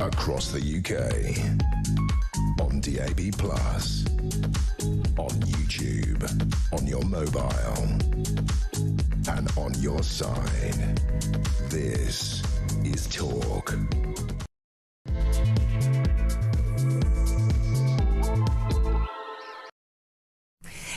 across the UK, on DAB+, on YouTube, on your mobile, and on your side. This is Talk.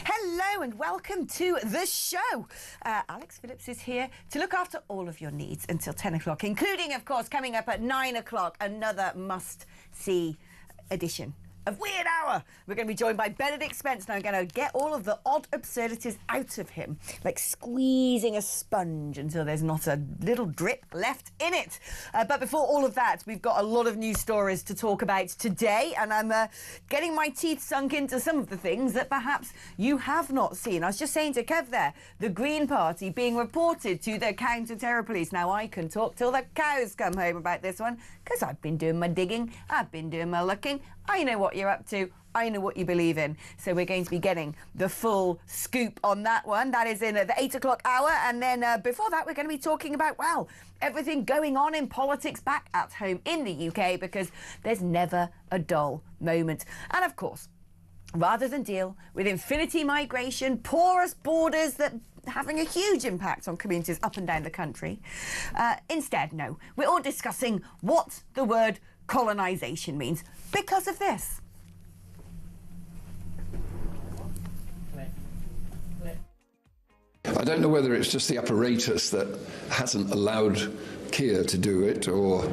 Hello and welcome to the show. Alex Phillips is here to look after all of your needs until 10 o'clock, including, of course, coming up at 9 o'clock, another must-see edition of Weird Hour. We're going to be joined by Benedict Spence. Now, I'm going to get all of the odd absurdities out of him, like squeezing a sponge until there's not a little drip left in it. But before all of that, we've got a lot of news stories to talk about today, and I'm getting my teeth sunk into some of the things that perhaps you have not seen. I was just saying to Kev there, the Green Party being reported to the counter-terror police. Now, I can talk till the cows come home about this one, because I've been doing my digging, I've been doing my looking, I know what you're up to, I know what you believe in. So we're going to be getting the full scoop on that one. That is in the 8 o'clock hour. And then before that, we're going to be talking about, well, everything going on in politics back at home in the UK, because there's never a dull moment. And of course, rather than deal with infinity migration, porous borders that having a huge impact on communities up and down the country, instead, no, we're all discussing what the word colonization means because of this. I don't know whether it's just the apparatus that hasn't allowed Keir to do it, or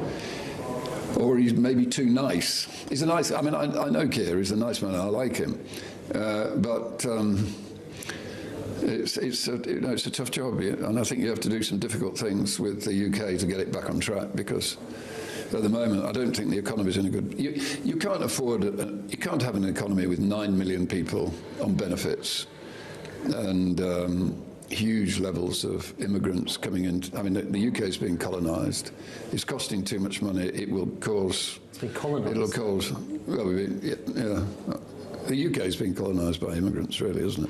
he's maybe too nice. He's a nice, I mean, I know Keir, he's a nice man, I like him, but it's a tough job, and I think you have to do some difficult things with the UK to get it back on track, because at the moment, I don't think the economy is in a good... You can't afford... you can't have an economy with 9 million people on benefits and huge levels of immigrants coming in. I mean, the UK is being colonised. It's costing too much money. It will cause... It's been colonised? It'll cause... Well, yeah. The UK is being colonised by immigrants, really, isn't it?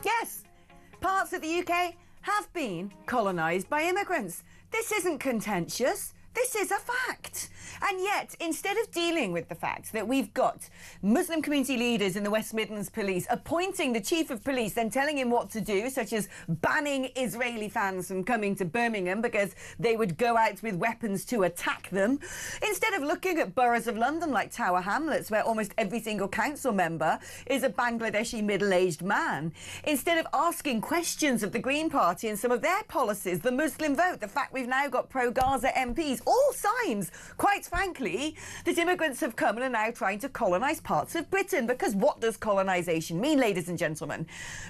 Yes, parts of the UK have been colonised by immigrants. This isn't contentious. This is a fact. And yet, instead of dealing with the fact that we've got Muslim community leaders in the West Midlands Police appointing the chief of police, then telling him what to do, such as banning Israeli fans from coming to Birmingham because they would go out with weapons to attack them, instead of looking at boroughs of London like Tower Hamlets, where almost every single council member is a Bangladeshi middle-aged man, instead of asking questions of the Green Party and some of their policies, the Muslim vote, the fact we've now got pro-Gaza MPs, all signs, quite frankly, that immigrants have come and are now trying to colonise parts of Britain. Because what does colonisation mean, ladies and gentlemen?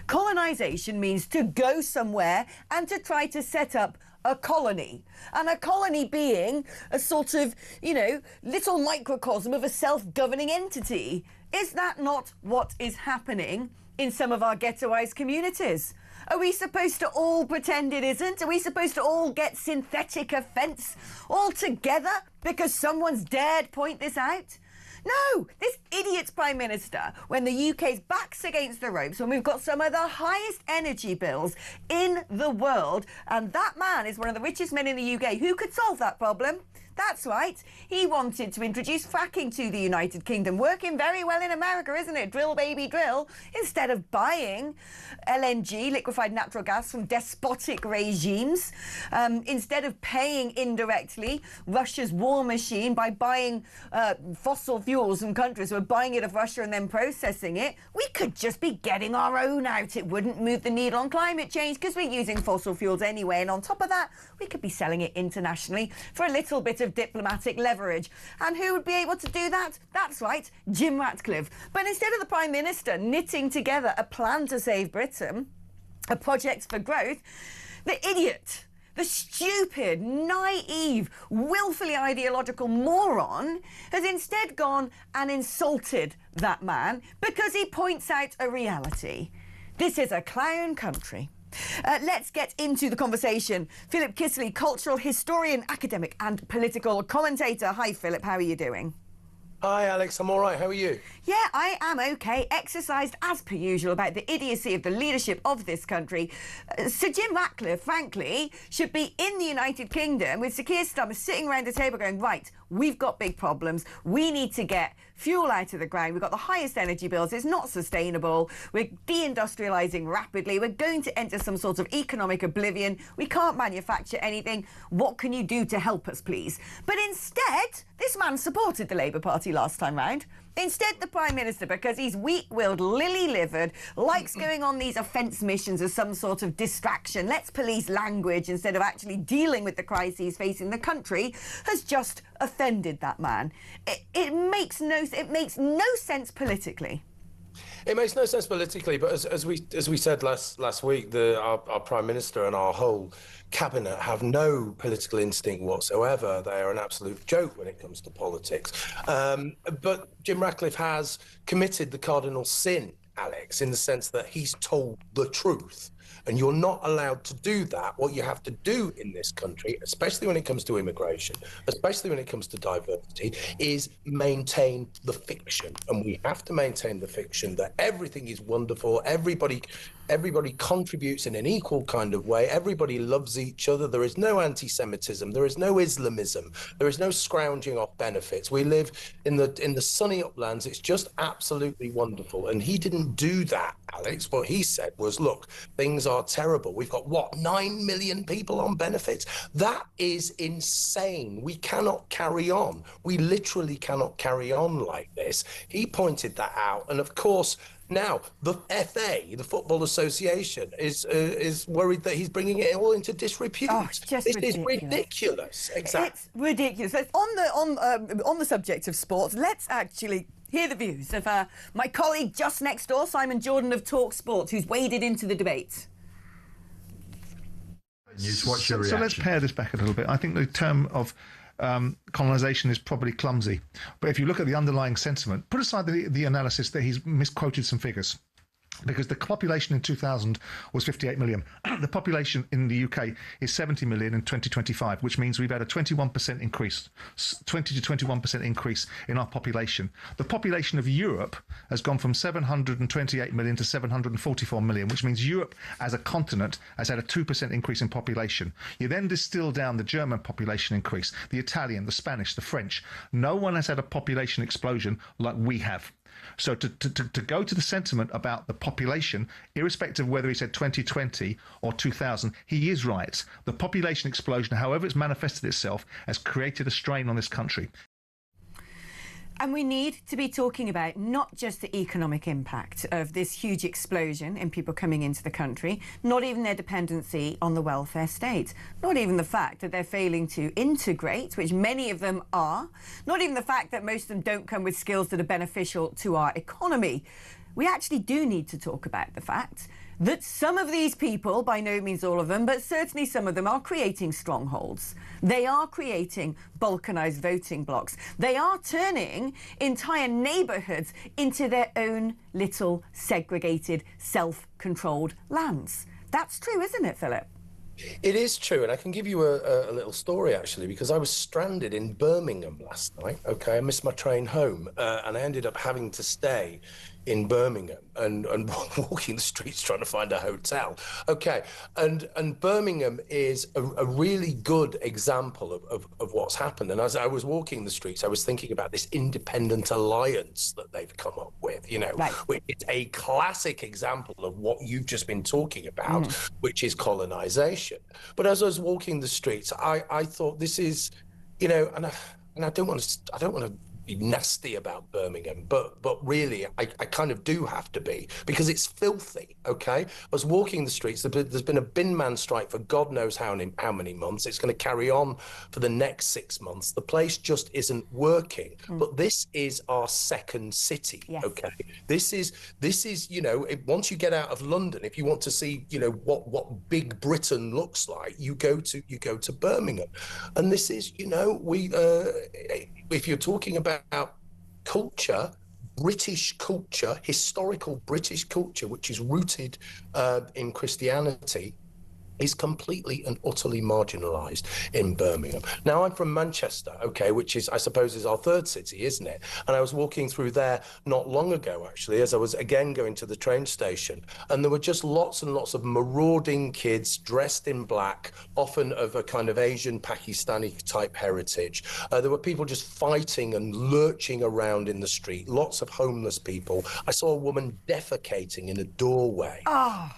Colonisation means to go somewhere and to try to set up a colony. And a colony being a sort of, you know, little microcosm of a self-governing entity. Is that not what is happening in some of our ghettoised communities? Are we supposed to all pretend it isn't? Are we supposed to all get synthetic offence all together because someone's dared point this out? No, this idiot Prime Minister, when the UK's back's against the ropes, when we've got some of the highest energy bills in the world, and that man is one of the richest men in the UK, who could solve that problem? That's right. He wanted to introduce fracking to the United Kingdom, working very well in America, isn't it? Drill, baby, drill. Instead of buying LNG, liquefied natural gas, from despotic regimes, instead of paying indirectly Russia's war machine by buying fossil fuels from countries who are buying it of Russia and then processing it, we could just be getting our own out. It wouldn't move the needle on climate change because we're using fossil fuels anyway. And on top of that, we could be selling it internationally for a little bit of diplomatic leverage. And who would be able to do that? That's right, Jim Ratcliffe. But instead of the Prime Minister knitting together a plan to save Britain, a project for growth, the idiot, the stupid, naive, willfully ideological moron has instead gone and insulted that man because he points out a reality. This is a clown country. Let's get into the conversation. Philip Kissley, cultural historian, academic and political commentator. Hi, Philip. How are you doing? Hi, Alex. I'm all right. How are you? Yeah, I am okay. Exercised as per usual about the idiocy of the leadership of this country. Sir Jim Ratcliffe, frankly, should be in the United Kingdom with Sir Keir Starmer sitting around the table going, right, we've got big problems. We need to get fuel out of the ground. We've got the highest energy bills. It's not sustainable. We're deindustrializing rapidly. We're going to enter some sort of economic oblivion. We can't manufacture anything. What can you do to help us, please? But instead, this man supported the Labour Party last time round. Instead, the Prime Minister, because he's weak-willed, lily-livered, likes going on these offence missions as some sort of distraction, let's police language instead of actually dealing with the crises facing the country, has just offended that man. It makes no sense politically. It makes no sense politically, but as we said last week, our Prime Minister and our whole cabinet have no political instinct whatsoever. They are an absolute joke when it comes to politics. But Jim Ratcliffe has committed the cardinal sin, Alex, in the sense that he's told the truth. And you're not allowed to do that. What you have to do in this country, especially when it comes to immigration, especially when it comes to diversity, is maintain the fiction. And we have to maintain the fiction that everything is wonderful. Everybody contributes in an equal kind of way. Everybody loves each other. There is no anti-Semitism. There is no Islamism. There is no scrounging off benefits. We live in the sunny uplands. It's just absolutely wonderful. And he didn't do that, Alex. What he said was, look, things are terrible. We've got, 9 million people on benefits? That is insane. We cannot carry on. We literally cannot carry on like this. He pointed that out. And of course, now, the FA, the Football Association, is worried that he's bringing it all into disrepute. Oh, it's just This is ridiculous. Exactly. It's ridiculous. So on the subject of sports, let's actually hear the views of my colleague just next door, Simon Jordan of Talk Sports, who's waded into the debate. What's your reaction? So let's pare this back a little bit. I think the term of colonization is probably clumsy. But if you look at the underlying sentiment, put aside the analysis that he's misquoted some figures. Because the population in 2000 was 58 million. The population in the UK is 70 million in 2025, which means we've had a 21% increase, 20 to 21% increase in our population. The population of Europe has gone from 728 million to 744 million, which means Europe as a continent has had a 2% increase in population. You then distill down the German population increase, the Italian, the Spanish, the French. No one has had a population explosion like we have. So to go to the sentiment about the population, irrespective of whether he said 2020 or 2000, he is right. The population explosion, however it's manifested itself, has created a strain on this country. And we need to be talking about not just the economic impact of this huge explosion in people coming into the country, not even their dependency on the welfare state, not even the fact that they're failing to integrate, which many of them are, not even the fact that most of them don't come with skills that are beneficial to our economy. We actually do need to talk about the fact that some of these people, by no means all of them, but certainly some of them, are creating strongholds. They are creating balkanised voting blocks. They are turning entire neighbourhoods into their own little segregated, self-controlled lands. That's true, isn't it, Philip? It is true, and I can give you a little story, actually, because I was stranded in Birmingham last night, okay? I missed my train home, and I ended up having to stay in Birmingham and walking the streets trying to find a hotel. Okay, and Birmingham is a really good example of what's happened. And as I was walking the streets, I was thinking about this independent alliance that they've come up with, you know, right. Which is a classic example of what you've just been talking about, which is colonization. But as I was walking the streets, I thought this is, you know, and I don't want to be nasty about Birmingham, but really I kind of do have to be, because it's filthy. Okay, I was walking the streets. There's been a bin man strike for God knows how many months. It's going to carry on for the next 6 months. The place just isn't working. But this is our second city. Yes. Okay, this is you know, once you get out of London, if you want to see, you know, what big Britain looks like, you go to Birmingham. And this is, you know, if you're talking about culture, British culture, historical British culture, which is rooted in Christianity, is completely and utterly marginalised in Birmingham. Now, I'm from Manchester, okay, which is, I suppose, is our third city, isn't it? And I was walking through there not long ago, actually, as I was again going to the train station, and there were just lots and lots of marauding kids dressed in black, often of a kind of Asian Pakistani type heritage. There were people just fighting and lurching around in the street, lots of homeless people. I saw a woman defecating in a doorway. Oh.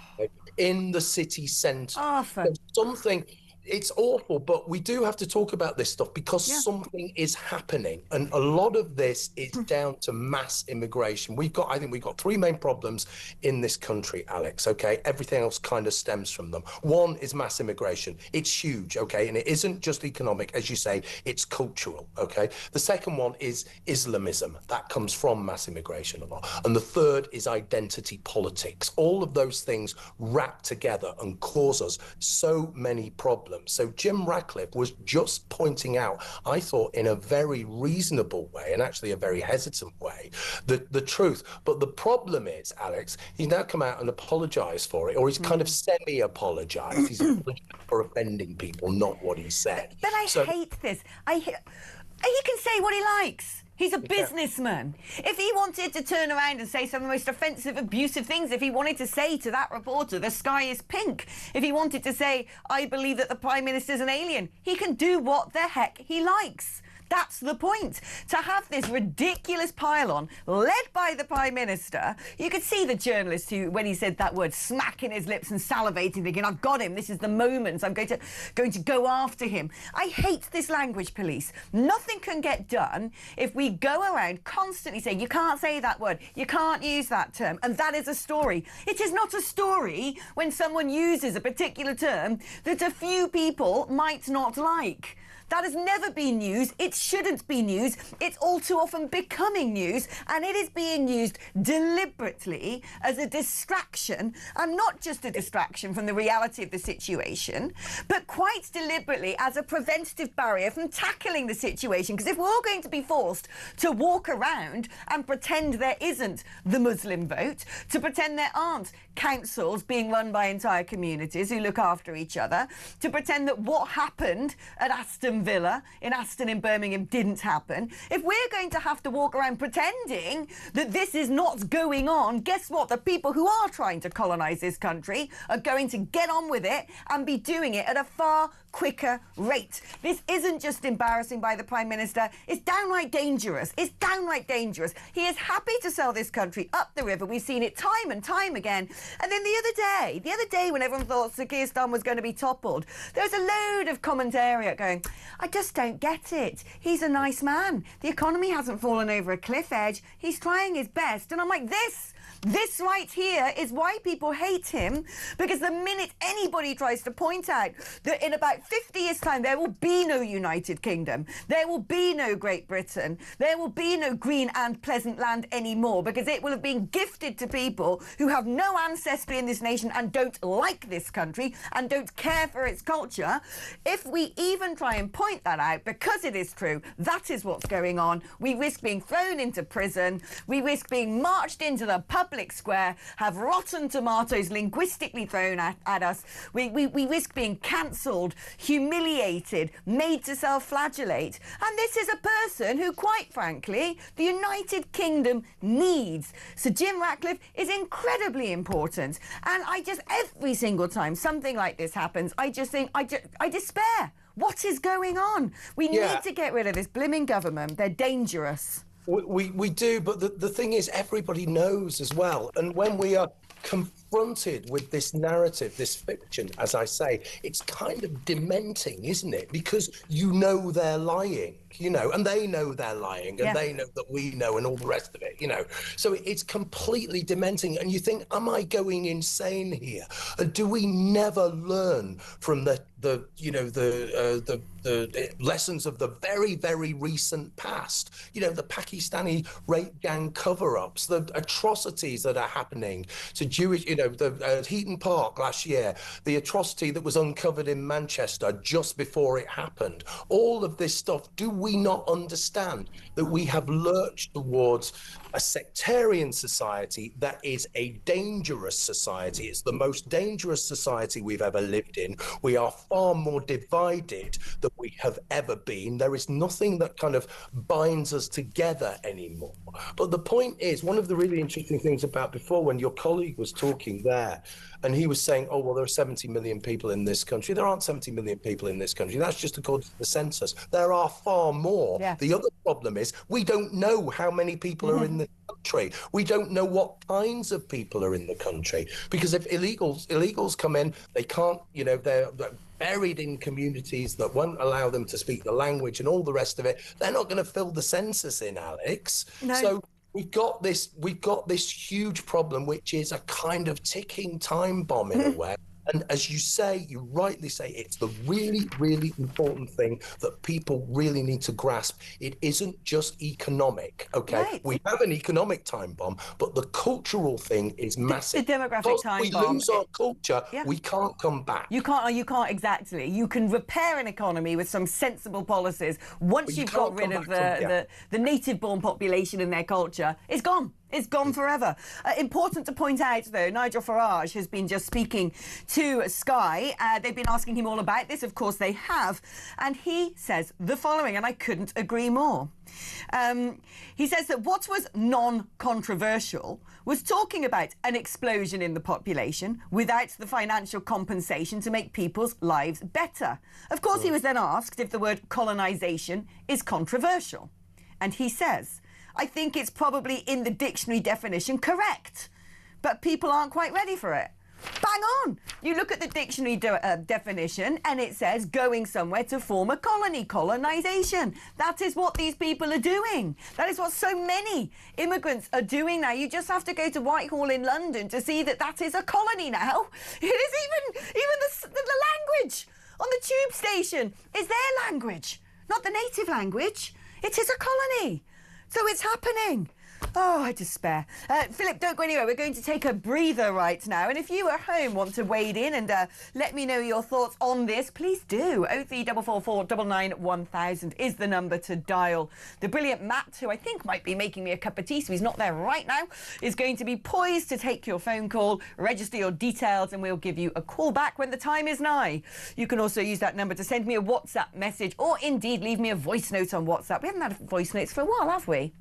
In the city centre. Arthur. There's something, it's awful, but we do have to talk about this stuff because something is happening. And a lot of this is down to mass immigration. I think we've got three main problems in this country, Alex, okay? Everything else kind of stems from them. One is mass immigration. It's huge, okay? And it isn't just economic, as you say, it's cultural, okay? The second one is Islamism. That comes from mass immigration a lot. And the third is identity politics. All of those things wrap together and cause us so many problems. So Jim Ratcliffe was just pointing out, I thought in a very reasonable way, and actually a very hesitant way, the truth. But the problem is, Alex, he's now come out and apologised for it, or he's kind of semi-apologised. He's apologised for offending people, not what he said. But I hate this. He can say what he likes. He's a businessman. If he wanted to turn around and say some of the most offensive, abusive things, if he wanted to say to that reporter, the sky is pink, if he wanted to say, I believe that the Prime Minister's an alien, he can do what the heck he likes. That's the point. To have this ridiculous pile-on led by the Prime Minister, you could see the journalist who, when he said that word, smacking his lips and salivating, thinking, I've got him, this is the moment, I'm going to go after him. I hate this language police. Nothing can get done if we go around constantly saying, you can't say that word, you can't use that term, and that is a story. It is not a story when someone uses a particular term that a few people might not like. That has never been news. It shouldn't be news. It's all too often becoming news, and it is being used deliberately as a distraction, and not just a distraction from the reality of the situation, but quite deliberately as a preventative barrier from tackling the situation. Because if we're all going to be forced to walk around and pretend there isn't the Muslim vote, to pretend there aren't councils being run by entire communities who look after each other, to pretend that what happened at Aston Villa in Aston in Birmingham didn't happen, if we're going to have to walk around pretending that this is not going on, guess what? The people who are trying to colonise this country are going to get on with it and be doing it at a far quicker rate. This isn't just embarrassing by the Prime Minister, it's downright dangerous. It's downright dangerous. He is happy to sell this country up the river. We've seen it time and time again. And then the other day when everyone thought Sir Keir Starmer was going to be toppled, there was a load of commentariat going, I just don't get it. He's a nice man. The economy hasn't fallen over a cliff edge. He's trying his best. And I'm like, this right here is why people hate him, because the minute anybody tries to point out that in about 50 years' time there will be no United Kingdom, there will be no Great Britain, there will be no green and pleasant land anymore, because it will have been gifted to people who have no ancestry in this nation and don't like this country and don't care for its culture. If we even try and point that out, because it is true, that is what's going on. We risk being thrown into prison, we risk being marched into the public square, have rotten tomatoes linguistically thrown at us. We risk being cancelled, humiliated, made to self-flagellate. And this is a person who, quite frankly, the United Kingdom needs. So Jim Ratcliffe is incredibly important. And every single time something like this happens, I just think, I despair. What is going on? We need to get rid of this blimmin' government. They're dangerous. We do, but the thing is, everybody knows as well. And when we are confronted with this narrative, this fiction, as I say, it's kind of dementing, isn't it? Because you know they're lying, and they know they're lying, and they know that we know, and all the rest of it, So it's completely dementing, and you think, am I going insane here? Do we never learn from the lessons of the very, very recent past? The Pakistani rape gang cover-ups, the atrocities that are happening to Jewish, the Heaton Park last year, the atrocity that was uncovered in Manchester just before it happened. All of this stuff, do we not understand that we have lurched towards a sectarian society that is a dangerous society. It's the most dangerous society we've ever lived in. We are far more divided than we have ever been. There is nothing that kind of binds us together anymore. But the point is, one of the really interesting things about before, when your colleague was talking there, and he was saying, oh, well, there are 70 million people in this country. There aren't 70 million people in this country. That's just according to the census. There are far more. Yeah. The other problem is we don't know how many people are in the country. We don't know what kinds of people are in the country. Because if illegals come in, they can't, you know, they're buried in communities that won't allow them to speak the language and all the rest of it. They're not going to fill the census in, Alex. No. So we've got this huge problem, which is a kind of ticking time bomb in a way. And as you say, you rightly say, it's the really, really important thing that people really need to grasp. It isn't just economic, okay? Right. We have an economic time bomb, but the cultural thing is massive. The demographic time bomb. We lose our culture, Yeah. we can't come back. You can't exactly. You can repair an economy with some sensible policies. Once you've got rid of the native-born population and their culture, it's gone. It's gone forever. Important to point out, though, Nigel Farage has been just speaking to Sky. They've been asking him all about this. Of course, they have. And he says the following, and I couldn't agree more. He says that what was non-controversial was talking about an explosion in the population without the financial compensation to make people's lives better. Of course, he was then asked if the word colonization is controversial. And he says, I think it's probably in the dictionary definition correct, but people aren't quite ready for it. Bang on! You look at the dictionary definition and it says going somewhere to form a colony, colonization. That is what these people are doing. That is what so many immigrants are doing now. You just have to go to Whitehall in London to see that that is a colony now. It is even the language on the tube station is their language, not the native language. It is a colony. So it's happening. Oh, I despair. Philip, don't go anywhere. We're going to take a breather right now. And if you at home want to wade in and let me know your thoughts on this, please do. 03444 99 1000 is the number to dial. The brilliant Matt, who I think might be making me a cup of tea, so he's not there right now, is going to be poised to take your phone call, register your details, and we'll give you a call back when the time is nigh. You can also use that number to send me a WhatsApp message or indeed leave me a voice note on WhatsApp. We haven't had voice notes for a while, have we?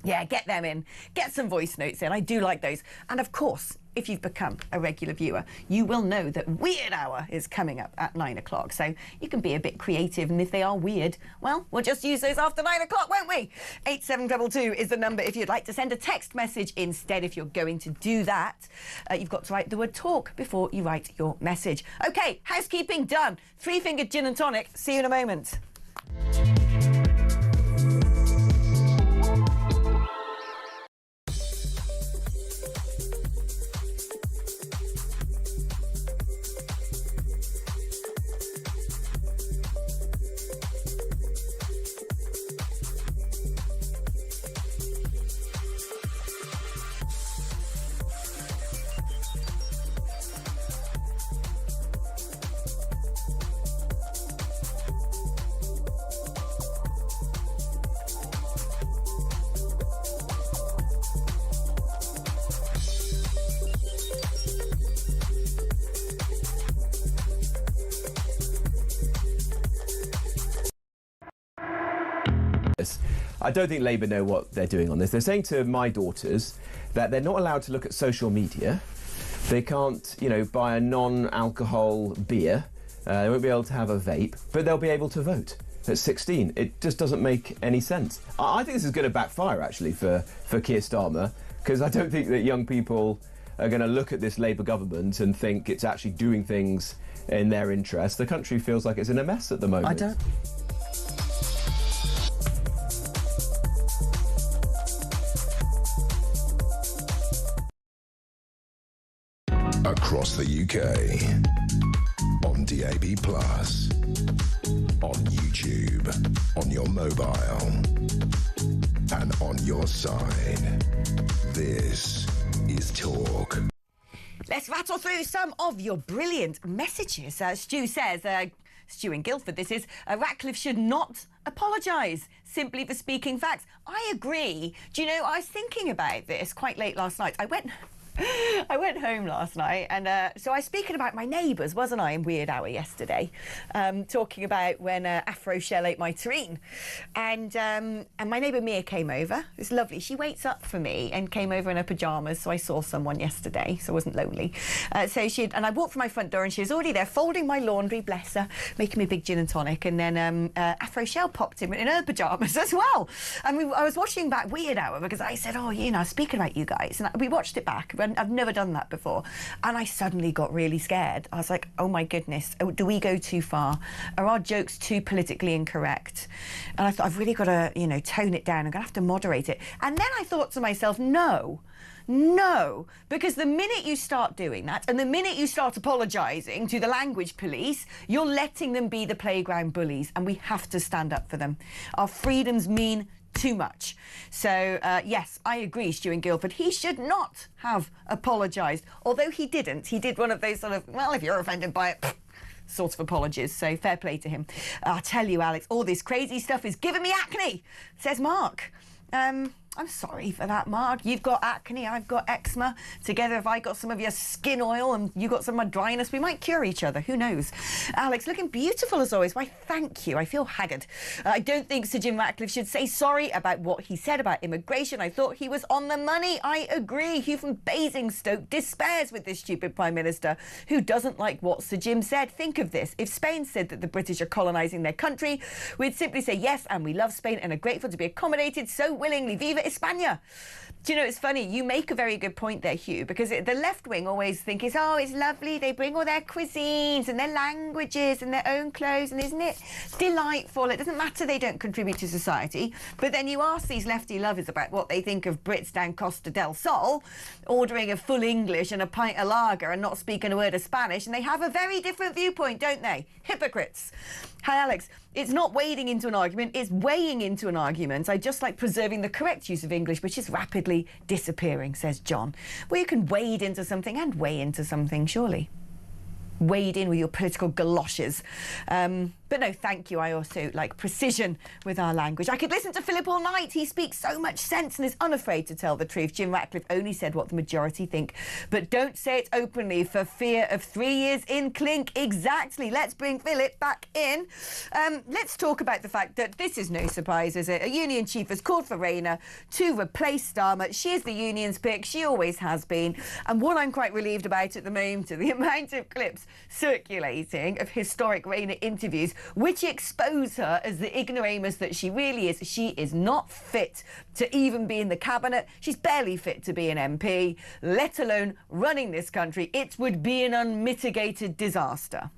Yeah, get them in. Get some voice notes in. I do like those. And of course, if you've become a regular viewer, you will know that Weird Hour is coming up at 9 o'clock. So you can be a bit creative. And if they are weird, well, we'll just use those after 9 o'clock, won't we? 8722 is the number if you'd like to send a text message instead. If you're going to do that, you've got to write the word talk before you write your message. OK, housekeeping done. Three-fingered gin and tonic. See you in a moment. I don't think Labour know what they're doing on this. They're saying to my daughters that they're not allowed to look at social media. They can't, you know, buy a non-alcohol beer. They won't be able to have a vape, but they'll be able to vote at 16. It just doesn't make any sense. I think this is going to backfire, actually, for Keir Starmer, because I don't think that young people are going to look at this Labour government and think it's actually doing things in their interest. The country feels like it's in a mess at the moment. I don't. Across the UK, on DAB+, on YouTube, on your mobile, and on your side. This is Talk. Let's rattle through some of your brilliant messages. Stu says, Stu in Guildford, this is, Ratcliffe should not apologise simply for speaking facts. I agree. Do you know, I was thinking about this quite late last night. I went home last night, and so I was speaking about my neighbours, wasn't I, in Weird Hour yesterday, talking about when Afro Shell ate my terrine, and my neighbour Mia came over. It's lovely. She waits up for me and came over in her pyjamas, so I saw someone yesterday, so I wasn't lonely. And I walked from my front door, and she was already there folding my laundry, bless her, making me a big gin and tonic, and then Afro Shell popped in her pyjamas as well. And I was watching back Weird Hour because I said, oh, you know, speaking about you guys, and we watched it back. I've never done that before, and I suddenly got really scared. I was like, oh my goodness, do we go too far? Are our jokes too politically incorrect? And I thought, I've really got to, you know, tone it down. I'm gonna have to moderate it. And then I thought to myself, no, because the minute you start doing that, and the minute you start apologising to the language police, you're letting them be the playground bullies, and we have to stand up for them. Our freedoms mean too much. So, yes, I agree, Stu in Guildford. He should not have apologised, although he didn't. He did one of those sort of, well, if you're offended by it, sort of apologies, so fair play to him. I'll tell you, Alex, all this crazy stuff is giving me acne, says Mark. I'm sorry for that, Mark. You've got acne, I've got eczema. Together, if I got some of your skin oil and you got some of my dryness, we might cure each other. Who knows? Alex, looking beautiful as always. Why, thank you. I feel haggard. I don't think Sir Jim Ratcliffe should say sorry about what he said about immigration. I thought he was on the money. I agree. Hugh from Basingstoke despairs with this stupid Prime Minister who doesn't like what Sir Jim said. Think of this. If Spain said that the British are colonising their country, we'd simply say yes, and we love Spain and are grateful to be accommodated so willingly. Viva España. Do you know, it's funny, you make a very good point there, Hugh, because the left wing always think it's lovely, they bring all their cuisines and their languages and their own clothes, and isn't it delightful? It doesn't matter they don't contribute to society. But then you ask these lefty lovers about what they think of Brits down Costa del Sol, ordering a full English and a pint of lager and not speaking a word of Spanish, and they have a very different viewpoint, don't they? Hypocrites. Hi, Alex. It's not wading into an argument, it's weighing into an argument. I just like preserving the correct use of English, which is rapidly disappearing, says John. Well, you can wade into something and weigh into something, surely. Wade in with your political galoshes. But no, thank you. I also like precision with our language. I could listen to Philip all night. He speaks so much sense and is unafraid to tell the truth. Jim Ratcliffe only said what the majority think, but don't say it openly for fear of 3 years in clink. Exactly. Let's bring Philip back in. Let's talk about the fact that this is no surprise, is it? A union chief has called for Rayner to replace Starmer. She is the union's pick. She always has been. And what I'm quite relieved about at the moment are the amount of clips circulating of historic Rayner interviews which expose her as the ignoramus that she really is. She is not fit to even be in the cabinet. She's barely fit to be an MP, let alone running this country. It would be an unmitigated disaster.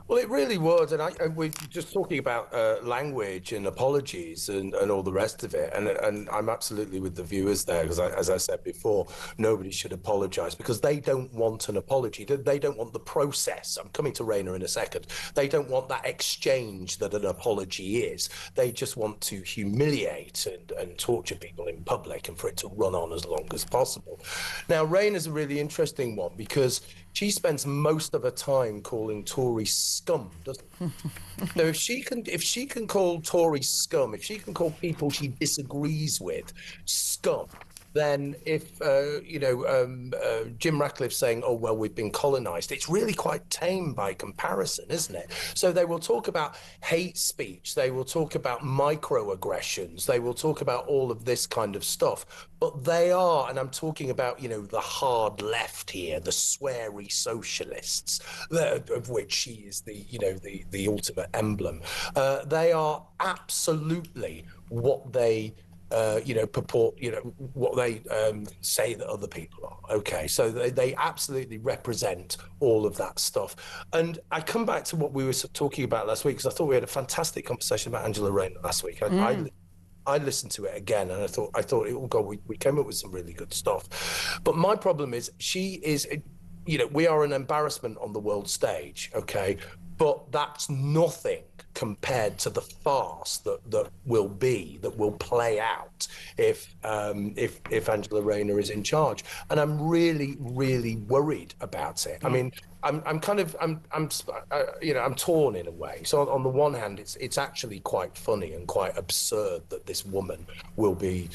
Well, it really would, and we're just talking about language and apologies and all the rest of it, and I'm absolutely with the viewers there, because as I said before, nobody should apologise because they don't want an apology. They don't want the process. I'm coming to Rayner in a second. They don't want that exchange that an apology is. They just want to humiliate and torture people in public and for it to run on as long as possible. Now, Rayner's a really interesting one because she spends most of her time calling Tories scum, doesn't she? So if she can call Tories scum, if she can call people she disagrees with scum, then if Jim Ratcliffe saying, oh, well, we've been colonised, it's really quite tame by comparison, isn't it? So they will talk about hate speech, they will talk about microaggressions, they will talk about all of this kind of stuff. But they are, and I'm talking about, the hard left here, the sweary socialists, of which she is the ultimate emblem. They are absolutely what they purport, what they say that other people are. Okay, so they absolutely represent all of that stuff. And I come back to what we were talking about last week, because I thought we had a fantastic conversation about Angela Rayner last week. I listened to it again, and I thought, oh God, we came up with some really good stuff. But my problem is, she is, we are an embarrassment on the world stage, okay? But that's nothing compared to the farce that will play out if Angela Rayner is in charge. And I'm really, really worried about it. I mean, I'm torn in a way. So on the one hand, it's actually quite funny and quite absurd that this woman will be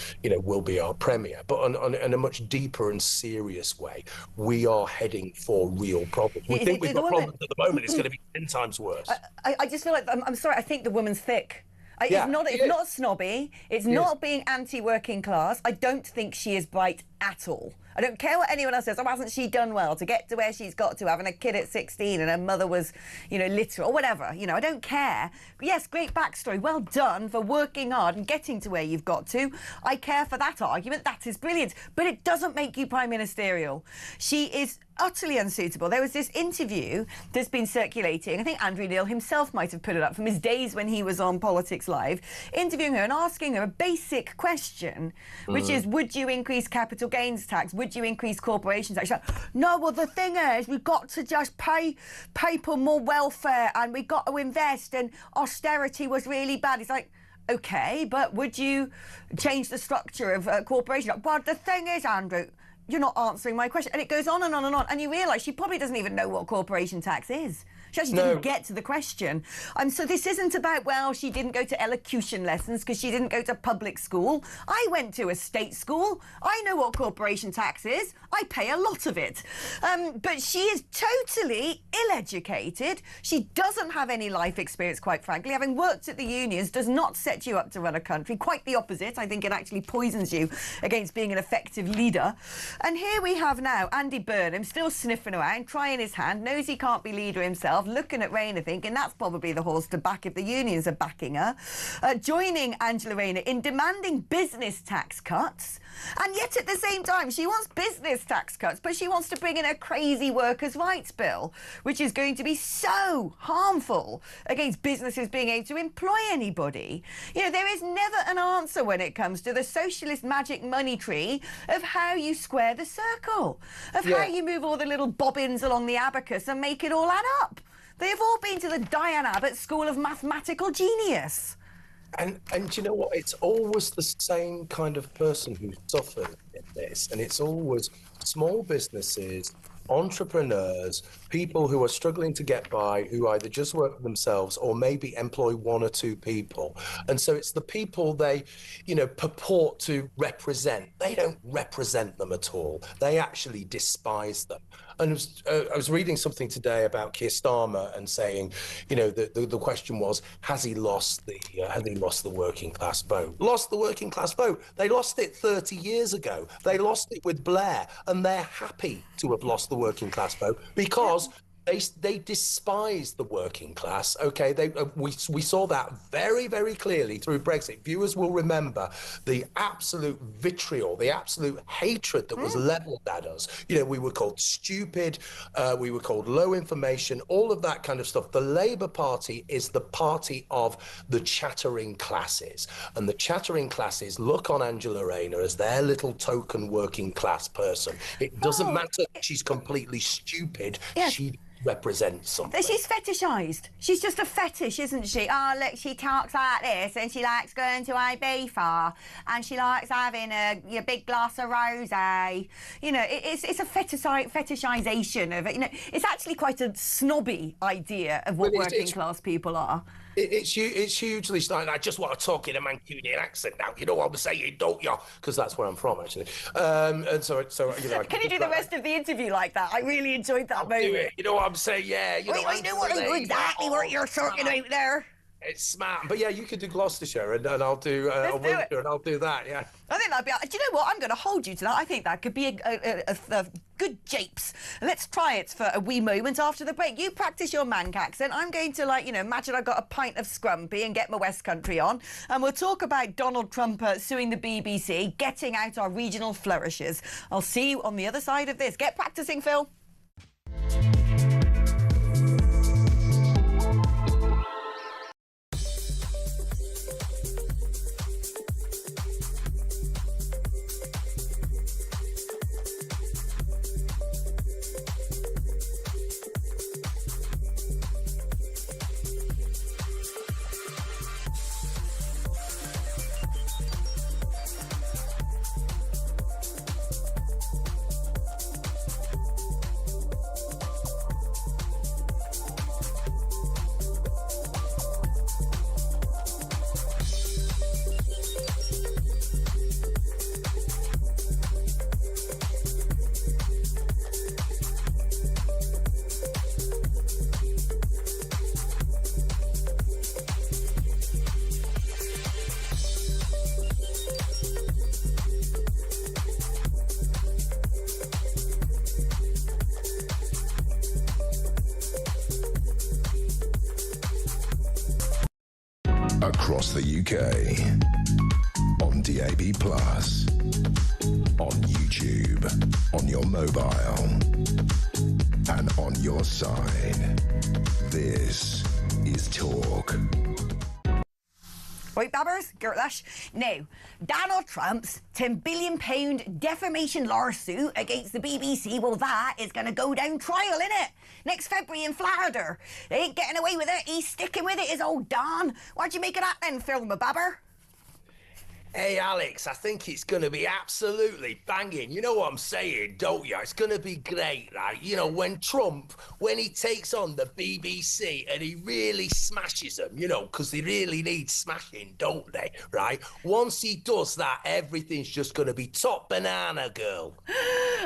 our premier. But on a much deeper and serious way, we are heading for real problems. We think we've got problems at the moment. It's going to be 10 times worse. I just feel like I'm sorry. I think the woman's thick. It's not snobby. It's not being anti-working class. I don't think she is bright at all. I don't care what anyone else says. Oh, hasn't she done well to get to where she's got to, having a kid at 16 and her mother was, literate or whatever. I don't care. Yes, great backstory. Well done for working hard and getting to where you've got to. I care for that argument. That is brilliant. But it doesn't make you prime ministerial. She is utterly unsuitable. There was this interview that's been circulating. I think Andrew Neil himself might have put it up from his days when he was on Politics Live, interviewing her and asking her a basic question, which is, would you increase capital gains tax? Would you increase corporation tax? She's like, no, well, the thing is, we've got to just pay people more welfare and we've got to invest, and austerity was really bad. He's like, OK, but would you change the structure of corporation? Well, the thing is, Andrew, you're not answering my question. And it goes on and on and on. And you realise she probably doesn't even know what corporation tax is. She actually didn't get to the question. So this isn't about, well, she didn't go to elocution lessons because she didn't go to public school. I went to a state school. I know what corporation tax is. I pay a lot of it. But she is totally ill-educated. She doesn't have any life experience, quite frankly. Having worked at the unions does not set you up to run a country. Quite the opposite. I think it actually poisons you against being an effective leader. And here we have now Andy Burnham still sniffing around, trying his hand, knows he can't be leader himself, looking at Rayner thinking that's probably the horse to back if the unions are backing her, joining Angela Rayner in demanding business tax cuts. And yet at the same time, she wants business tax cuts, but she wants to bring in a crazy workers' rights bill, which is going to be so harmful against businesses being able to employ anybody. There is never an answer when it comes to the socialist magic money tree of how you square the circle, of how you move all the little bobbins along the abacus and make it all add up. They have all been to the Diane Abbott School of Mathematical Genius. And you know what? It's always the same kind of person who suffers in this. And it's always small businesses, entrepreneurs, people who are struggling to get by, who either just work for themselves or maybe employ one or two people. And so it's the people they, purport to represent. They don't represent them at all. They actually despise them. And I was reading something today about Keir Starmer and saying, the question was, has he lost the working class vote? Lost the working class vote. They lost it 30 years ago. They lost it with Blair, and they're happy to have lost the working class vote because they despise the working class. Okay, we saw that very, very clearly through Brexit. Viewers will remember the absolute vitriol, the absolute hatred that was levelled at us. We were called stupid, we were called low information, all of that kind of stuff. The Labour Party is the party of the chattering classes, and the chattering classes look on Angela Rayner as their little token working class person. It doesn't matter if she's completely stupid. Yes. She represents something. She's fetishised. She's just a fetish, isn't she? Oh, look, she talks like this, and she likes going to Ibiza, and she likes having a big glass of rosé. It's a fetishisation of it. It's actually quite a snobby idea of what working class people are. It's hugely starting. I just want to talk in a Mancunian accent now. You know what I'm saying, don't you? Because that's where I'm from, actually. And so can you do the rest of the interview like that? I really enjoyed that moment. Do it. You know what I'm saying? Yeah. I know exactly what you're talking about there. It's smart. But yeah, you could do Gloucestershire and I'll do Wiltshire and I'll do that, yeah. I think that'd be... Do you know what? I'm going to hold you to that. I think that could be a good japes. Let's try it for a wee moment after the break. You practice your Manc accent. I'm going to, imagine I got a pint of scrumpy and get my West Country on. And we'll talk about Donald Trump suing the BBC, getting out our regional flourishes. I'll see you on the other side of this. Get practicing, Phil. across the UK, on DAB+, on YouTube, on your mobile, and on your side. This is Talk. Right, babbers, Gertlash. Now, Donald Trump's £10 billion defamation lawsuit against the BBC, well, that is going to go down trial, innit? Next February in Florida. They ain't getting away with it. He's sticking with it, his old Don. What'd you make of that then, Phil, my babber? Hey, Alex, I think it's going to be absolutely banging. You know what I'm saying, don't you? It's going to be great, right? You know, when he takes on the BBC and he really smashes them, you know, because they really need smashing, don't they, right? Once he does that, everything's just going to be top banana, girl.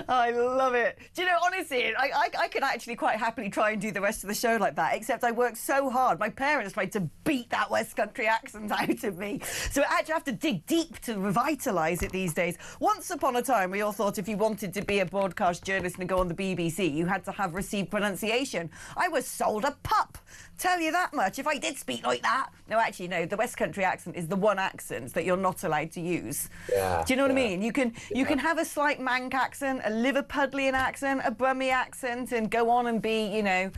I love it. Do you know, honestly, I could actually quite happily try and do the rest of the show like that, except I worked so hard. My parents tried to beat that West Country accent out of me. So I actually have to dig deep to revitalise it these days. Once upon a time, we all thought if you wanted to be a broadcast journalist and go on the BBC, you had to have received pronunciation. I was sold a pup. Tell you that much. If I did speak like that. No, actually, no. The West Country accent is the one accent that you're not allowed to use. Yeah. Do you know what I mean? You can have a slight Manc accent, a Liverpudlian accent, a Brummie accent, and go on and be, you know,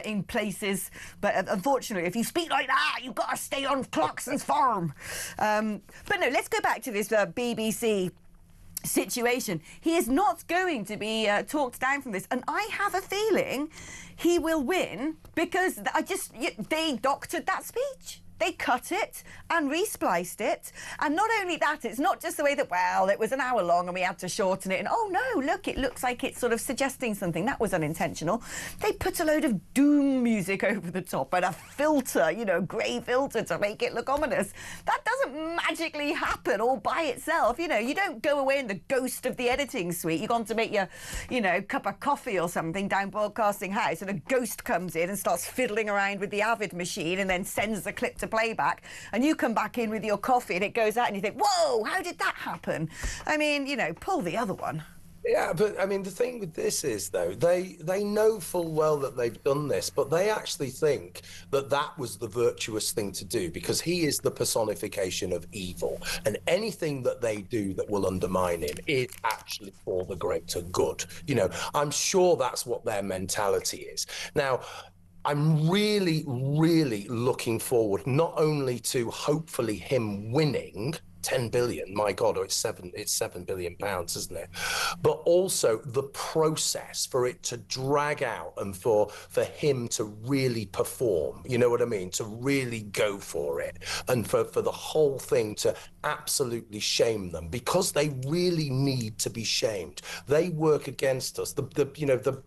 in places. But unfortunately, if you speak like that, you've got to stay on Clarkson's farm. But no, let's go back to this BBC situation. He is not going to be talked down from this, and I have a feeling he will win because they doctored that speech. They cut it and re-spliced it. And not only that, it's not just the way that, well, it was an hour long and we had to shorten it. And, oh, no, look, it looks like it's sort of suggesting something. That was unintentional. They put a load of doom music over the top and a filter, you know, grey filter to make it look ominous. That doesn't magically happen all by itself. You know, you don't go away in the ghost of the editing suite. You've gone to make your, you know, cup of coffee or something down Broadcasting House and a ghost comes in and starts fiddling around with the Avid machine and then sends the clip to playback, and you come back in with your coffee and it goes out and you think, whoa, how did that happen? I mean, you know, pull the other one. Yeah, but I mean, the thing with this is, though, they know full well that they've done this, but they actually think that that was the virtuous thing to do because he is the personification of evil, and anything that they do that will undermine him is actually for the greater good. You know, I'm sure that's what their mentality is. Now, I'm really, really looking forward not only to hopefully him winning 10 billion, my God, or it's 7 billion pounds, isn't it? But also the process for it to drag out and for him to really perform, you know what I mean? To really go for it and for the whole thing to absolutely shame them because they really need to be shamed. They work against us. The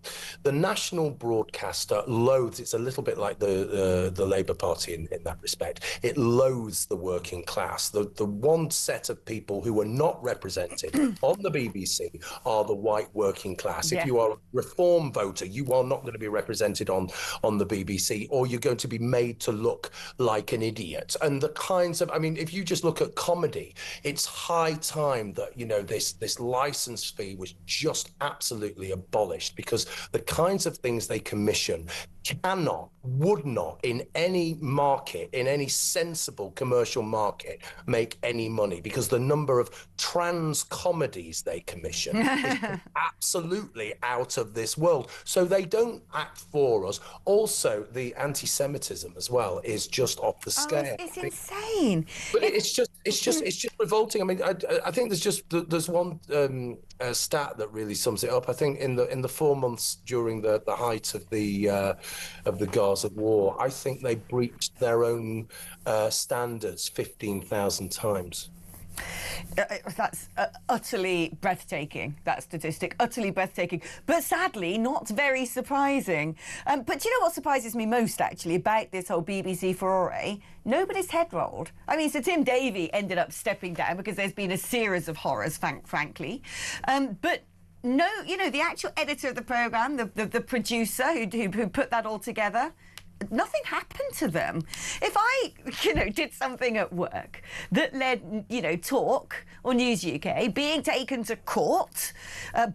national broadcaster loathes, it's a little bit like the Labour Party in that respect. It loathes the working class. The one set of people who are not represented on the BBC are the white working class. Yeah. If you are a reform voter, you are not going to be represented on the BBC, or you're going to be made to look like an idiot. And the kinds of, I mean, if you just look at comedy, it's high time that, you know, this license fee was just absolutely abolished because the kinds of things they commission would not in any market, in any sensible commercial market, make any money because the number of trans comedies they commission is absolutely out of this world. So they don't act for us. Also, the anti-Semitism as well is just off the scale. It's insane. But it's just revolting. I mean, I think there's one stat that really sums it up. I think in the 4 months during the height of the Gaza war, I think they breached their own standards 15,000 times. That's utterly breathtaking, that statistic, utterly breathtaking, but sadly not very surprising. But do you know what surprises me most, actually, about this whole BBC furore? Nobody's head rolled. I mean, so Tim Davie ended up stepping down because there's been a series of horrors, frankly. But no, you know, the actual editor of the programme, the producer who put that all together, nothing happened to them. If I, did something at work that led, Talk or News UK being taken to court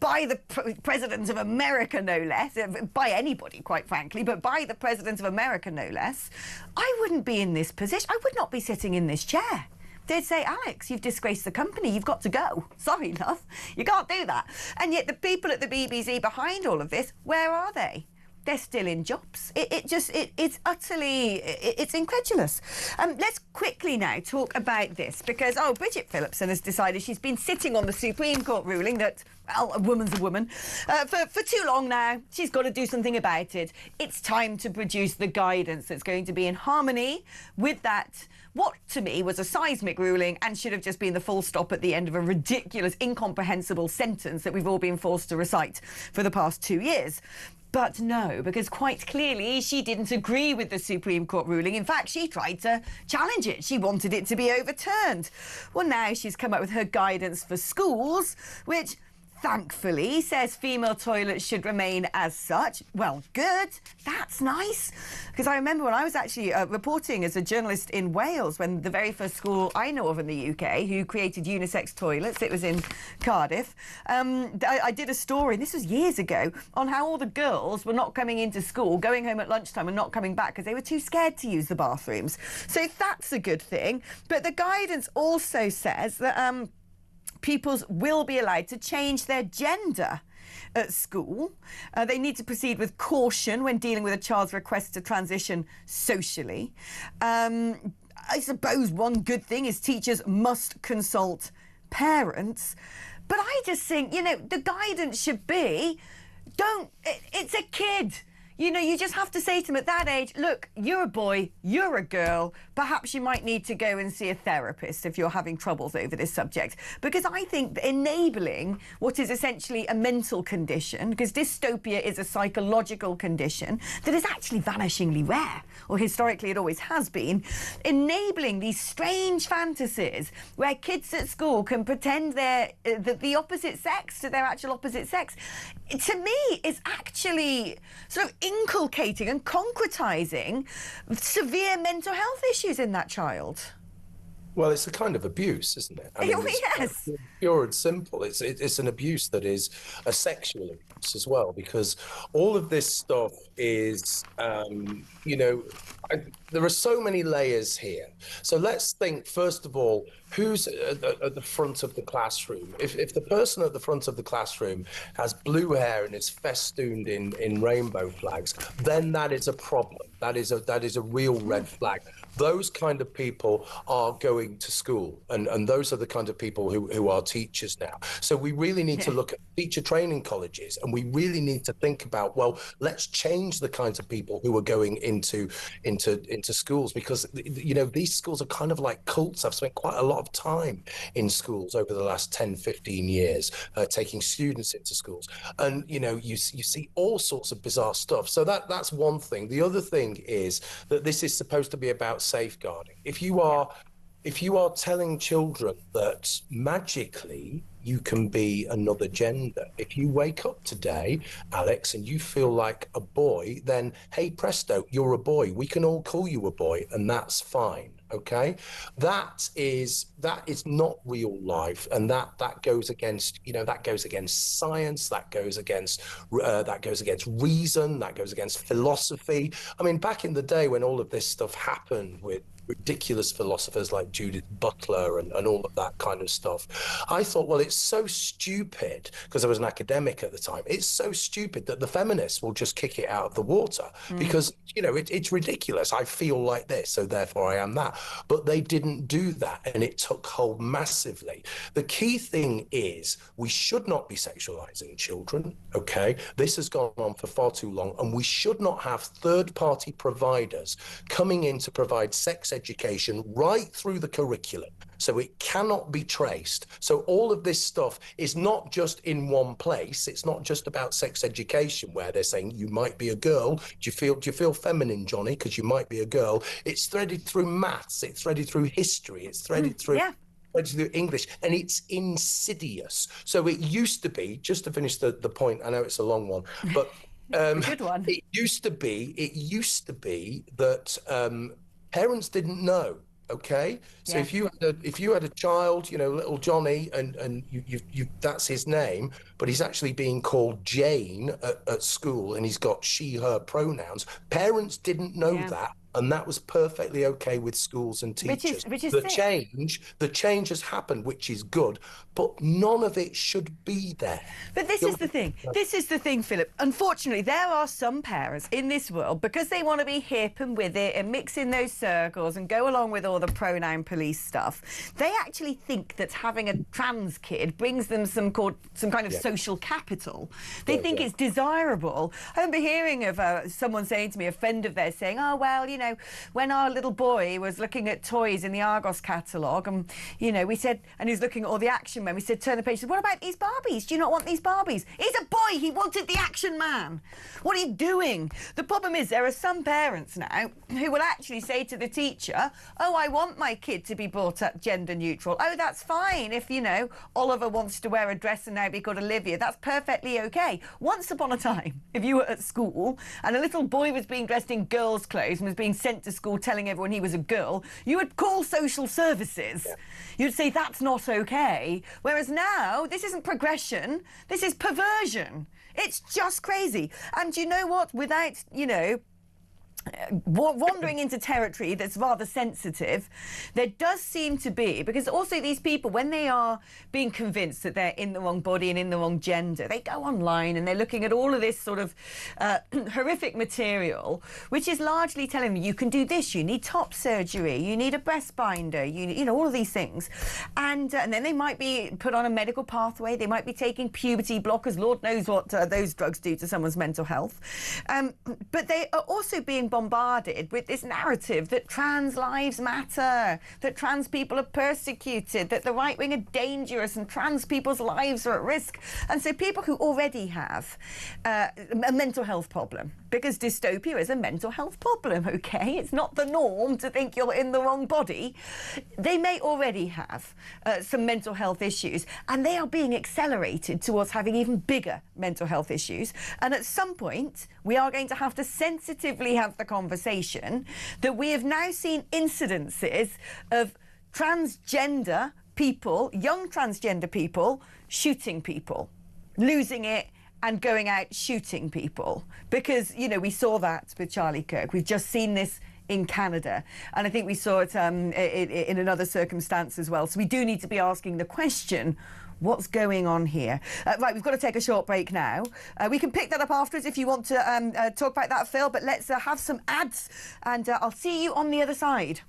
by the President of America, no less, by anybody, quite frankly, but by the President of America, no less, I wouldn't be in this position. I would not be sitting in this chair. They'd say, Alex, you've disgraced the company. You've got to go. Sorry, love. You can't do that. And yet the people at the BBC behind all of this, where are they? They're still in jobs. It's utterly, it's incredulous. Let's quickly now talk about this because, Bridget Phillipson has decided she's been sitting on the Supreme Court ruling that, well, a woman's a woman, for too long now. She's got to do something about it. It's time to produce the guidance that's going to be in harmony with that, what to me was a seismic ruling and should have just been the full stop at the end of a ridiculous, incomprehensible sentence that we've all been forced to recite for the past 2 years. But no, because quite clearly she didn't agree with the Supreme Court ruling. In fact, she tried to challenge it. She wanted it to be overturned. Well, now she's come up with her guidance for schools, which thankfully says female toilets should remain as such. Well, good. That's nice. Because I remember when I was actually reporting as a journalist in Wales, when the very first school I know of in the UK who created unisex toilets, it was in Cardiff, I did a story, this was years ago, on how all the girls were not coming into school, going home at lunchtime and not coming back because they were too scared to use the bathrooms. So that's a good thing. But the guidance also says that pupils will be allowed to change their gender at school. They need to proceed with caution when dealing with a child's request to transition socially. I suppose one good thing is teachers must consult parents. But I just think, the guidance should be, it's a kid. You just have to say to them at that age, look, you're a boy, you're a girl, perhaps you might need to go and see a therapist if you're having troubles over this subject. Because I think enabling what is essentially a mental condition, because dystopia is a psychological condition that is actually vanishingly rare, or historically it always has been, enabling these strange fantasies where kids at school can pretend they're the opposite sex to their actual opposite sex, to me is actually sort of inculcating and concretizing severe mental health issues in that child. Well, it's a kind of abuse, isn't it? Yes. Pure and simple. It's an abuse that is a sexual abuse as well, because all of this stuff is, there are so many layers here. So let's think, first of all, who's at the front of the classroom? If the person at the front of the classroom has blue hair and is festooned in rainbow flags, then that is a problem. That is a real red flag. Those kind of people are going to school, and those are the kind of people who are teachers now. So we really need to look at teacher training colleges, and we really need to think about, well, let's change the kinds of people who are going into schools, because these schools are kind of like cults. I've spent quite a lot of time in schools over the last 10, 15 years, taking students into schools, and you see all sorts of bizarre stuff. So that's one thing. The other thing is that this is supposed to be about safeguarding. If you are telling children that magically you can be another gender, if you wake up today, Alex, and you feel like a boy, then hey presto, you're a boy. We can all call you a boy, and that's fine. Okay, that is not real life, and that goes against science, that goes against reason, that goes against philosophy. I mean, back in the day when all of this stuff happened with ridiculous philosophers like Judith Butler and all of that kind of stuff, I thought, well, it's so stupid, because I was an academic at the time, it's so stupid that the feminists will just kick it out of the water because it's ridiculous. I feel like this, so therefore I am that. But they didn't do that, and it took hold massively. The key thing is we should not be sexualizing children, okay? This has gone on for far too long, and we should not have third-party providers coming in to provide sex education right through the curriculum, so it cannot be traced. So all of this stuff is not just in one place. It's not just about sex education where they're saying you might be a girl. Do you feel feminine, Johnny, because you might be a girl? It's threaded through maths. It's threaded through history. It's threaded through English, and it's insidious. So it used to be, just to finish the point, I know it's a long one, but Good one. It used to be that parents didn't know. Okay, so Yes. if you had a child, little Johnny, and you that's his name, but he's actually being called Jane at school, and he's got she/her pronouns. Parents didn't know that, and that was perfectly okay with schools and teachers. Which is the change has happened, which is good, but none of it should be there. But this is the thing. This is the thing, Philip. Unfortunately, there are some parents in this world, because they want to be hip and with it and mix in those circles and go along with all the pronoun police stuff. They actually think that having a trans kid brings them some kind of social capital. They think it's desirable. I remember hearing of someone saying to me, a friend of theirs saying, oh, well, when our little boy was looking at toys in the Argos catalogue, and, we said, and he was looking at all the Action Men, we said, turn the page, said, what about these Barbies? Do you not want these Barbies? He's a boy, he wanted the Action Man. What are you doing? The problem is there are some parents now who will actually say to the teacher, oh, I want my kid to be brought up gender neutral. Oh, that's fine if, Oliver wants to wear a dress and now be called Olivia. That's perfectly okay. Once upon a time, if you were at school and a little boy was being dressed in girls' clothes and was being sent to school telling everyone he was a girl, you would call social services. You'd say that's not okay. Whereas now, this isn't progression, this is perversion. It's just crazy. And you know what? Without, wandering into territory that's rather sensitive, there does seem to be, because also these people, when they are being convinced that they're in the wrong body and in the wrong gender, they go online and they're looking at all of this sort of horrific material, which is largely telling them you can do this, you need top surgery, you need a breast binder, you know all of these things, and then they might be put on a medical pathway, they might be taking puberty blockers, Lord knows what those drugs do to someone's mental health, but they are also being bombarded with this narrative that trans lives matter, that trans people are persecuted, that the right wing are dangerous and trans people's lives are at risk. And so people who already have a mental health problem, because dystopia is a mental health problem, okay? It's not the norm to think you're in the wrong body. They may already have some mental health issues, and they are being accelerated towards having even bigger mental health issues. And at some point, we are going to have to sensitively have the conversation that we have now seen incidences of transgender people, young transgender people, shooting people, losing it and going out shooting people. Because, we saw that with Charlie Kirk. We've just seen this in Canada. And I think we saw it in another circumstance as well. So we do need to be asking the question, what's going on here? Right, we've got to take a short break now. We can pick that up afterwards if you want to talk about that, Phil, but let's have some ads and I'll see you on the other side.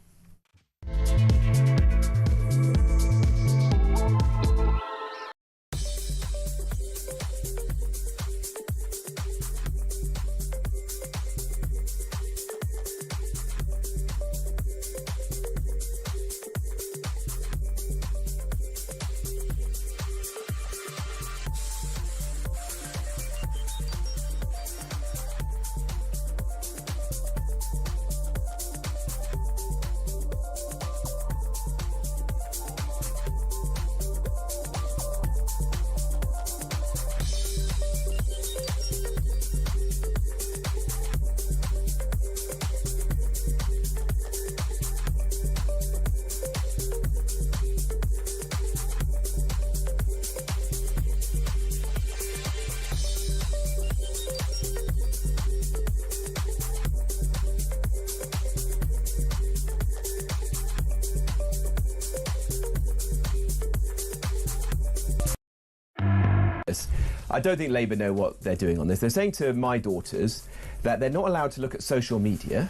I don't think Labour know what they're doing on this. They're saying to my daughters that they're not allowed to look at social media.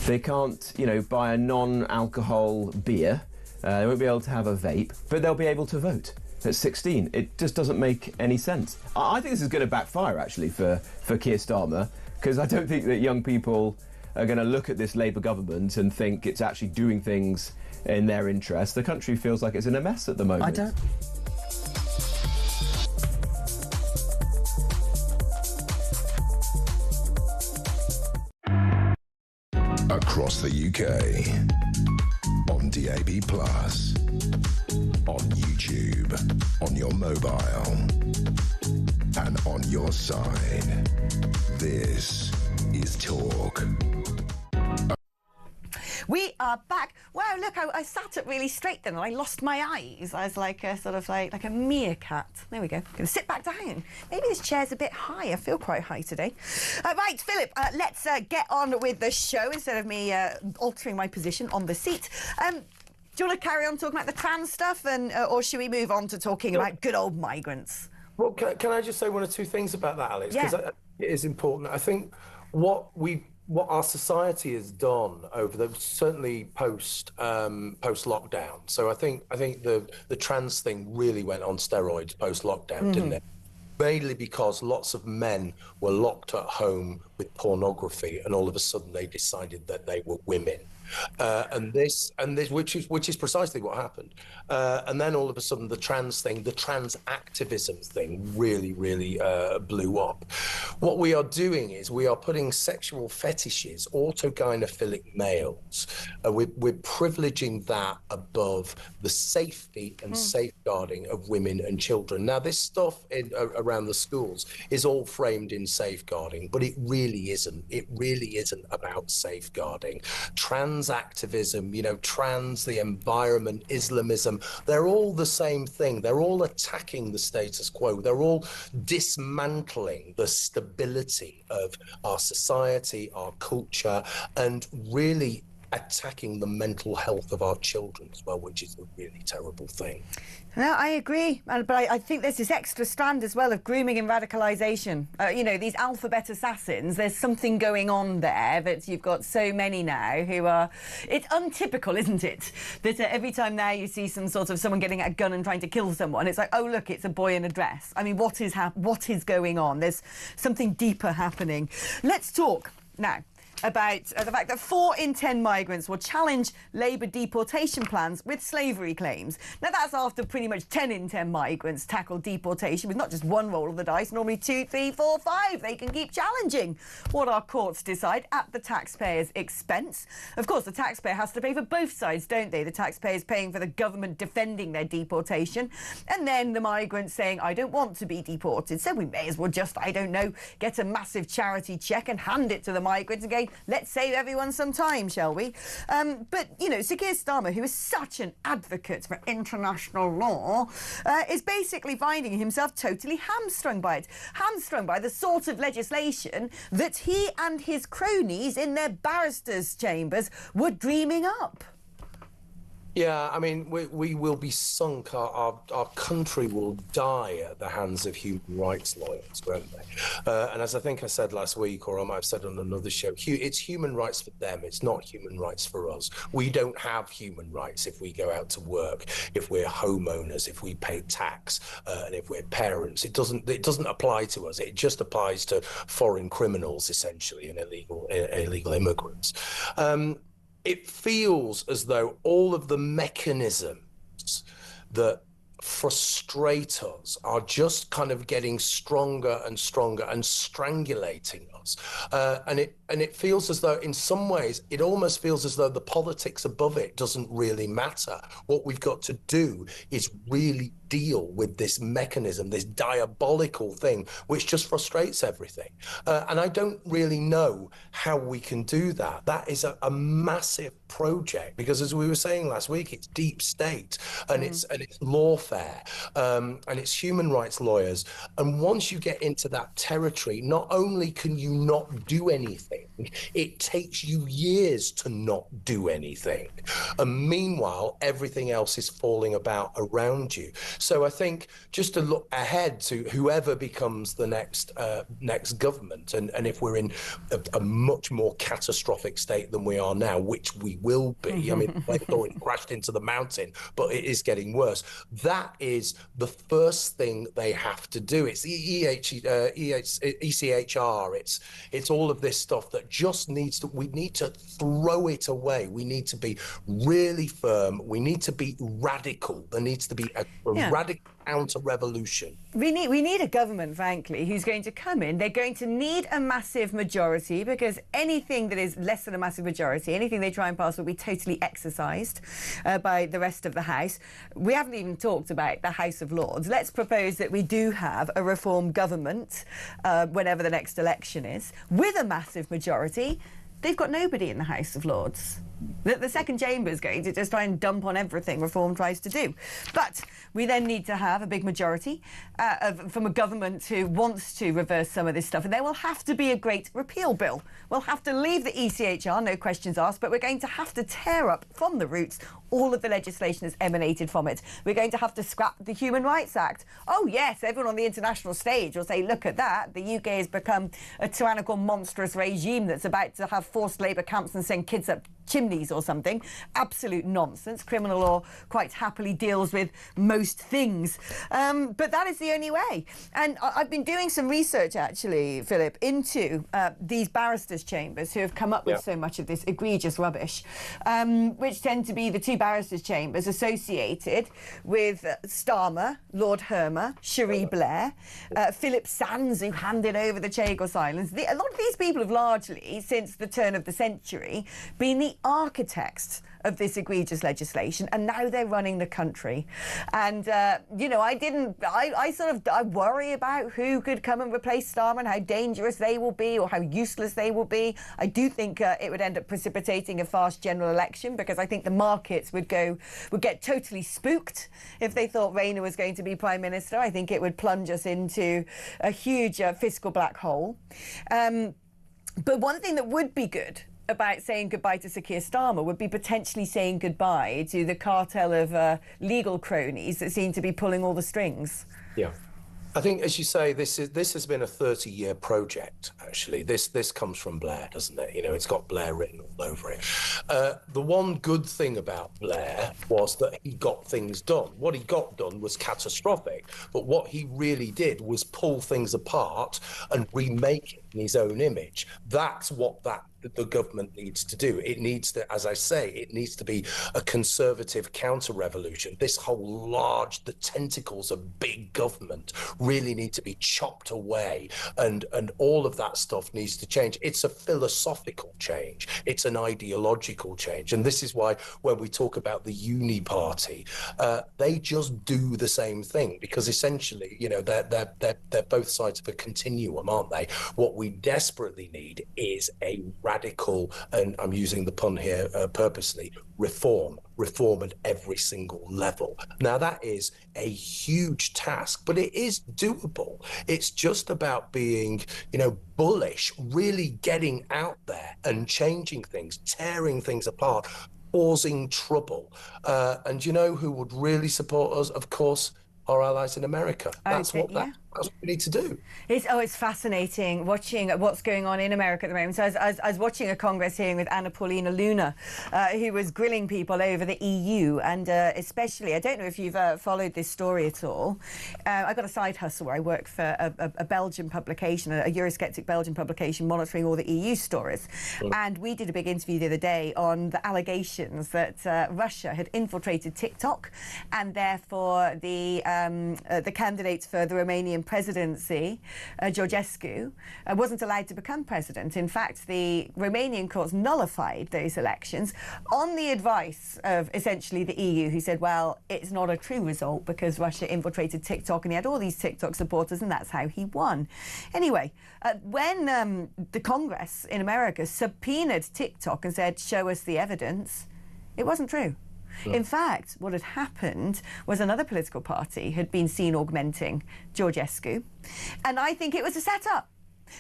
They can't, buy a non-alcohol beer. They won't be able to have a vape, but they'll be able to vote at 16. It just doesn't make any sense. I think this is going to backfire, actually, for Keir Starmer, because I don't think that young people are going to look at this Labour government and think it's actually doing things in their interest. The country feels like it's in a mess at the moment. I don't... Across the UK, on DAB+, on YouTube, on your mobile, and on your side. This is Talk. We are back. Wow, look, I sat up really straight then and I lost my eyes. I was like a sort of like a meerkat. There we go. Gonna sit back down. Maybe this chair's a bit high. I feel quite high today. Right, Philip, let's get on with the show instead of me altering my position on the seat. Do you want to carry on talking about the trans stuff, and or should we move on to talking about good old migrants? Well, can I just say one or two things about that, Alex? Because it is important. I think what our society has done over certainly post lockdown. So I think the trans thing really went on steroids post lockdown, didn't it? Mainly because lots of men were locked at home with pornography, and all of a sudden they decided that they were women. And this, which is precisely what happened. And then all of a sudden, the trans thing, the trans activism thing, really blew up. What we are doing is we are putting sexual fetishes, autogynephilic males, we're privileging that above the safety and safeguarding of women and children. Now, this stuff around the schools is all framed in safeguarding, but it really isn't. It really isn't about safeguarding. Trans activism, trans, the environment, Islamism, they're all the same thing. They're all attacking the status quo. They're all dismantling the stability of our society, our culture, and really attacking the mental health of our children as well, which is a really terrible thing. No, I agree, but I think there's this extra strand as well of grooming and radicalisation. These alphabet assassins, there's something going on there that you've got so many now who are... It's untypical, isn't it? That every time now you see someone getting a gun and trying to kill someone, it's like, oh, look, it's a boy in a dress. I mean, what is going on? There's something deeper happening. Let's talk now about the fact that 4 in 10 migrants will challenge Labour deportation plans with slavery claims. Now, that's after pretty much 10 in 10 migrants tackle deportation with not just one roll of the dice, normally 2, 3, 4, 5. They can keep challenging what our courts decide at the taxpayer's expense. Of course, the taxpayer has to pay for both sides, don't they? The taxpayer's paying for the government defending their deportation, and then the migrants saying, I don't want to be deported, so we may as well just, I don't know, get a massive charity cheque and hand it to the migrants and go, let's save everyone some time, shall we? But, Sir Keir Starmer, who is such an advocate for international law, is basically finding himself totally hamstrung by it. Hamstrung by the sort of legislation that he and his cronies in their barristers' chambers were dreaming up. Yeah, I mean, we will be sunk. Our country will die at the hands of human rights lawyers, won't they? And as I think I said last week, or I might have said on another show, it's human rights for them. It's not human rights for us. We don't have human rights if we go out to work, if we're homeowners, if we pay tax, and if we're parents. It doesn't apply to us. It just applies to foreign criminals, essentially, and illegal immigrants. It feels as though all of the mechanisms that frustrate us are just kind of getting stronger and stronger and strangulating us. And it feels as though, in some ways, it almost feels as though the politics above it doesn't really matter. What we've got to do is really deal with this mechanism, this diabolical thing, which just frustrates everything. And I don't really know how we can do that. That is a massive project, because as we were saying last week, it's deep state and it's lawfare and it's human rights lawyers. And once you get into that territory, not only can you not do anything, it takes you years to not do anything. And meanwhile, everything else is falling about around you. So I think just to look ahead to whoever becomes the next government, and if we're in a much more catastrophic state than we are now, which we will be. I mean, they've already crashed into the mountain, but it is getting worse. That is the first thing they have to do. It's the ECHR. It's all of this stuff that just needs to, we need to throw it away. We need to be really firm. We need to be radical. There needs to be a radical counter-revolution. We need a government, frankly, who's going to come in. They're going to need a massive majority, because anything that is less than a massive majority, anything they try and pass will be totally exercised by the rest of the House. We haven't even talked about the House of Lords. Let's propose that we do have a reform government whenever the next election is, with a massive majority. They've got nobody in the House of Lords. The second chamber is going to just try and dump on everything Reform tries to do. But we then need to have a big majority from a government who wants to reverse some of this stuff. And there will have to be a great repeal bill. We'll have to leave the ECHR, no questions asked, but we're going to have to tear up from the roots all of the legislation that's emanated from it. We're going to have to scrap the Human Rights Act. Oh, yes, everyone on the international stage will say, look at that. The UK has become a tyrannical, monstrous regime that's about to have forced labour camps and send kids up chimneys or something. Absolute nonsense. Criminal law quite happily deals with most things. But that is the only way. And I've been doing some research, actually, Philip, into these barristers' chambers who have come up with so much of this egregious rubbish, which tend to be the two barristers' chambers associated with Starmer, Lord Hermer, Cherie Blair, Philip Sands, who handed over the Chagos Islands. A lot of these people have largely, since the turn of the century, been the architects of this egregious legislation, and now they're running the country. And you know, I worry about who could come and replace Starmer and how dangerous they will be or how useless they will be. I do think it would end up precipitating a fast general election, because I think the markets would get totally spooked if they thought Rayner was going to be Prime Minister. I think it would plunge us into a huge fiscal black hole. But one thing that would be good about saying goodbye to Sir Keir Starmer would be potentially saying goodbye to the cartel of legal cronies that seem to be pulling all the strings. Yeah. I think, as you say, this has been a 30-year project, actually. This comes from Blair, doesn't it? You know, it's got Blair written all over it. The one good thing about Blair was that he got things done. What he got done was catastrophic, but what he really did was pull things apart and remake it in his own image. That's what the government needs to do. It needs to, as I say, it needs to be a conservative counter-revolution. This whole the tentacles of big government really need to be chopped away, and all of that stuff needs to change. It's a philosophical change. It's an ideological change. And this is why when we talk about the uni party, they just do the same thing, because essentially, you know, they're both sides of a continuum, aren't they? What we desperately need is a radical, and I'm using the pun here purposely, reform at every single level. Now, that is a huge task, but it is doable. It's just about being, you know, bullish, really getting out there and changing things, tearing things apart, causing trouble. And you know who would really support us? Of course, our allies in America. That's what we need to do. It's fascinating watching what's going on in America at the moment. So I was watching a Congress hearing with Anna Paulina Luna, who was grilling people over the EU, and especially, I don't know if you've followed this story at all. I've got a side hustle where I work for a Belgian publication, a Eurosceptic Belgian publication, monitoring all the EU stories. And we did a big interview the other day on the allegations that Russia had infiltrated TikTok, and therefore the candidates for the Romanian presidency, Georgescu, wasn't allowed to become president. In fact, the Romanian courts nullified those elections on the advice of essentially the EU, who said, well, it's not a true result because Russia infiltrated TikTok and he had all these TikTok supporters and that's how he won. Anyway, when the Congress in America subpoenaed TikTok and said, show us the evidence, it wasn't true. In fact, what had happened was another political party had been seen augmenting Georgescu, and I think it was a setup.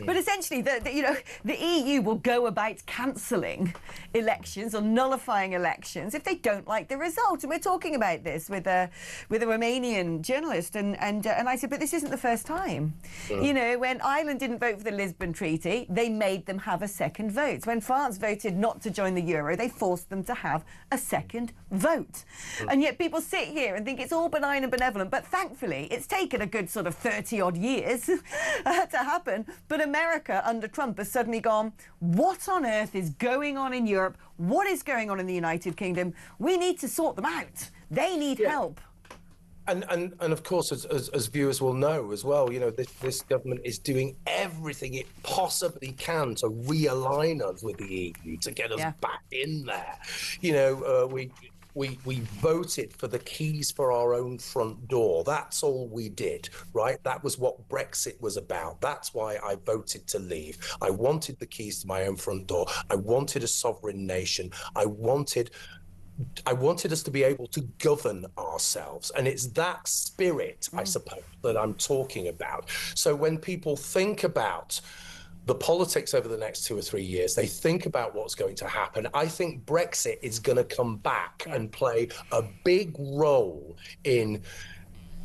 But essentially, the EU will go about cancelling elections or nullifying elections if they don't like the result. And we're talking about this with a Romanian journalist, and I said, but this isn't the first time. You know, when Ireland didn't vote for the Lisbon Treaty, they made them have a second vote. When France voted not to join the euro, they forced them to have a second vote. And yet people sit here and think it's all benign and benevolent, but thankfully it's taken a good sort of 30-odd years to happen. But But America under Trump has suddenly gone, what on earth is going on in Europe? What is going on in the United Kingdom? We need to sort them out. They need help. And of course, as viewers will know as well, you know, this government is doing everything it possibly can to realign us with the EU, to get us back in there. You know, we voted for the keys for our own front door. That's all we did, right? That was what Brexit was about. That's why I voted to leave. I wanted the keys to my own front door. I wanted a sovereign nation. I wanted us to be able to govern ourselves. And it's that spirit, I suppose, that I'm talking about. So when people think about the politics over the next 2 or 3 years, they think about what's going to happen. I think Brexit is going to come back and play a big role in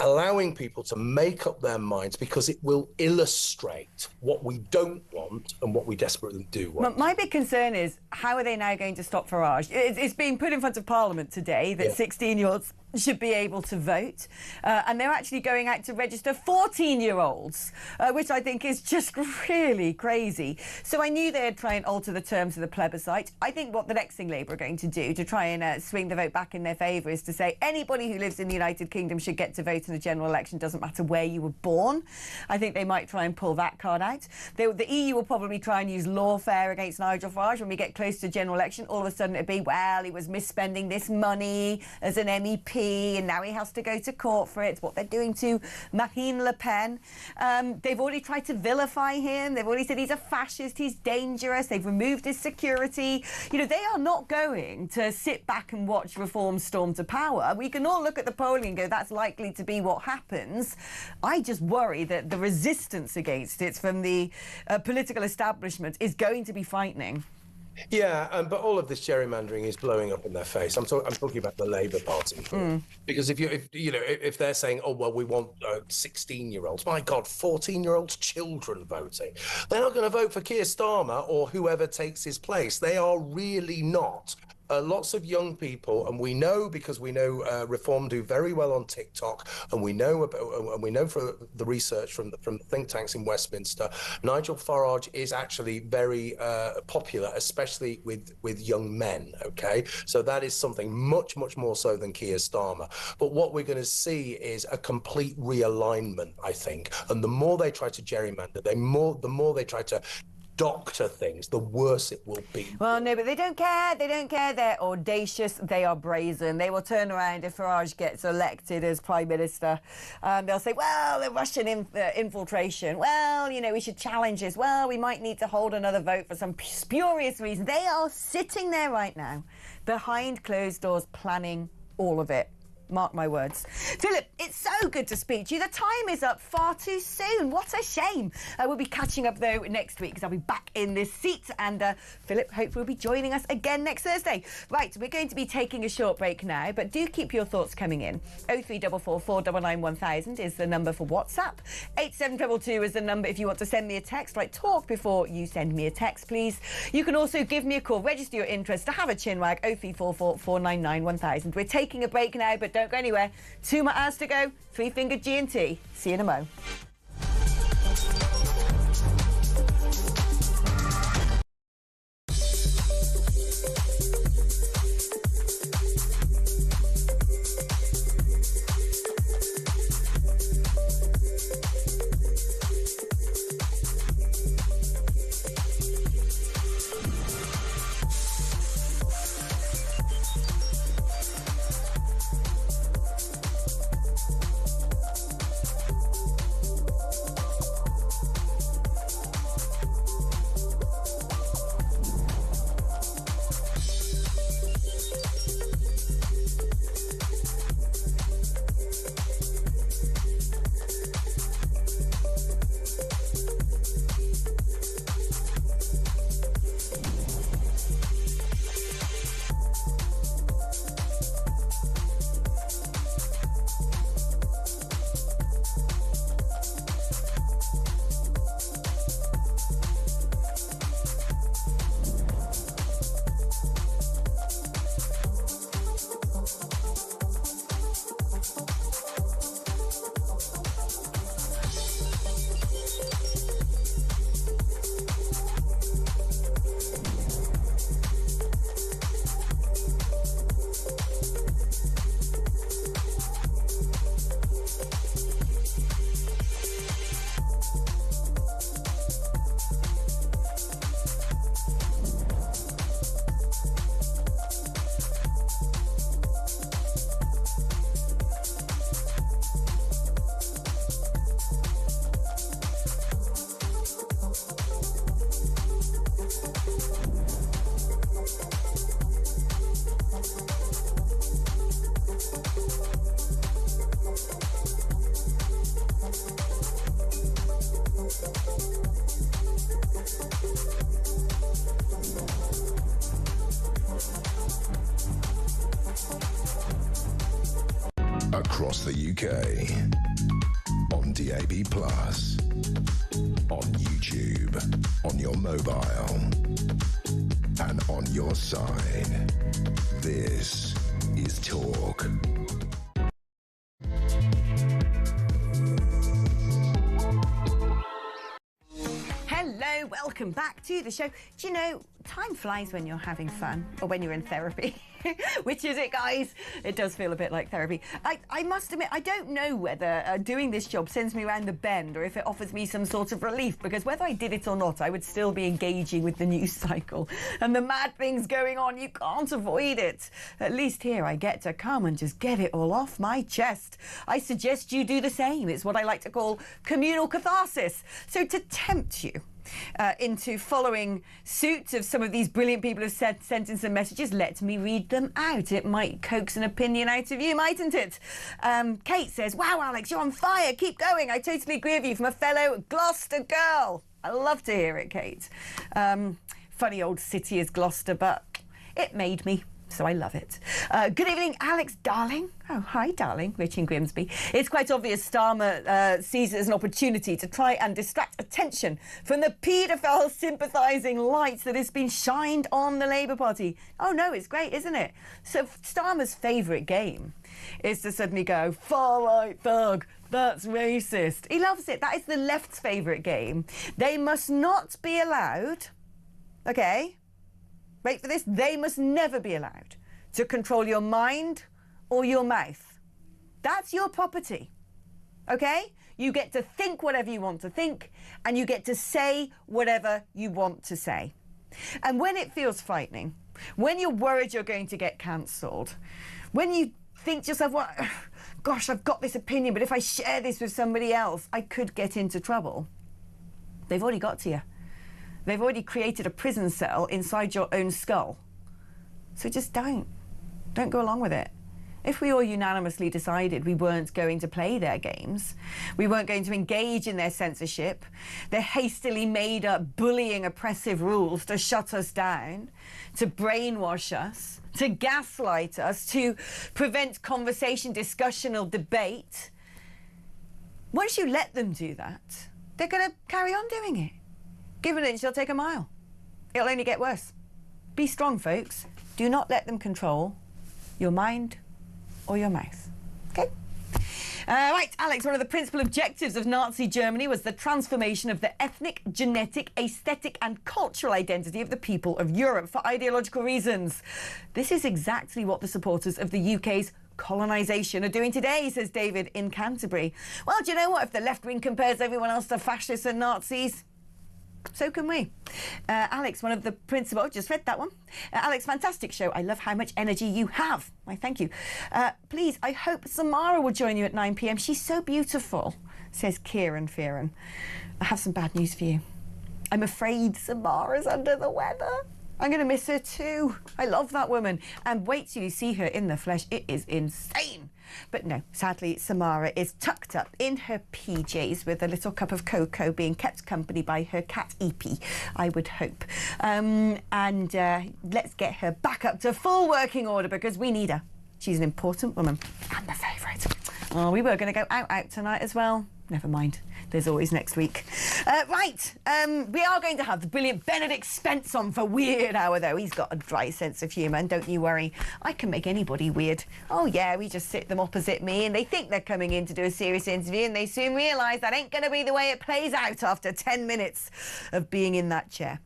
allowing people to make up their minds, because it will illustrate what we don't want and what we desperately do want. My big concern is, how are they now going to stop Farage? It's being put in front of Parliament today that 16-year-olds should be able to vote, and they're actually going out to register 14-year-olds, which I think is just really crazy. So I knew they'd try and alter the terms of the plebiscite. I think what the next thing Labour are going to do to try and swing the vote back in their favour is to say anybody who lives in the United Kingdom should get to vote in a general election, doesn't matter where you were born. I think they might try and pull that card out. The EU will probably try and use lawfare against Nigel Farage when we get close to general election. All of a sudden it'd be, well, he was misspending this money as an MEP, and now he has to go to court for it. It's what they're doing to Marine Le Pen. They've already tried to vilify him. They've already said he's a fascist, he's dangerous. They've removed his security. You know, they are not going to sit back and watch reform storm to power. We can all look at the polling and go, that's likely to be what happens. I just worry that the resistance against it from the political establishment is going to be frightening. Yeah, but all of this gerrymandering is blowing up in their face. I'm talking about the Labour Party, because if they're saying, oh well, we want 16-year-olds, my God, 14-year-olds, children voting, they're not going to vote for Keir Starmer or whoever takes his place. They are really not. Lots of young people, and we know, because we know Reform do very well on TikTok, and we know from the research from the think tanks in Westminster, Nigel Farage is actually very popular, especially with young men. Okay, so that is something much more so than Keir Starmer. But what we're going to see is a complete realignment, I think, and the more they try to gerrymander, the more they try to doctor things, the worse it will be. Well, no, but they don't care. They don't care. They're audacious. They are brazen. They will turn around if Farage gets elected as Prime Minister. They'll say, well, the Russian infiltration. Well, you know, we should challenge this. Well, we might need to hold another vote for some spurious reason. They are sitting there right now, behind closed doors, planning all of it. Mark my words. Philip, it's so good to speak to you. The time is up far too soon. What a shame. We'll be catching up, though, next week, because I'll be back in this seat. And Philip hopefully will be joining us again next Thursday. Right, we're going to be taking a short break now, but do keep your thoughts coming in. 0344 499 1000 is the number for WhatsApp. 8722 is the number if you want to send me a text. Right, talk before you send me a text, please. You can also give me a call. Register your interest to have a chinwag. 0344 499 1000. We're taking a break now, but don't go anywhere. 2 more hours to go. 3-fingered G&T. See you in a mo. across the UK, on DAB+, on YouTube, on your mobile, and on your side. This is Talk. Hello, welcome back to the show. Do you know, time flies when you're having fun, or when you're in therapy. Which is it, guys? It does feel a bit like therapy. I must admit, I don't know whether doing this job sends me around the bend or if it offers me some sort of relief, because whether I did it or not, I would still be engaging with the news cycle. And the mad things going on, you can't avoid it. At least here I get to come and just get it all off my chest. I suggest you do the same. It's what I like to call communal catharsis. So to tempt you into following suit of some of these brilliant people who've sent in some messages, let me read them out. It might coax an opinion out of you, mightn't it? Kate says, wow, Alex, you're on fire. Keep going. I totally agree with you, from a fellow Gloucester girl. I love to hear it, Kate. Funny old city is Gloucester, but it made me. So I love it. Good evening, Alex, darling. Oh, hi, darling. Rich in Grimsby. It's quite obvious Starmer sees it as an opportunity to try and distract attention from the paedophile sympathising light that has been shined on the Labour Party. Oh, no, it's great, isn't it? So Starmer's favourite game is to suddenly go, far-right thug, that's racist. He loves it. That is the left's favourite game. They must not be allowed, OK? Wait for this, they must never be allowed to control your mind or your mouth. That's your property, okay? You get to think whatever you want to think, and you get to say whatever you want to say. And when it feels frightening, when you're worried you're going to get cancelled, when you think to yourself, well, gosh, I've got this opinion, but if I share this with somebody else, I could get into trouble. They've already got to you. They've already created a prison cell inside your own skull. So just don't go along with it. If we all unanimously decided we weren't going to play their games, we weren't going to engage in their censorship, their hastily made up bullying oppressive rules to shut us down, to brainwash us, to gaslight us, to prevent conversation, discussion or debate, once you let them do that, they're going to carry on doing it. Give an inch, they'll take a mile. It'll only get worse. Be strong, folks. Do not let them control your mind or your mouth. OK? Right, Alex, one of the principal objectives of Nazi Germany was the transformation of the ethnic, genetic, aesthetic and cultural identity of the people of Europe for ideological reasons. This is exactly what the supporters of the UK's colonisation are doing today, says David in Canterbury. Well, do you know what? If the left wing compares everyone else to fascists and Nazis, so can we. Alex, one of the principal, just read that one. Alex, fantastic show. I love how much energy you have. Why, thank you. Please, I hope Samara will join you at 9 p.m. She's so beautiful, says Kieran Fearon. I have some bad news for you. I'm afraid Samara's under the weather. I'm going to miss her too. I love that woman. And wait till you see her in the flesh. It is insane. But no, sadly, Samara is tucked up in her PJs with a little cup of cocoa, being kept company by her cat Eepie, I would hope. Let's get her back up to full working order, because we need her. She's an important woman and the favourite. Oh, we were going to go out tonight as well. Never mind. There's always next week. We are going to have the brilliant Benedict Spence on for Weird Hour, though. He's got a dry sense of humour, and don't you worry, I can make anybody weird. Oh, yeah, we just sit them opposite me, and they think they're coming in to do a serious interview, and they soon realise that ain't going to be the way it plays out after 10 minutes of being in that chair.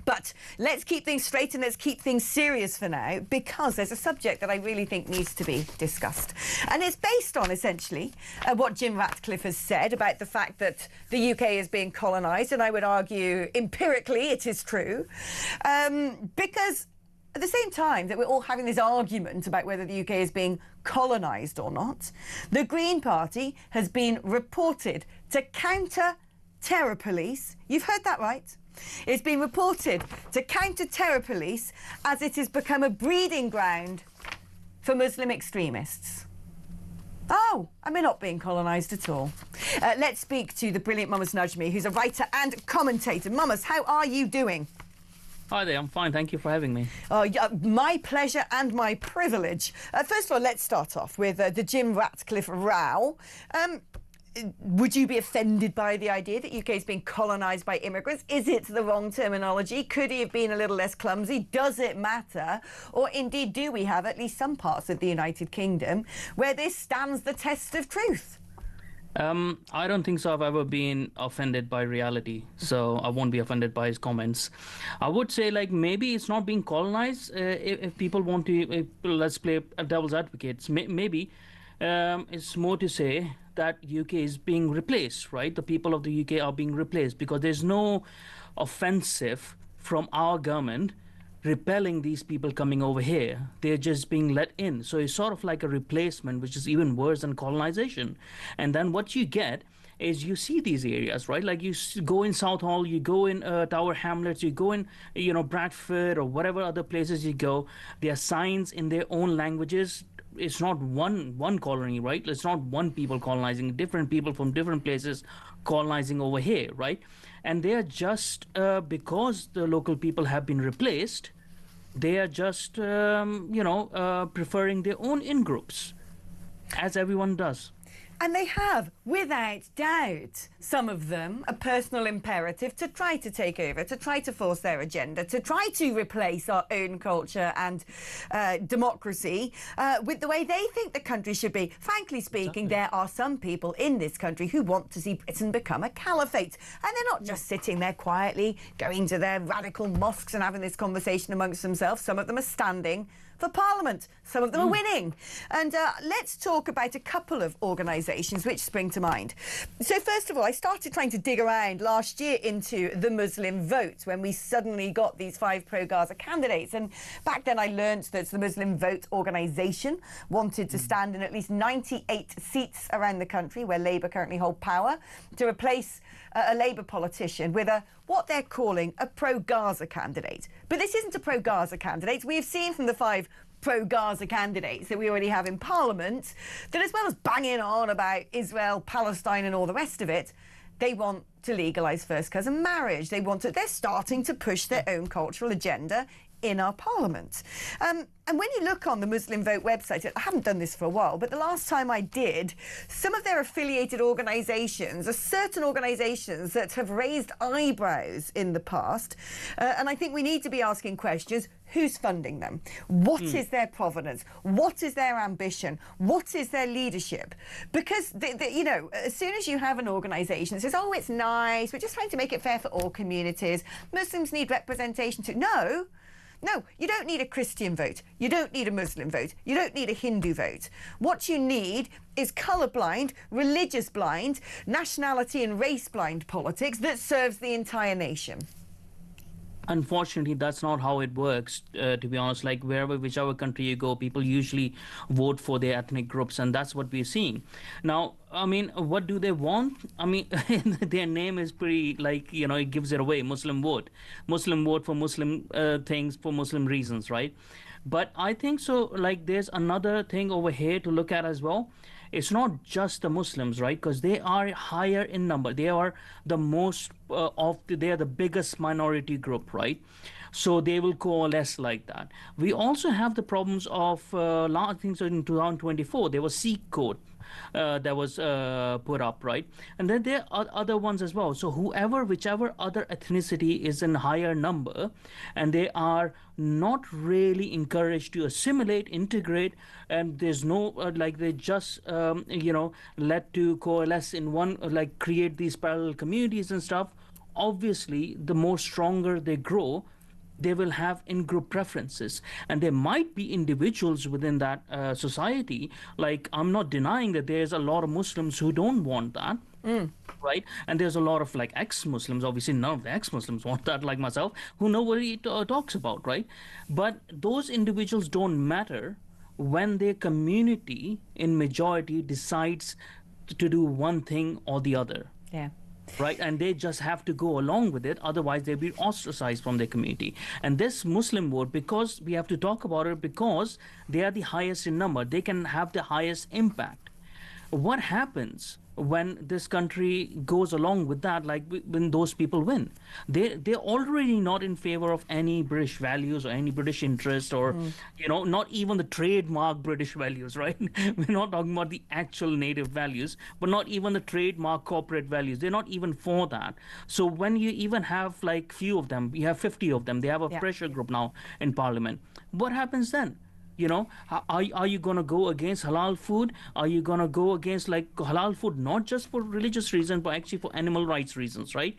But let's keep things straight and let's keep things serious for now, because there's a subject that I really think needs to be discussed. And it's based on, essentially, what Jim Ratcliffe has said about the fact that the UK is being colonised, and I would argue empirically it is true. Because at the same time that we're all having this argument about whether the UK is being colonised or not, the Green Party has been reported to counter terror police. You've heard that right. It's been reported to counter terror police as it has become a breeding ground for Muslim extremists. Oh, and we're not being colonised at all. Let's speak to the brilliant Mamas Najmi, who's a writer and commentator. Mamas, how are you doing? Hi there, I'm fine. Thank you for having me. Yeah, my pleasure and my privilege. First of all, let's start off with the Jim Ratcliffe row. Would you be offended by the idea that UK is being colonised by immigrants? Is it the wrong terminology? Could he have been a little less clumsy? Does it matter? Or indeed, do we have at least some parts of the United Kingdom where this stands the test of truth? I don't think so. I've ever been offended by reality, so I won't be offended by his comments. I would say, like, maybe it's not being colonized. If people want to, let's play a devil's advocate. Maybe it's more to say that UK is being replaced, right? The people of the UK are being replaced because there's no offensive from our government repelling these people coming over here. They're just being let in. So it's sort of like a replacement, which is even worse than colonization. And then what you get is you see these areas, right? Like you go in Southall, you go in Tower Hamlets, you go in, Bradford or whatever other places you go. There are signs in their own languages. It's not one colony, right? It's not one people colonizing, different people from different places colonizing over here, right? And they are just, because the local people have been replaced, they are just, preferring their own in-groups, as everyone does. And they have, without doubt, some of them, a personal imperative to try to take over, to try to force their agenda, to try to replace our own culture and democracy with the way they think the country should be. Frankly speaking, there are some people in this country who want to see Britain become a caliphate. And they're not just sitting there quietly, going to their radical mosques and having this conversation amongst themselves. Some of them are standing for Parliament. Some of them are winning. And let's talk about a couple of organisations which spring to mind. So first of all, I started trying to dig around last year into the Muslim vote when we suddenly got these 5 pro-Gaza candidates. And back then I learnt that the Muslim Vote organisation wanted to stand in at least 98 seats around the country where Labour currently hold power to replace a Labour politician with what they're calling a pro-Gaza candidate. But this isn't a pro-Gaza candidate. We have seen from the 5 pro-Gaza candidates that we already have in Parliament that, as well as banging on about Israel, Palestine and all the rest of it, they want to legalise first cousin marriage. They're starting to push their own cultural agenda in our Parliament. And when you look on the Muslim Vote website, I haven't done this for a while, but the last time I did, some of their affiliated organisations are certain organisations that have raised eyebrows in the past. And I think we need to be asking questions. Who's funding them? What is their provenance? What is their ambition? What is their leadership? Because, as soon as you have an organisation that says, oh, it's nice, we're just trying to make it fair for all communities, Muslims need representation too. No, you don't need a Christian vote. You don't need a Muslim vote. You don't need a Hindu vote. What you need is colour-blind, religious-blind, nationality and race-blind politics that serves the entire nation. Unfortunately, that's not how it works, to be honest. Like, whichever country you go, people usually vote for their ethnic groups, and that's what we're seeing. Now, I mean, what do they want? I mean, their name is pretty, it gives it away, Muslim vote. Muslim vote for Muslim things, for Muslim reasons, right? But I think so, there's another thing over here to look at as well. It's not just the Muslims, right? Because they are higher in number. They are the they are the biggest minority group, right? So they will coalesce like that. We also have the problems of, I think so in 2024, there was Sikh code that was put up, right? And then there are other ones as well. So whichever other ethnicity is in higher number, and they are not really encouraged to assimilate, integrate, and there's no, they just, let to coalesce in one, create these parallel communities and stuff. Obviously, the more stronger they grow, they will have in-group preferences. And there might be individuals within that society, I'm not denying that there's a lot of Muslims who don't want that, right? And there's a lot of ex-Muslims, obviously none of the ex-Muslims want that, like myself, who nobody talks about, right? But those individuals don't matter when their community in majority decides to do one thing or the other. Yeah. Right, and they just have to go along with it, otherwise they'll be ostracized from their community. And this Muslim vote, because we have to talk about it, because they are the highest in number, they can have the highest impact. what happens when this country goes along with that, like when those people win? They're already not in favor of any British values or any British interest, or not even the trademark British values, right? We're not talking about the actual native values, but not even the trademark corporate values. They're not even for that. So when you even have like few of them, you have 50 of them, they have a pressure group now in Parliament. What happens then? Are you going to go against halal food? Are you going to go against like halal food, not just for religious reasons, but actually for animal rights reasons, right?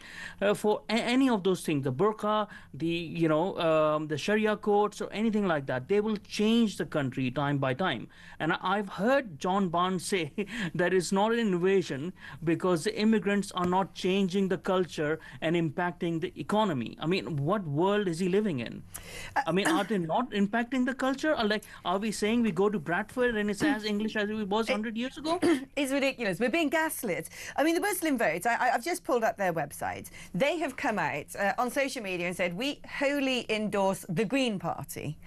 For any of those things, the burqa, the Sharia courts or anything like that, they will change the country time by time. And I've heard John Barnes say that it's not an invasion because the immigrants are not changing the culture and impacting the economy. I mean, what world is he living in? I mean, are they not impacting the culture? Or like, are we saying we go to Bradford and it's as English as it was 100 years ago? It's ridiculous. We're being gaslit. I mean, the Muslim vote, I've just pulled up their website. They have come out on social media and said, we wholly endorse the Green Party.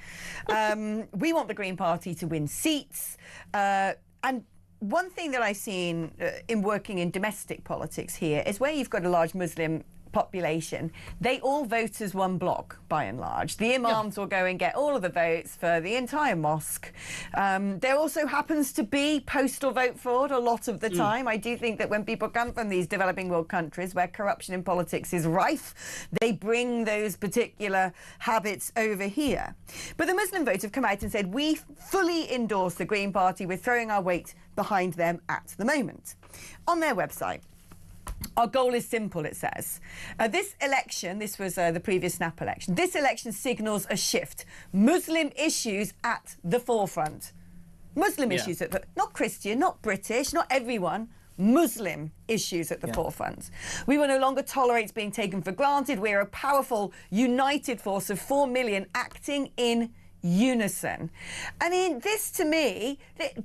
We want the Green Party to win seats. And one thing that I've seen in working in domestic politics here is where you've got a large Muslim population, they all vote as one block, by and large. The imams will go and get all of the votes for the entire mosque. There also happens to be postal vote fraud a lot of the time. I do think that when people come from these developing world countries where corruption in politics is rife, they bring those particular habits over here. But the Muslim vote have come out and said, we fully endorse the Green Party. We're throwing our weight behind them at the moment. On their website, our goal is simple, it says. This election, this was the previous snap election, this election signals a shift. Muslim issues at the forefront. Muslim issues at the, not Christian, not British, not everyone. Muslim issues at the forefront. We will no longer tolerate being taken for granted. We're a powerful, united force of 4 million acting in unison. I mean, this to me,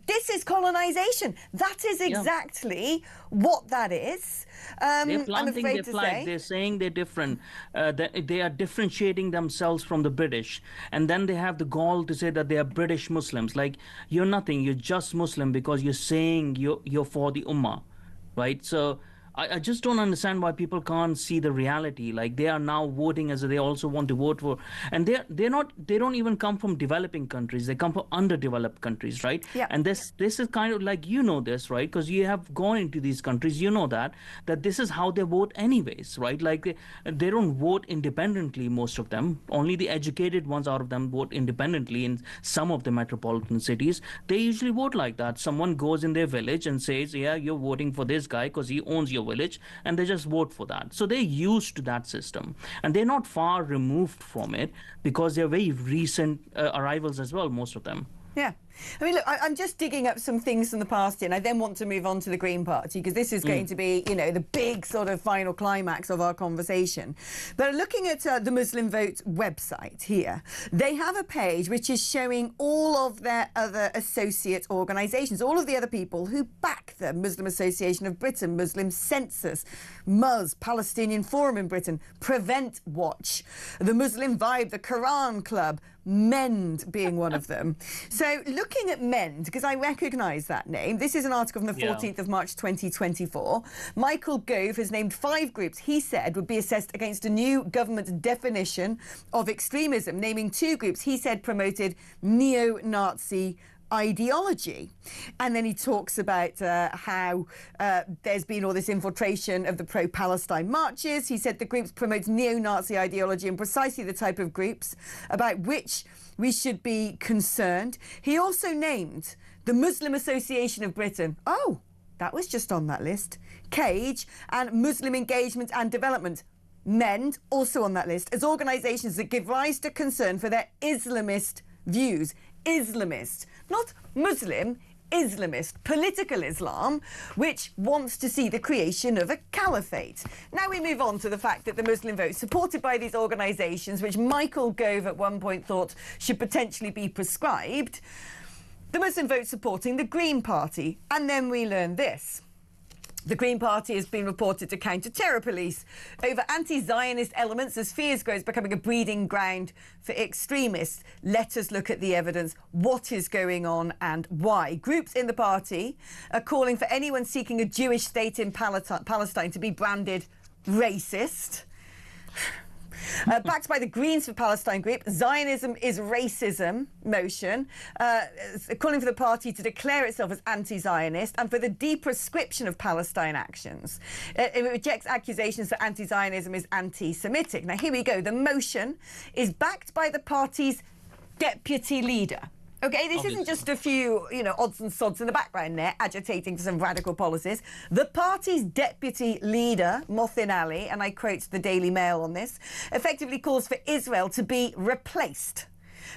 this is colonization. That is exactly what that is. They're planting their flag. They're saying they're different. That they are differentiating themselves from the British. And then they have the gall to say that they are British Muslims. Like, you're nothing. You're just Muslim because you're saying you're for the Ummah, right? So I just don't understand why people can't see the reality. Like, they are now voting as they also want to vote for, and they don't even come from developing countries. They come from underdeveloped countries, right? Yeah. And this is kind of like, this, right? Because you have gone into these countries, that this is how they vote anyways, right? Like, they don't vote independently, most of them. Only the educated ones out of them vote independently in some of the metropolitan cities. They usually vote like that. Someone goes in their village and says, yeah, you're voting for this guy because he owns your village, and they just vote for that. So they're used to that system, and they're not far removed from it because they're very recent arrivals as well, most of them. Yeah. I mean, look, I'm just digging up some things from the past here, and I then want to move on to the Green Party, because this is going to be, the big sort of final climax of our conversation. But looking at the Muslim Vote website here, they have a page which is showing all of their other associate organisations, all of the other people who back the Muslim Association of Britain, Muslim Census, MUS, Palestinian Forum in Britain, Prevent Watch, the Muslim Vibe, the Quran Club, MEND being one of them. So looking at MEND, because I recognise that name, this is an article from the 14th of March 2024. Michael Gove has named 5 groups he said would be assessed against a new government definition of extremism, naming 2 groups he said promoted neo-Nazi ideology. And then he talks about how there's been all this infiltration of the pro-Palestine marches. He said the groups promote neo-Nazi ideology, and precisely the type of groups about which we should be concerned. He also named the Muslim Association of Britain. Oh, that was just on that list. CAGE and Muslim Engagement and Development. MEND, also on that list, as organisations that give rise to concern for their Islamist views. Islamist, not Muslim, Islamist, political Islam, which wants to see the creation of a caliphate. Now we move on to the fact that the Muslim vote, supported by these organisations, which Michael Gove at one point thought should potentially be prescribed, the Muslim vote supporting the Green Party. And then we learn this. The Green Party has been reported to counter-terror police over anti-Zionist elements as fears grow it's becoming a breeding ground for extremists. Let us look at the evidence, what is going on and why. Groups in the party are calling for anyone seeking a Jewish state in Palestine to be branded racist. Backed by the Greens for Palestine group, Zionism is Racism motion, calling for the party to declare itself as anti-Zionist and for the deprescription of Palestine actions. It rejects accusations that anti-Zionism is anti-Semitic. Now, here we go. The motion is backed by the party's deputy leader. OK, this isn't just a few, odds and sods in the background there agitating for some radical policies. The party's deputy leader, Mohsin Ali, and I quote the Daily Mail on this, effectively calls for Israel to be replaced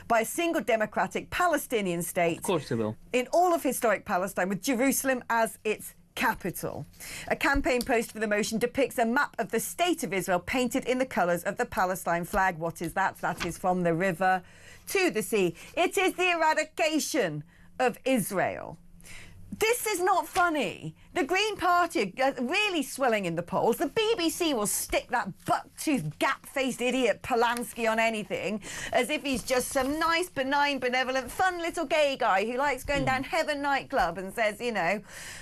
by a single democratic Palestinian state. Of course they will. In all of historic Palestine, with Jerusalem as its capital. A campaign post for the motion depicts a map of the state of Israel painted in the colours of the Palestine flag. What is that? That is from the river to the sea. It is the eradication of Israel. This is not funny. The Green Party are really swelling in the polls. The BBC will stick that buck-toothed, gap-faced idiot Polanski on anything as if he's just some nice, benign, benevolent, fun little gay guy who likes going down Heaven nightclub and says,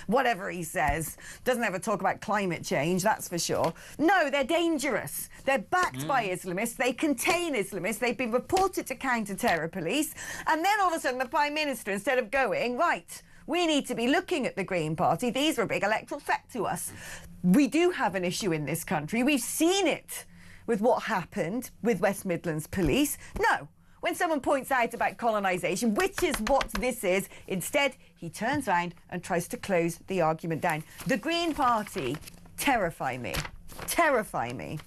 whatever he says. Doesn't ever talk about climate change, that's for sure. No, they're dangerous. They're backed by Islamists. They contain Islamists. They've been reported to counter-terror police. And then all of a sudden the Prime Minister, instead of going, right, we need to be looking at the Green Party. These are a big electoral threat to us. We do have an issue in this country. We've seen it with what happened with West Midlands Police. No. When someone points out about colonisation, which is what this is, instead he turns around and tries to close the argument down. The Green Party terrify me. Terrify me.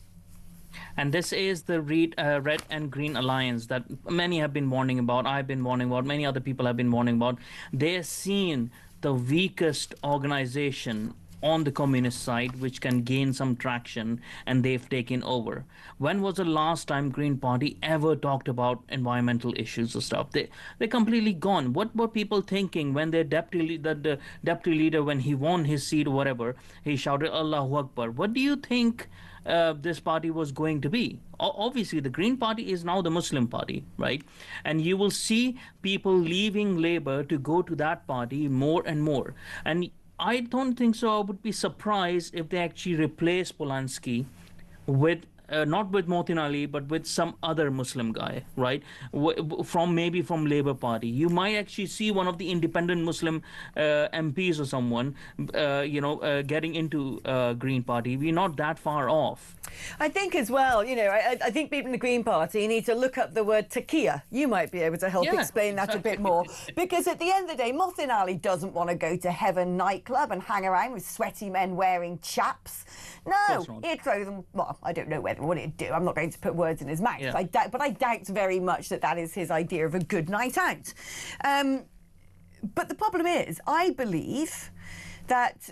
And this is the Red and Green Alliance that many have been warning about, I've been warning about, many other people have been warning about. They're seen the weakest organization on the communist side which can gain some traction, and they've taken over. When was the last time Green Party ever talked about environmental issues or stuff? They're completely gone. What were people thinking when their deputy leader, when he won his seat or whatever, he shouted Allahu Akbar? What do you think this party was going to be? Obviously, the Green Party is now the Muslim party, right? And you will see people leaving Labour to go to that party more and more. And I don't think so. I would be surprised if they actually replace Polanski with not with Mohsin Ali, but with some other Muslim guy, right? Maybe from Labour Party. You might actually see one of the independent Muslim MPs or someone, getting into Green Party. We're not that far off. I think as well, I think people in the Green Party need to look up the word taqiyya. You might be able to help explain that a bit more. Because at the end of the day, Mohsin Ali doesn't want to go to Heaven nightclub and hang around with sweaty men wearing chaps. No, he'd throw them, well, I don't know what he'd do. I'm not going to put words in his mouth. Yeah. But I doubt very much that is his idea of a good night out. But the problem is, I believe that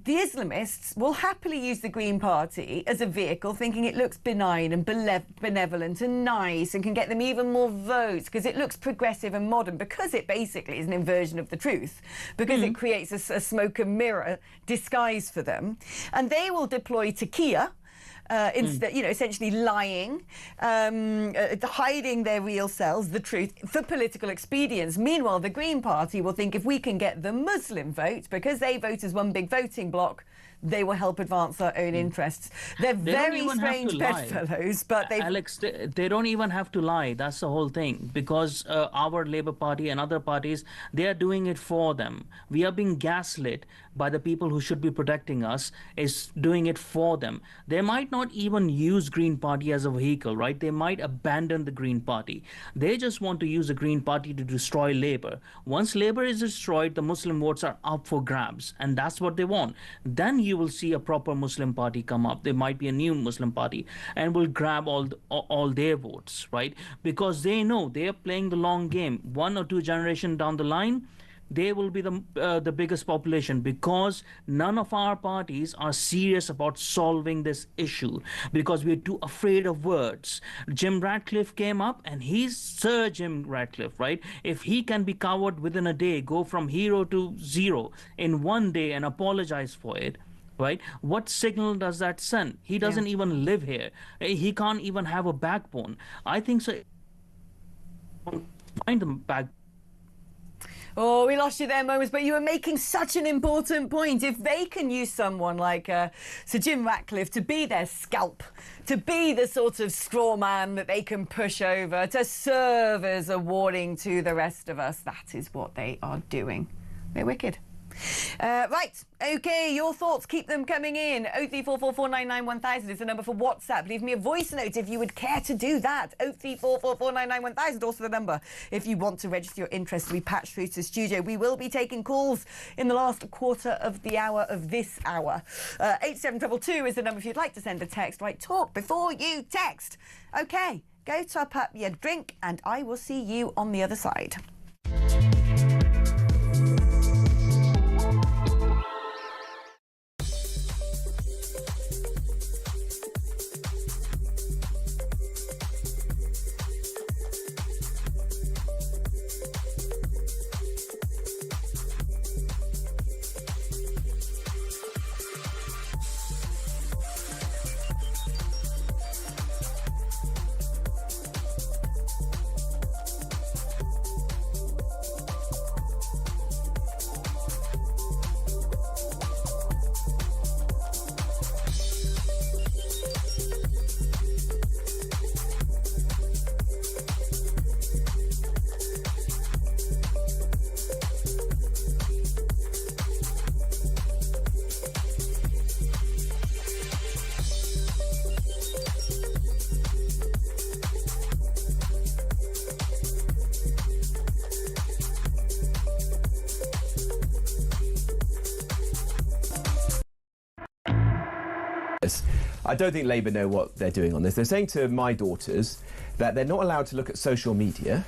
the Islamists will happily use the Green Party as a vehicle, thinking it looks benign and benevolent and nice and can get them even more votes because it looks progressive and modern, because it basically is an inversion of the truth, because it creates a smoke and mirror disguise for them. And they will deploy taqiyya, essentially lying, hiding their real selves, the truth, for political expedience. Meanwhile, the Green Party will think if we can get the Muslim vote, because they vote as one big voting bloc, they will help advance our own interests. They're very strange bedfellows, but Alex, they don't even have to lie. That's the whole thing. Because our Labour Party and other parties, they are doing it for them. We are being gaslit by the people who should be protecting us, is doing it for them. They might not even use Green Party as a vehicle, right? They might abandon the Green Party. They just want to use the Green Party to destroy Labour. Once Labour is destroyed, the Muslim votes are up for grabs, and that's what they want. Then you will see a proper Muslim party come up. There might be a new Muslim party and will grab all their votes, right? Because they know they are playing the long game. 1 or 2 generations down the line, they will be the biggest population, because none of our parties are serious about solving this issue, because we're too afraid of words. Jim Ratcliffe came up, and he's Sir Jim Ratcliffe, right? If he can be cowed within a day, go from hero to zero in one day and apologize for it, right? What signal does that send? He doesn't even live here. He can't even have a backbone. I think so. Find them back. Oh, we lost you there, Moments, but you were making such an important point. If they can use someone like Sir Jim Ratcliffe to be their scalp, to be the sort of straw man that they can push over, to serve as a warning to the rest of us, that is what they are doing. They're wicked. Right, OK, your thoughts, keep them coming in. 03444991000 is the number for WhatsApp. Leave me a voice note if you would care to do that. 03444991000, also the number if you want to register your interest to be patched through to the studio. We will be taking calls in the last quarter of the hour of this hour. 8722 is the number if you'd like to send a text. Right, talk before you text. OK, go top up your drink and I will see you on the other side. I don't think Labour know what they're doing on this. They're saying to my daughters that they're not allowed to look at social media.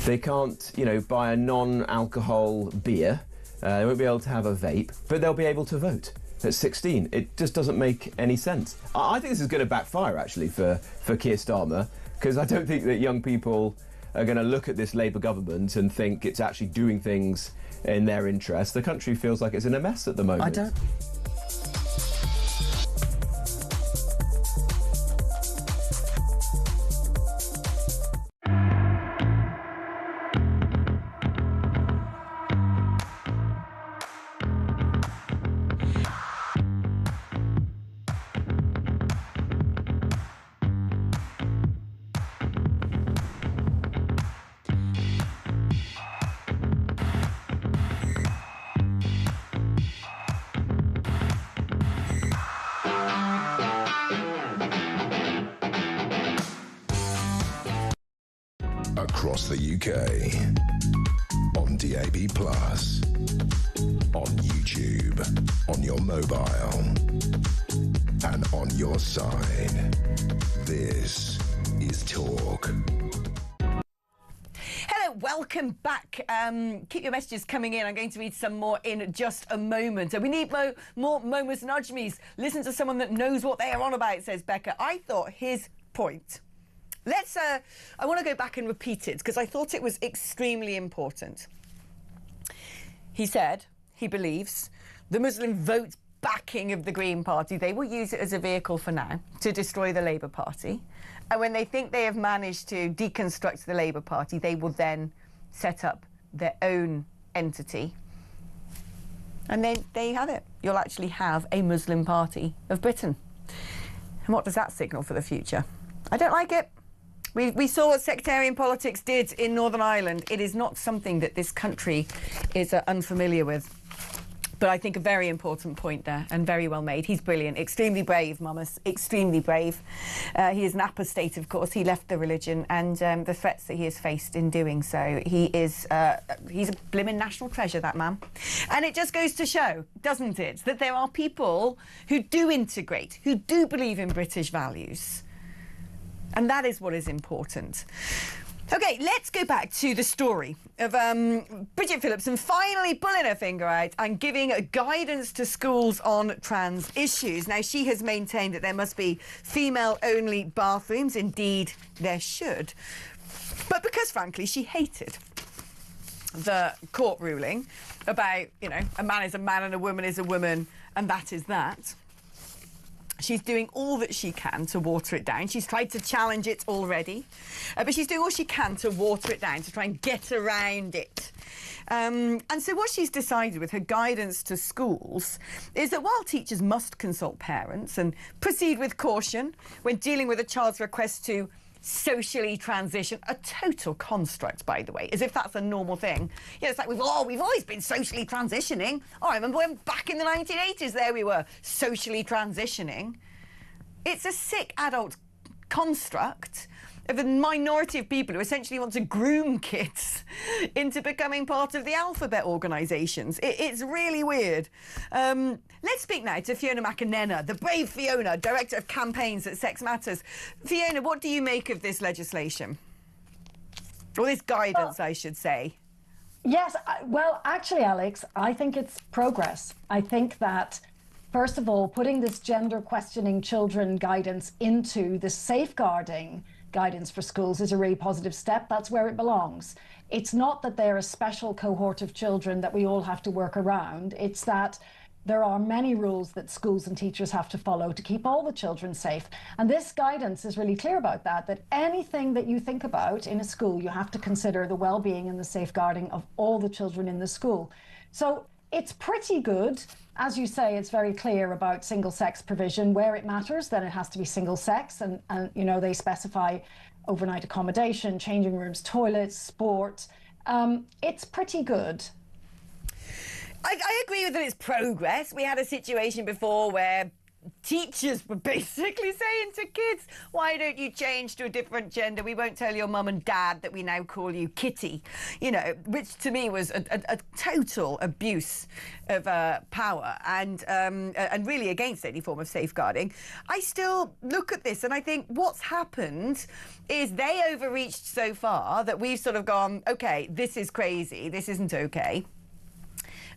They can't, buy a non-alcohol beer. They won't be able to have a vape, but they'll be able to vote at 16. It just doesn't make any sense. I think this is going to backfire, actually, for Keir Starmer, because I don't think that young people are going to look at this Labour government and think it's actually doing things in their interest. The country feels like it's in a mess at the moment. I don't... Across the UK, on DAB+, on YouTube, on your mobile, and on your side. This is Talk. Hello, welcome back. Keep your messages coming in. I'm going to read some more in just a moment. We need more Momus Najmis. Listen to someone that knows what they are on about, says Becca. I thought his point... I want to go back and repeat it because I thought it was extremely important. He said he believes the Muslim vote backing of the Green Party, they will use it as a vehicle for now to destroy the Labour Party. And when they think they have managed to deconstruct the Labour Party, they will then set up their own entity. And then there you have it. You'll actually have a Muslim Party of Britain. And what does that signal for the future? I don't like it. We saw what sectarian politics did in Northern Ireland. It is not something that this country is unfamiliar with. But I think a very important point there, and very well made. He's brilliant. Extremely brave, Mamas. Extremely brave. He is an apostate, of course. He left the religion, and the threats that he has faced in doing so. He's a blimmin' national treasure, that man. And it just goes to show, doesn't it, that there are people who do integrate, who do believe in British values. And that is what is important. OK, let's go back to the story of Bridget Phillips and finally pulling her finger out and giving guidance to schools on trans issues. Now, she has maintained that there must be female-only bathrooms. Indeed, there should. But because, frankly, she hated the court ruling about, you know, a man is a man and a woman is a woman, and that is that, she's doing all that she can to water it down. She's tried to challenge it already, but she's doing all she can to water it down, to try and get around it. And so what she's decided with her guidance to schools is that while teachers must consult parents and proceed with caution when dealing with a child's request to socially transition, a total construct, by the way, as if that's a normal thing. You know, it's like we've always been socially transitioning. Oh, I remember when back in the 1980s, there we were, socially transitioning. It's a sick adult construct of a minority of people who essentially want to groom kids into becoming part of the alphabet organisations. It's really weird. Let's speak now to Fiona McAnena, the brave Fiona, Director of Campaigns at Sex Matters. Fiona, what do you make of this legislation? Or this guidance, I should say. Yes, well, actually, Alex, I think it's progress. I think that, first of all, putting this gender questioning children guidance into the safeguarding guidance for schools is a really positive step. That's where it belongs. It's not that they're a special cohort of children that we all have to work around. It's that there are many rules that schools and teachers have to follow to keep all the children safe. And this guidance is really clear about that anything that you think about in a school, you have to consider the well-being and the safeguarding of all the children in the school. So it's pretty good. As you say, it's very clear about single-sex provision. Where it matters, then it has to be single-sex. And you know, they specify overnight accommodation, changing rooms, toilets, sport. It's pretty good. I agree with that it's progress. We had a situation before where teachers were basically saying to kids, why don't you change to a different gender? We won't tell your mum and dad that we now call you Kitty. You know, which to me was a total abuse of power and really against any form of safeguarding. I still look at this and I think what's happened is they overreached so far that we've sort of gone, OK, this is crazy, this isn't OK.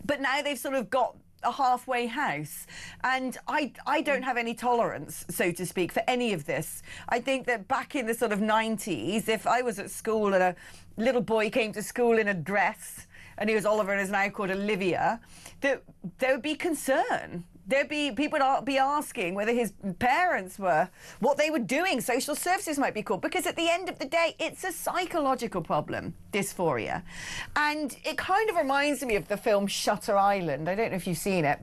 But now they've sort of got a halfway house. And I don't have any tolerance, so to speak, for any of this. I think that back in the sort of 90s, if I was at school and a little boy came to school in a dress and he was Oliver and is now called Olivia, that there would be concern. There'd be people be asking whether his parents were, what they were doing. Social services might be called, because at the end of the day, it's a psychological problem, dysphoria. And it kind of reminds me of the film Shutter Island. I don't know if you've seen it.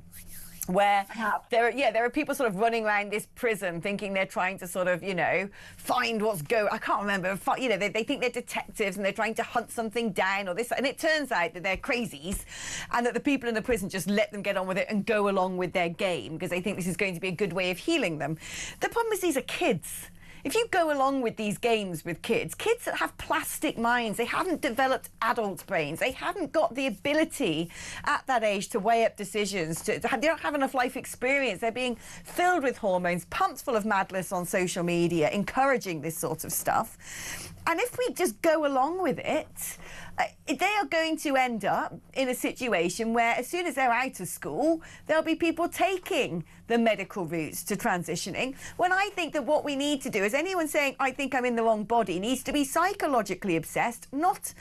Where there are people sort of running around this prison thinking they're trying to sort of, you know, find what's going. I can't remember. You know, they think they're detectives and they're trying to hunt something down or this. And it turns out that they're crazies and that the people in the prison just let them get on with it and go along with their game because they think this is going to be a good way of healing them. The problem is these are kids. If you go along with these games with kids that have plastic minds, they haven't developed adult brains, they haven't got the ability at that age to weigh up decisions, they don't have enough life experience, they're being filled with hormones, pumped full of madness on social media, encouraging this sort of stuff. And if we just go along with it, they are going to end up in a situation where as soon as they're out of school, there'll be people taking the medical routes to transitioning. When I think that what we need to do is anyone saying, I think I'm in the wrong body, needs to be psychologically assessed, not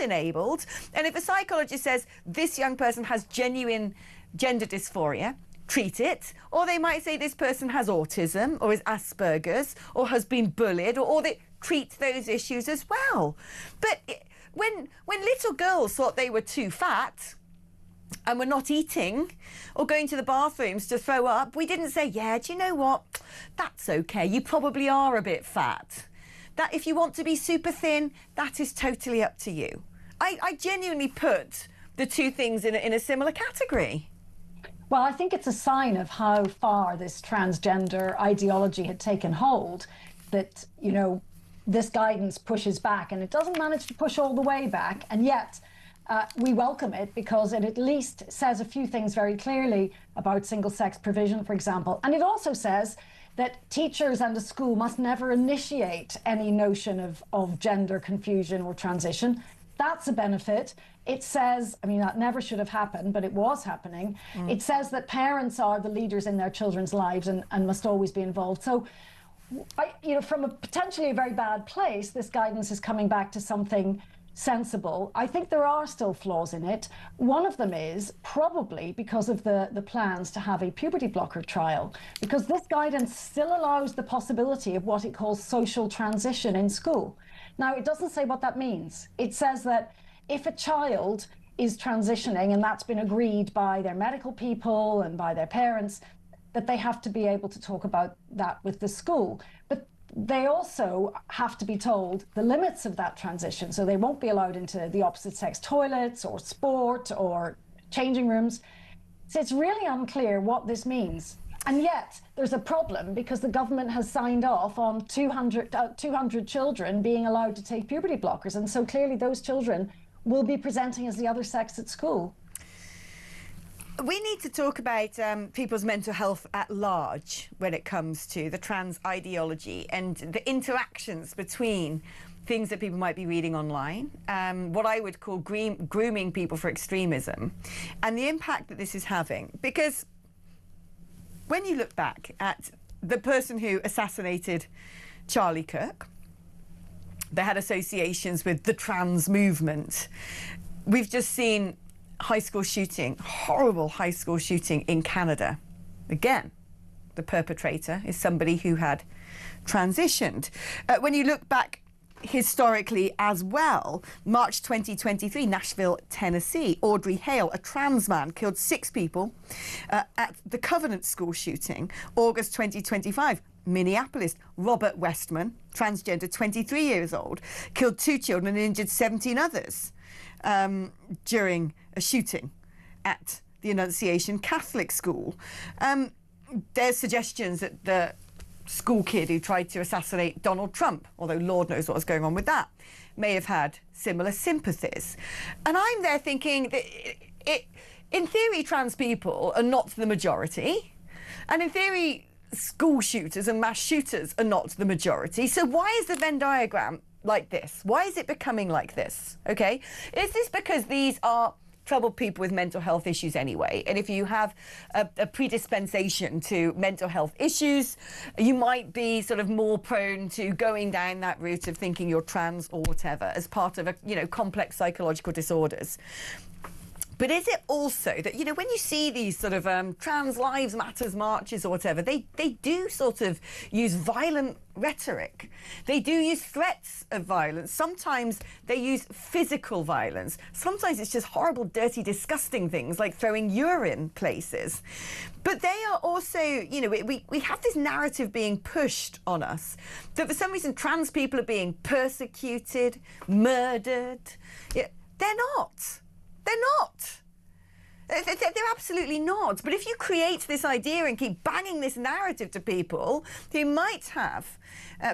enabled. And if a psychologist says this young person has genuine gender dysphoria, treat it. Or they might say this person has autism or is Asperger's or has been bullied or they treat those issues as well. But when little girls thought they were too fat and were not eating or going to the bathrooms to throw up, we didn't say, yeah, do you know what? That's okay. You probably are a bit fat. That if you want to be super thin, that is totally up to you. I genuinely put the two things in a similar category. Well, I think it's a sign of how far this transgender ideology had taken hold that, you know, this guidance pushes back, and it doesn't manage to push all the way back. And yet we welcome it because it at least says a few things very clearly about single-sex provision, for example. And it also says that teachers and a school must never initiate any notion of gender confusion or transition. That's a benefit. It says, I mean, that never should have happened, but it was happening. It says that parents are the leaders in their children's lives and must always be involved. So, from a potentially very bad place, this guidance is coming back to something sensible. I think there are still flaws in it. One of them is probably because of the plans to have a puberty blocker trial, because this guidance still allows the possibility of what it calls social transition in school. Now, it doesn't say what that means. It says that if a child is transitioning and that's been agreed by their medical people and by their parents, that they have to be able to talk about that with the school. But they also have to be told the limits of that transition. So they won't be allowed into the opposite sex toilets or sport or changing rooms. So it's really unclear what this means. And yet there's a problem because the government has signed off on 200 children being allowed to take puberty blockers. And so clearly those children will be presenting as the other sex at school. We need to talk about people's mental health at large when it comes to the trans ideology and the interactions between things that people might be reading online, what I would call grooming people for extremism, and the impact that this is having. Because when you look back at the person who assassinated Charlie Kirk, they had associations with the trans movement. We've just seen high school shooting, horrible high school shooting in Canada. Again, the perpetrator is somebody who had transitioned. When you look back historically as well, March 2023, Nashville, Tennessee, Audrey Hale, a trans man, killed 6 people at the Covenant School shooting. August 2025, Minneapolis, Robert Westman, transgender, 23 years old, killed 2 children and injured 17 others during a shooting at the Annunciation Catholic School. There's suggestions that the school kid who tried to assassinate Donald Trump, although Lord knows what was going on with that, may have had similar sympathies. And I'm there thinking that in theory, trans people are not the majority. And in theory, school shooters and mass shooters are not the majority. So why is the Venn diagram like this? Why is it becoming like this? Okay, is this because these are troubled people with mental health issues anyway? And if you have a predispensation to mental health issues, you might be sort of more prone to going down that route of thinking you're trans or whatever as part of complex psychological disorders. But is it also that, when you see these sort of trans lives matters marches or whatever, they do sort of use violent rhetoric. They do use threats of violence. Sometimes they use physical violence. Sometimes it's just horrible, dirty, disgusting things like throwing urine places. But they are also, we have this narrative being pushed on us that for some reason trans people are being persecuted, murdered. Yeah, they're not. They're not. They're absolutely not. But if you create this idea and keep banging this narrative to people who might have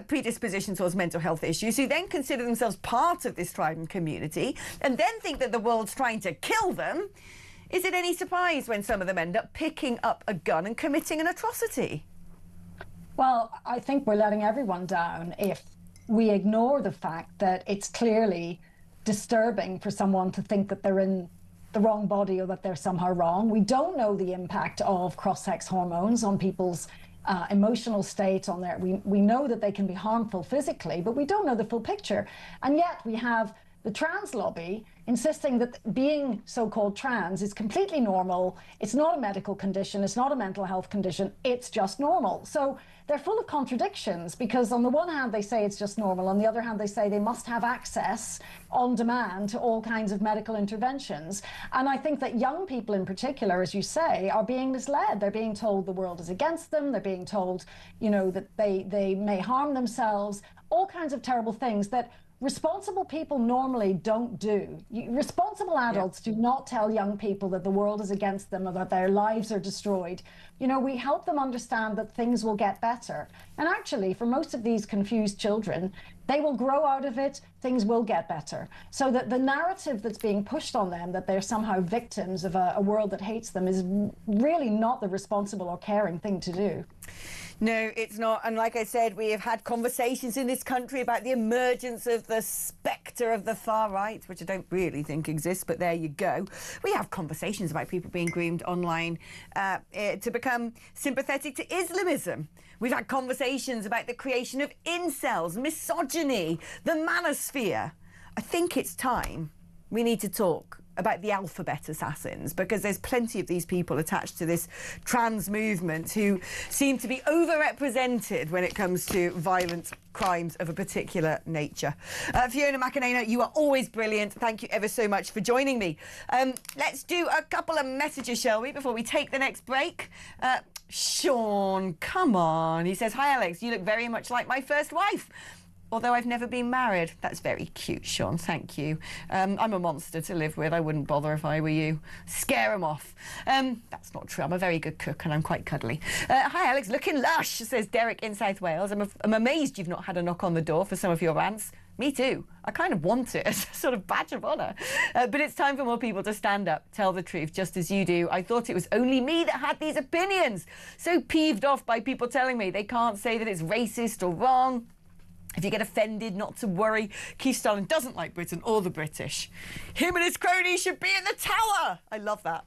predisposition towards mental health issues, who then consider themselves part of this tribe and community, and then think that the world's trying to kill them, is it any surprise when some of them end up picking up a gun and committing an atrocity? Well, I think we're letting everyone down if we ignore the fact that it's clearly disturbing for someone to think that they're in the wrong body or that they're somehow wrong. We don't know the impact of cross-sex hormones on people's emotional state, on their. We know that they can be harmful physically, but we don't know the full picture. And yet we have the trans lobby insisting that being so-called trans is completely normal. It's not a medical condition. It's not a mental health condition. It's just normal. So they're full of contradictions because on the one hand, they say it's just normal. On the other hand, they say they must have access on demand to all kinds of medical interventions. And I think that young people in particular, as you say, are being misled. They're being told the world is against them. They're being told, that they may harm themselves, all kinds of terrible things that responsible people normally don't do. Responsible adults do not tell young people that the world is against them or that their lives are destroyed. We help them understand that things will get better. And actually, for most of these confused children, they will grow out of it, things will get better. So that the narrative that's being pushed on them, that they're somehow victims of a world that hates them, is really not the responsible or caring thing to do. No, it's not. And like I said, we have had conversations in this country about the emergence of the spectre of the far right, which I don't really think exists, but there you go. We have conversations about people being groomed online to become sympathetic to Islamism. We've had conversations about the creation of incels, misogyny, the manosphere. I think it's time we need to talk about the alphabet assassins, because there's plenty of these people attached to this trans movement who seem to be overrepresented when it comes to violent crimes of a particular nature. Fiona McInerney, you are always brilliant. Thank you ever so much for joining me. Let's do a couple of messages, shall we, before we take the next break? Sean, come on. He says, "Hi, Alex. You look very much like my first wife. Although I've never been married." That's very cute, Sean. Thank you. I'm a monster to live with. I wouldn't bother if I were you. Scare them off. That's not true. I'm a very good cook and I'm quite cuddly. "Hi, Alex. Looking lush," says Derek in South Wales. I'm amazed you've not had a knock on the door for some of your rants. Me too. I kind of want it as a sort of badge of honour. But it's time for more people to stand up, tell the truth, just as you do. I thought it was only me that had these opinions. So peeved off by people telling me they can't say that it's racist or wrong. If you get offended, not to worry. Keith Stalin doesn't like Britain or the British. Him and his cronies should be in the tower. I love that.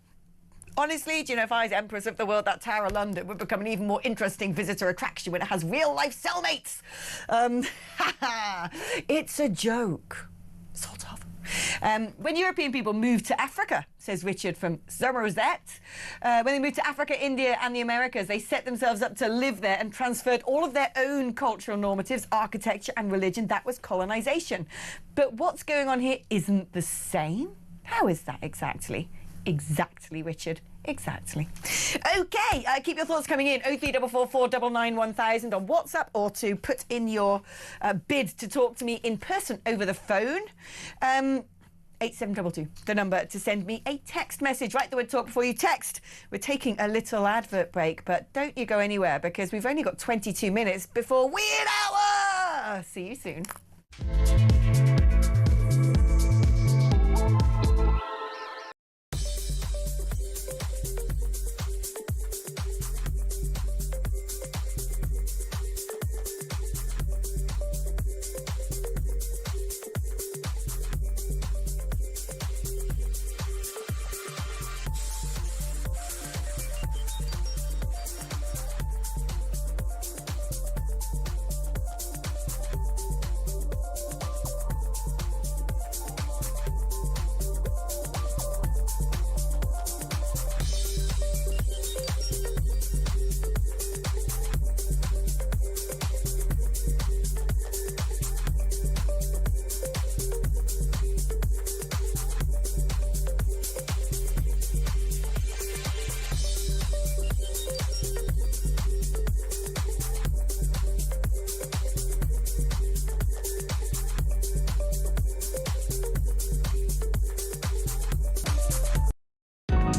Honestly, do you know, if I was Empress of the World, that Tower of London would become an even more interesting visitor attraction when it has real-life cellmates. It's a joke. Sort of. When European people moved to Africa, says Richard from Somerset, when they moved to Africa, India and the Americas, they set themselves up to live there and transferred all of their own cultural normatives, architecture and religion. That was colonization. But what's going on here isn't the same. How is that exactly? Exactly, Richard. Exactly. OK, keep your thoughts coming in. 03444 99 1000 on WhatsApp, or to put in your bid to talk to me in person over the phone. 8722, the number to send me a text message. Write the word talk before you text. We're taking a little advert break, but don't you go anywhere, because we've only got 22 minutes before Weird Hour. See you soon.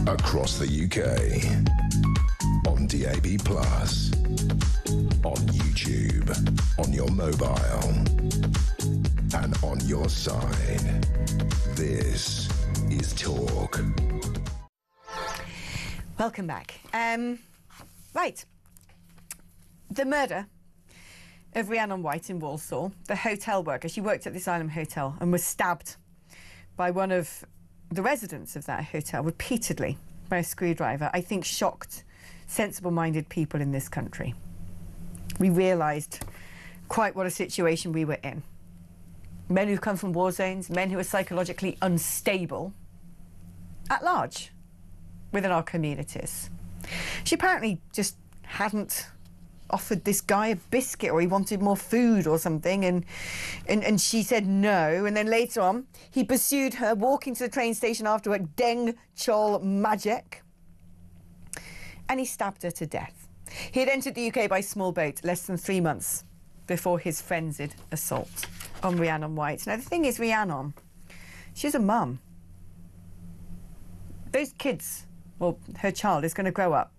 Across the UK, on DAB+, on YouTube, on your mobile, and on your side. This is Talk. Welcome back. Right. The murder of Rhiannon White in Walsall, the hotel worker. She worked at the Asylum Hotel and was stabbed by one of the residents of that hotel repeatedly by a screwdriver. I think shocked sensible-minded people in this country. We realised quite what a situation we were in. Men who've come from war zones, men who are psychologically unstable at large within our communities. She apparently just hadn't offered this guy a biscuit, or he wanted more food or something, and she said no. And then later on, he pursued her, walking to the train station after work, Deng Chol Majek, and he stabbed her to death. He had entered the UK by small boat less than 3 months before his frenzied assault on Rhiannon White. Now, the thing is, Rhiannon, she's a mum. Those kids, well, her child is going to grow up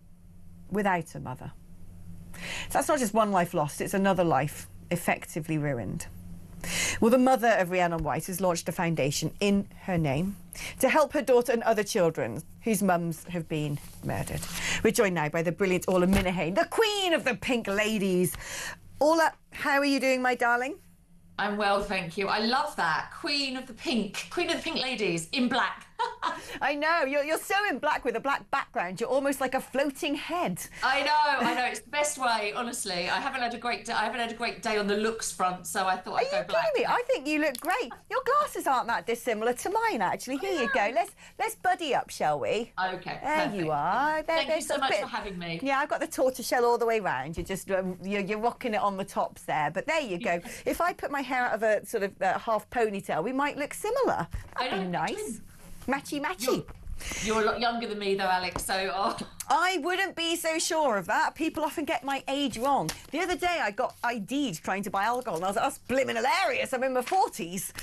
without a mother. So that's not just one life lost, it's another life effectively ruined. Well, the mother of Rhiannon White has launched a foundation in her name to help her daughter and other children whose mums have been murdered. We're joined now by the brilliant Orla Minahane, the queen of the pink ladies. Orla, how are you doing, my darling? I'm well, thank you. I love that. Queen of the pink ladies in black. I know, you're so in black with a black background, you're almost like a floating head. I know, it's the best way, honestly. I haven't had a great day on the looks front, so I thought I'd go black. Are you kidding me? I think you look great. Your glasses aren't that dissimilar to mine, actually. Here you go. Let's buddy up, shall we? Okay. There perfect. you are. Thank you so much for having me. Yeah, I've got the tortoiseshell all the way round. You're just you're rocking it on the tops there. But there you go. If I put my hair out of a sort of half ponytail, we might look similar. That'd be nice. Matchy. You're a lot younger than me, though, Alex, so... I wouldn't be so sure of that. People often get my age wrong. The other day, I got ID'd trying to buy alcohol, and I was like, that's blimmin' hilarious. I'm in my 40s.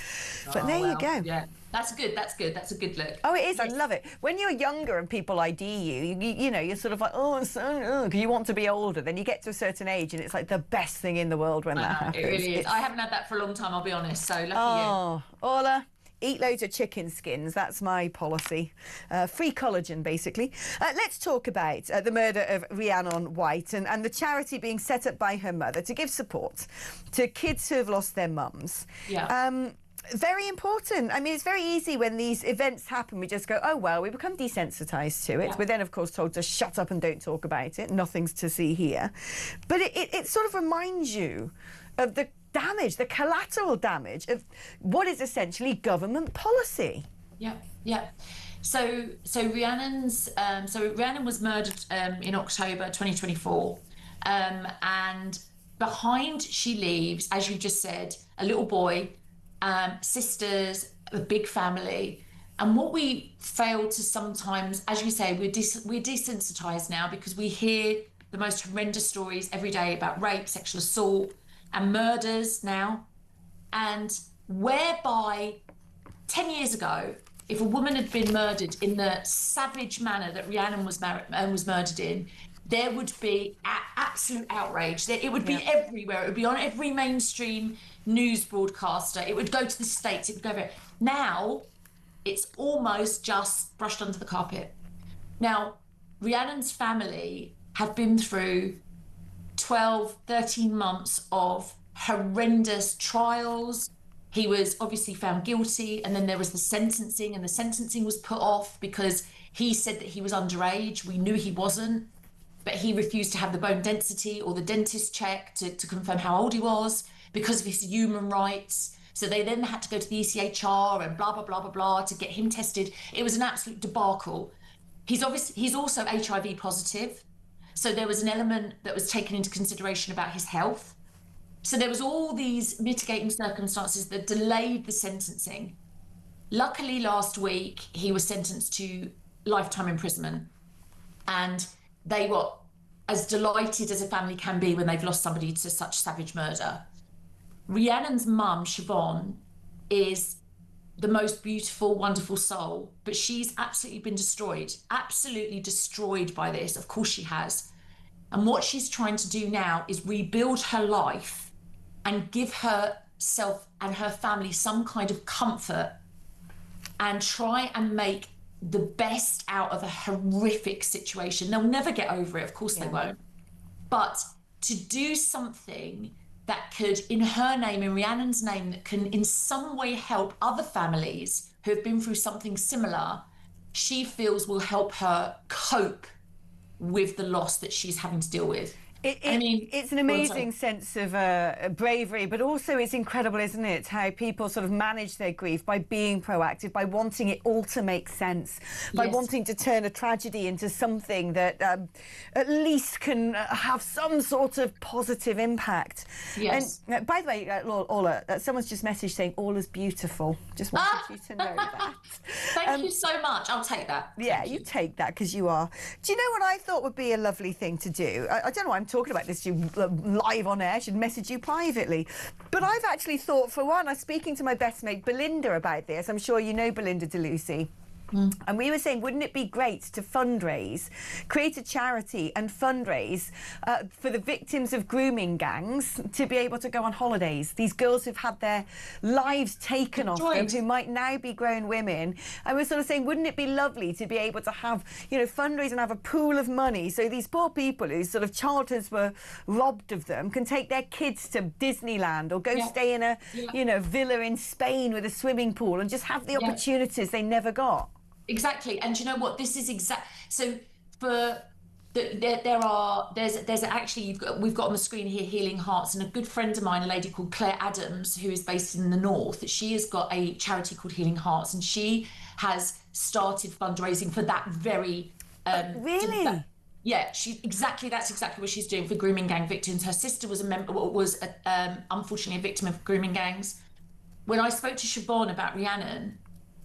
But there you go. Yeah, that's good. That's a good look. Oh, it is. Yes. I love it. When you're younger and people ID you know, you're sort of like, oh, because you want to be older. Then you get to a certain age, and it's like the best thing in the world when that happens. It really is. I haven't had that for a long time, I'll be honest, so lucky you. Oh, Orla. Eat loads of chicken skins. That's my policy. Free collagen, basically. Let's talk about the murder of Rhiannon White and the charity being set up by her mother to give support to kids who have lost their mums. Yeah. Very important. I mean, it's very easy when these events happen. We just go, oh, well, we become desensitised to it. Yeah. We're then, of course, told to shut up and don't talk about it. Nothing's to see here. But it sort of reminds you of the damage, the collateral damage of what is essentially government policy. Yeah. So Rhiannon was murdered in October 2024, and behind she leaves, as you just said, a little boy, sisters, a big family. And what we fail to sometimes, as you say, we're desensitized now because we hear the most horrendous stories every day about rape, sexual assault, and murders now, and whereby 10 years ago, if a woman had been murdered in the savage manner that Rhiannon was murdered in, there would be absolute outrage. It would be everywhere. It would be on every mainstream news broadcaster. It would go to the States. It would go everywhere. Now, it's almost just brushed under the carpet. Now, Rhiannon's family have been through 12, 13 months of horrendous trials. He was obviously found guilty, and then there was the sentencing, and the sentencing was put off because he said that he was underage. We knew he wasn't, but he refused to have the bone density or the dentist check to confirm how old he was because of his human rights. So they then had to go to the ECHR and blah, blah, blah, blah, blah to get him tested. It was an absolute debacle. He's also HIV positive. So there was an element that was taken into consideration about his health. So there was all these mitigating circumstances that delayed the sentencing. Luckily, last week, he was sentenced to lifetime imprisonment. And they were as delighted as a family can be when they've lost somebody to such savage murder. Rhiannon's mum, Siobhan, is the most beautiful, wonderful soul, but she's absolutely been absolutely destroyed by this. Of course she has. And what she's trying to do now is rebuild her life and give herself and her family some kind of comfort and try and make the best out of a horrific situation. They'll never get over it, of course they won't. But to do something that could, in her name, in Rhiannon's name, that can in some way help other families who have been through something similar, she feels will help her cope with the loss that she's having to deal with. It's an amazing sense of bravery, but also it's incredible, isn't it, how people sort of manage their grief by being proactive, by wanting it all to make sense, by wanting to turn a tragedy into something that at least can have some sort of positive impact. Yes. And by the way, Orla, someone's just messaged saying Orla's beautiful. Just wanted you to know that. Thank you so much. I'll take that. Yeah, you take that because you are. Do you know what I thought would be a lovely thing to do? I don't know why I'm talking about this to you live on air. I should message you privately. But I've actually thought, for one, I was speaking to my best mate Belinda about this. I'm sure you know Belinda DeLucy. And we were saying, wouldn't it be great to fundraise, create a charity and fundraise for the victims of grooming gangs to be able to go on holidays? These girls who've had their lives taken off them, who might now be grown women. And we're sort of saying, wouldn't it be lovely to be able to have, you know, fundraise and have a pool of money so these poor people whose sort of childhoods were robbed of them can take their kids to Disneyland or go stay in a, you know, villa in Spain with a swimming pool and just have the opportunities they never got. Exactly. And you know what, this is so for there's actually we've got on the screen here Healing Hearts, and a good friend of mine, a lady called Claire Adams, who is based in the north, she has got a charity called Healing Hearts, and she has started fundraising for that very really? That's exactly what she's doing for grooming gang victims. Her sister was unfortunately a victim of grooming gangs. When I spoke to Siobhan about Rhiannon,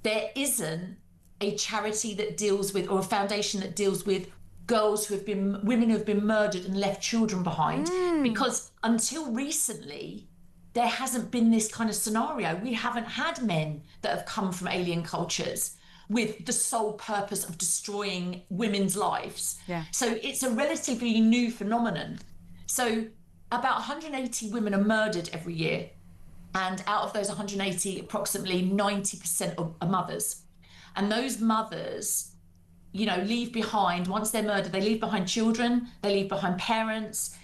there isn't a charity that deals with, or a foundation that deals with women who have been murdered and left children behind, because until recently there hasn't been this kind of scenario. We haven't had men that have come from alien cultures with the sole purpose of destroying women's lives. So it's a relatively new phenomenon. So about 180 women are murdered every year, and out of those 180, approximately 90% are mothers. And those mothers, you know, leave behind, once they're murdered, they leave behind children, they leave behind parents.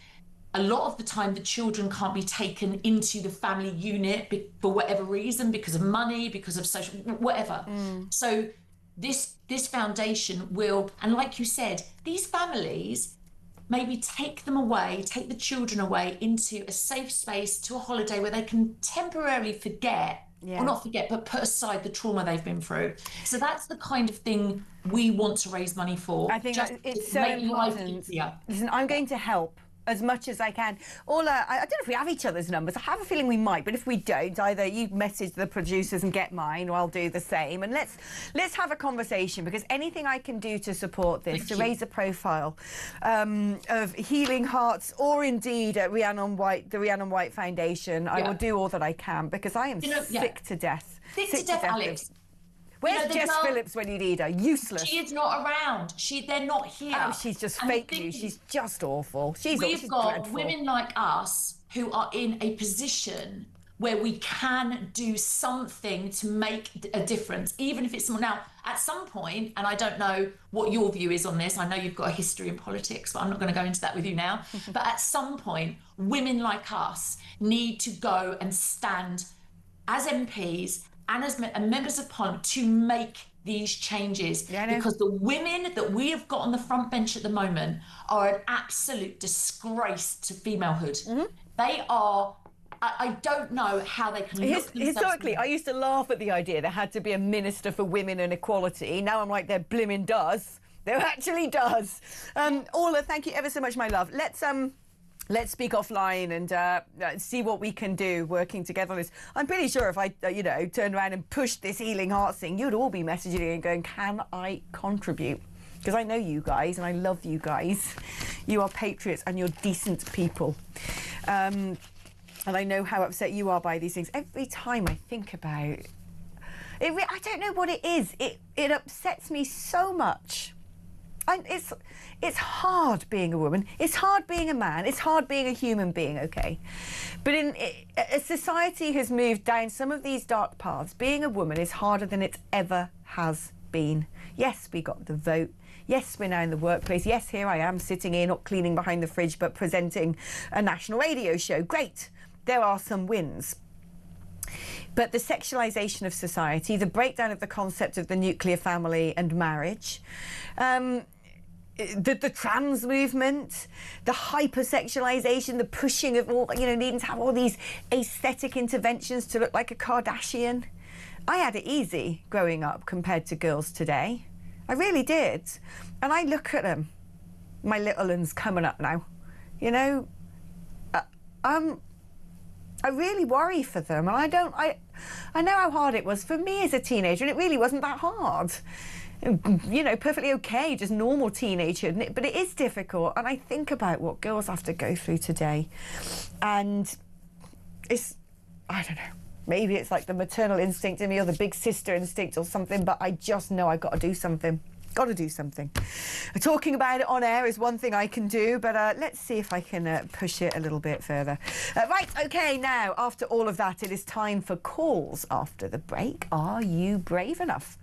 A lot of the time, the children can't be taken into the family unit for whatever reason, because of money, because of social, whatever. So this foundation will, and like you said, these families maybe take the children away into a safe space, to a holiday where they can temporarily forget, or not forget, but put aside the trauma they've been through. So that's the kind of thing we want to raise money for. I think it's so important. Listen, I'm going to help as much as I can. Orla, I don't know if we have each other's numbers. I have a feeling we might, but if we don't, either you message the producers and get mine, or I'll do the same. And let's have a conversation, because anything I can do to support this, to raise a profile of Healing Hearts, or indeed at Rhiannon White, the Rhiannon White Foundation, I will do all that I can, because I am sick to death. Sick to death, Alex. Where's Jess Phillips when you need her? Useless. She is not around. They're not here. Oh, she's just fake news. She's just awful. We've got dreadful. women like us who are in a position where we can do something to make a difference, even if it's small. Now, at some point, and I don't know what your view is on this, I know you've got a history in politics, but I'm not going to go into that with you now. But at some point, women like us need to go and stand as MPs and as members of Parliament to make these changes, because the women that we have got on the front bench at the moment are an absolute disgrace to femalehood. They are, I don't know how they can look themselves. Historically, I used to laugh at the idea there had to be a minister for women and equality. Now I'm like, there blimmin' does. There actually does. Orla, thank you ever so much, my love. Let's speak offline and see what we can do working together on this. I'm pretty sure if I, turned around and pushed this Healing Hearts thing, you'd all be messaging and going, can I contribute? Because I know you guys and I love you guys. You are patriots and you're decent people. And I know how upset you are by these things. Every time I think about it, I don't know what it is. It upsets me so much. It's hard being a woman. It's hard being a man. It's hard being a human being, okay? But as society has moved down some of these dark paths, being a woman is harder than it ever has been. Yes, we got the vote. Yes, we're now in the workplace. Yes, here I am sitting here, not cleaning behind the fridge, but presenting a national radio show. Great. There are some wins. But the sexualisation of society, the breakdown of the concept of the nuclear family and marriage, the trans movement, the hypersexualisation, the pushing of all, needing to have all these aesthetic interventions to look like a Kardashian. I had it easy growing up compared to girls today. I really did. And I look at them, my little ones coming up now, I really worry for them, and I know how hard it was for me as a teenager, and it really wasn't that hard. Perfectly okay, just normal teenager, but it is difficult, and I think about what girls have to go through today, and I don't know. Maybe it's like the maternal instinct in me or the big sister instinct or something, but I just know I've got to do something. Got to do something. Talking about it on air is one thing I can do, but let's see if I can push it a little bit further. Right, OK, now, after all of that, it is time for calls after the break. Are you brave enough?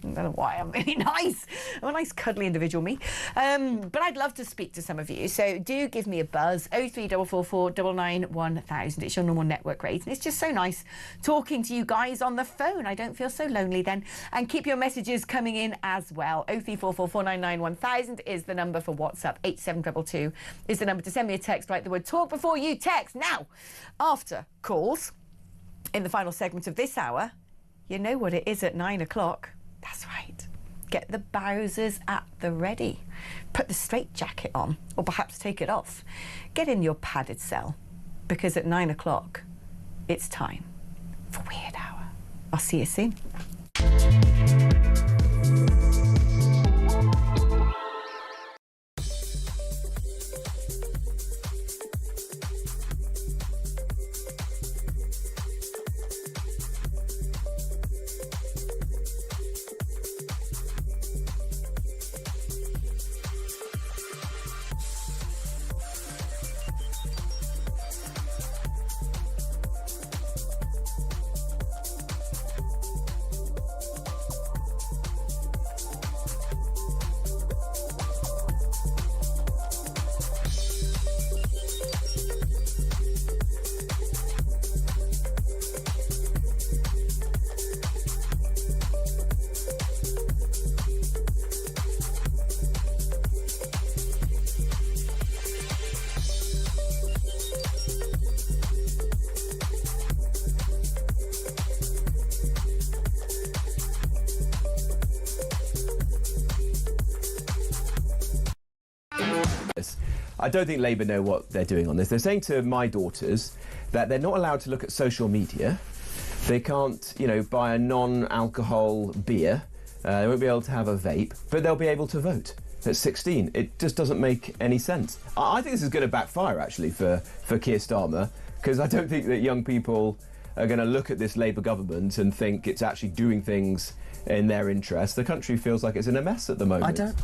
I don't know why I'm really nice. I'm a nice cuddly individual, me. But I'd love to speak to some of you. So do give me a buzz. 03444 99 1000. It's your normal network rate. And it's just so nice talking to you guys on the phone. I don't feel so lonely then. And keep your messages coming in as well. 03444 99 1000 is the number for WhatsApp. 8722 is the number to send me a text. Write the word talk before you text. Now, after calls, in the final segment of this hour, you know what it is at 9 o'clock. That's right. Get the Bowsers at the ready. Put the straitjacket on, or perhaps take it off. Get in your padded cell, because at 9 o'clock, it's time for Weird Hour. I'll see you soon. I don't think Labour know what they're doing on this. They're saying to my daughters that they're not allowed to look at social media. They can't, buy a non-alcohol beer. They won't be able to have a vape, but they'll be able to vote at 16. It just doesn't make any sense. I think this is going to backfire, actually, for Keir Starmer, because I don't think that young people are going to look at this Labour government and think it's actually doing things in their interest. The country feels like it's in a mess at the moment. I don't...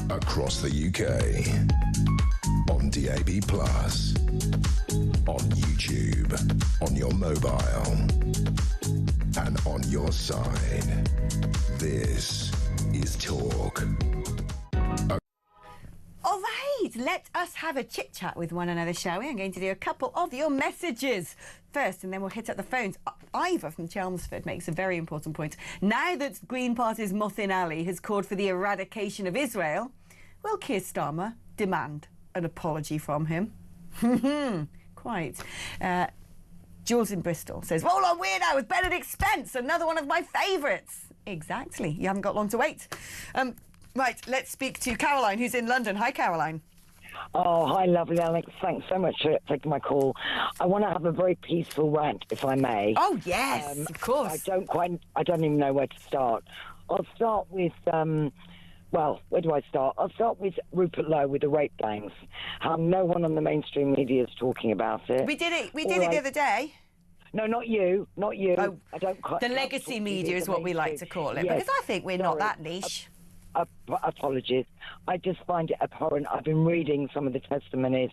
Across the UK, on DAB+, on YouTube, on your mobile, and on your side. This is Talk. All right, let us have a chit-chat with one another, shall we? I'm going to do a couple of your messages first, and then we'll hit up the phones. Ivor from Chelmsford makes a very important point. Now that Green Party's Mothin Ali has called for the eradication of Israel, will Keir Starmer demand an apology from him? Quite. Jules in Bristol says, roll on Weird Hour with Benedict Spence, another one of my favourites. Exactly. You haven't got long to wait. Right, let's speak to Caroline, who's in London. Hi, Caroline. Oh, hi, lovely Alex. Thanks so much for taking my call. I want to have a very peaceful rant, if I may. Oh, yes, of course. I don't even know where to start. I'll start with, well, where do I start? I'll start with Rupert Lowe with the rape gangs. How no one on the mainstream media is talking about it. We did it the other day. No, not you. Oh, I don't quite. the legacy media is what we like to call it. Yes. Because I think we're not that niche. Apologies. I just find it abhorrent. I've been reading some of the testimonies,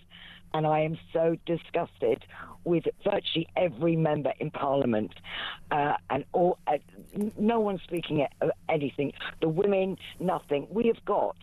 and I am so disgusted with virtually every member in Parliament, and all. No one speaking anything. The women, nothing. We have got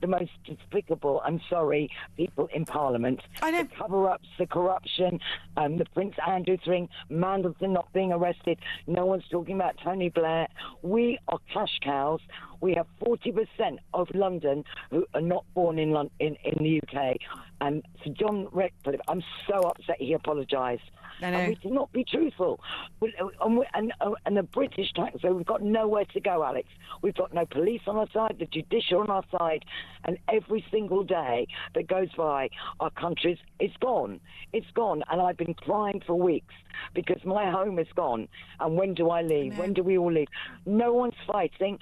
the most despicable, I'm sorry, people in Parliament. I know. The cover-ups, the corruption, the Prince Andrew thing, Mandelson not being arrested. No one's talking about Tony Blair. We are cash cows. We have 40% of London who are not born in the UK. And so John Ratcliffe, I'm so upset he apologised. And we did not be truthful. And the British taxpayer, we've got nowhere to go, Alex. We've got no police on our side, the judicial on our side, and every single day that goes by, our country's it's gone. It's gone. And I've been crying for weeks because my home is gone. And when do I leave? When do we all leave? No one's fighting.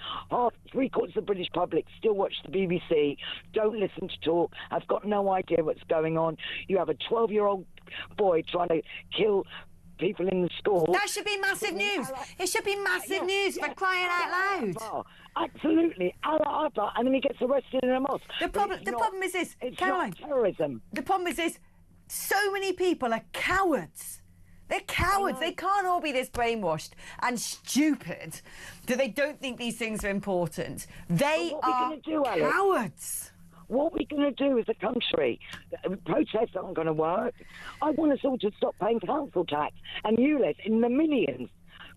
Three-quarters of the British public still watch the BBC, don't listen to talk, have got no idea what's going on. You have a 12-year-old boy trying to kill people in the school. That should be massive news. It should be massive news for crying out loud. Absolutely. Allah Akbar, and then he gets arrested in a mosque. The problem is this, Caroline. Not terrorism. The problem is this, so many people are cowards. They're cowards. They can't all be this brainwashed and stupid that they don't think these things are important. They are cowards. What are we going to do as a country? Protests aren't going to work. I want us all to stop paying council tax and ULEZ in the millions,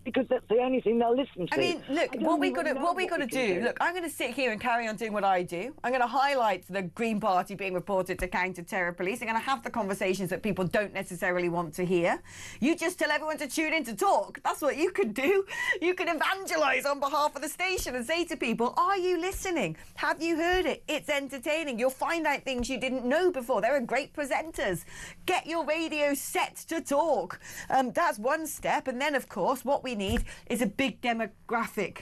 because that's the only thing they'll listen to. I mean, look, what we got to do. Look, I'm going to sit here and carry on doing what I do. I'm going to highlight the Green Party being reported to counter-terror police. I'm going to have the conversations that people don't necessarily want to hear. You just tell everyone to tune in to talk. That's what you could do. You could evangelise on behalf of the station and say to people, are you listening? Have you heard it? It's entertaining. You'll find out things you didn't know before. There are great presenters. Get your radio set to talk. That's one step. And then, of course, what we need is a big demographic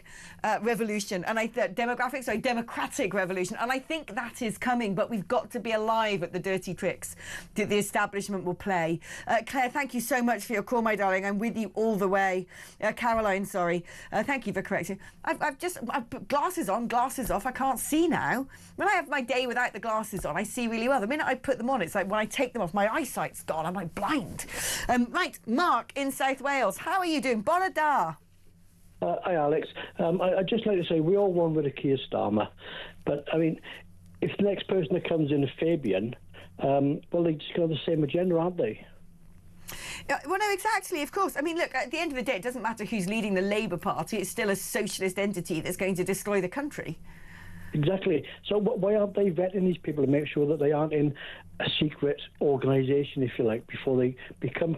revolution, and democratic revolution, and I think that is coming, but we've got to be alive at the dirty tricks that the establishment will play. Claire, thank you so much for your call, my darling. I'm with you all the way. Caroline, sorry. Thank you for correcting. I've put glasses on, glasses off. I can't see now. When I have my day without the glasses on, I see really well. The minute I put them on, it's like when I take them off, my eyesight's gone. I'm like blind. Right, Mark in South Wales. How are you doing? Bonada. Hi, Alex. I'd just like to say we all want rid of Keir Starmer, but I mean, if the next person that comes in is Fabian, well, they're just got the same agenda, aren't they? Well, no, exactly, of course. I mean, look, at the end of the day, it doesn't matter who's leading the Labour Party. It's still a socialist entity that's going to destroy the country. Exactly. So why aren't they vetting these people to make sure that they aren't in a secret organisation, if you like, before they become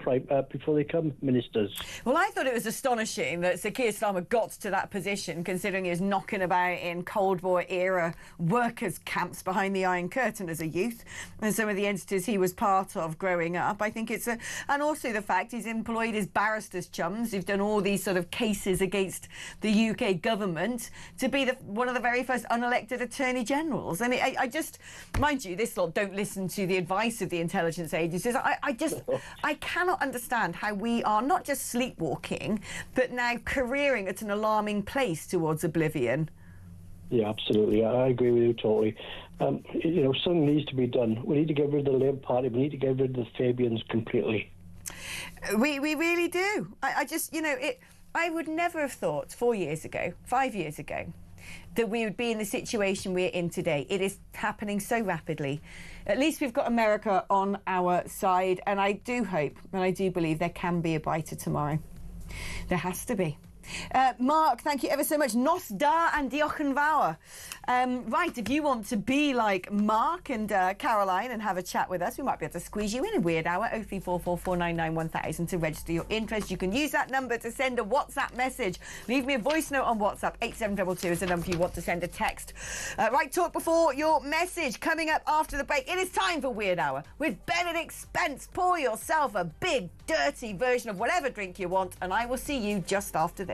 ministers? Well, I thought it was astonishing that Sir Keir Starmer got to that position, considering he was knocking about in Cold War era workers' camps behind the Iron Curtain as a youth, and some of the entities he was part of growing up. I think it's and also the fact he's employed his barristers' chums who've done all these sort of cases against the UK government to be one of the very first unelected attorney generals. And I just, mind you, this lot don't listen to the advice of the intelligence agencies. I cannot understand how we are not just sleepwalking, but now careering at an alarming place towards oblivion. Yeah, absolutely. I agree with you totally. Something needs to be done. We need to get rid of the Labour Party. We need to get rid of the Fabians completely. We really do. I would never have thought 5 years ago, that we would be in the situation we're in today. It is happening so rapidly. At least we've got America on our side, and I do hope and I do believe there can be a brighter tomorrow. There has to be. Mark, thank you ever so much. Nos da and diolch yn fawr. Right, if you want to be like Mark and Caroline and have a chat with us, we might be able to squeeze you in a weird hour, 03444991000 to register your interest. You can use that number to send a WhatsApp message. Leave me a voice note on WhatsApp. 8722 is the number if you want to send a text. Right, talk before your message. Coming up after the break, it is time for Weird Hour with Benedict Spence. Pour yourself a big, dirty version of whatever drink you want, and I will see you just after this.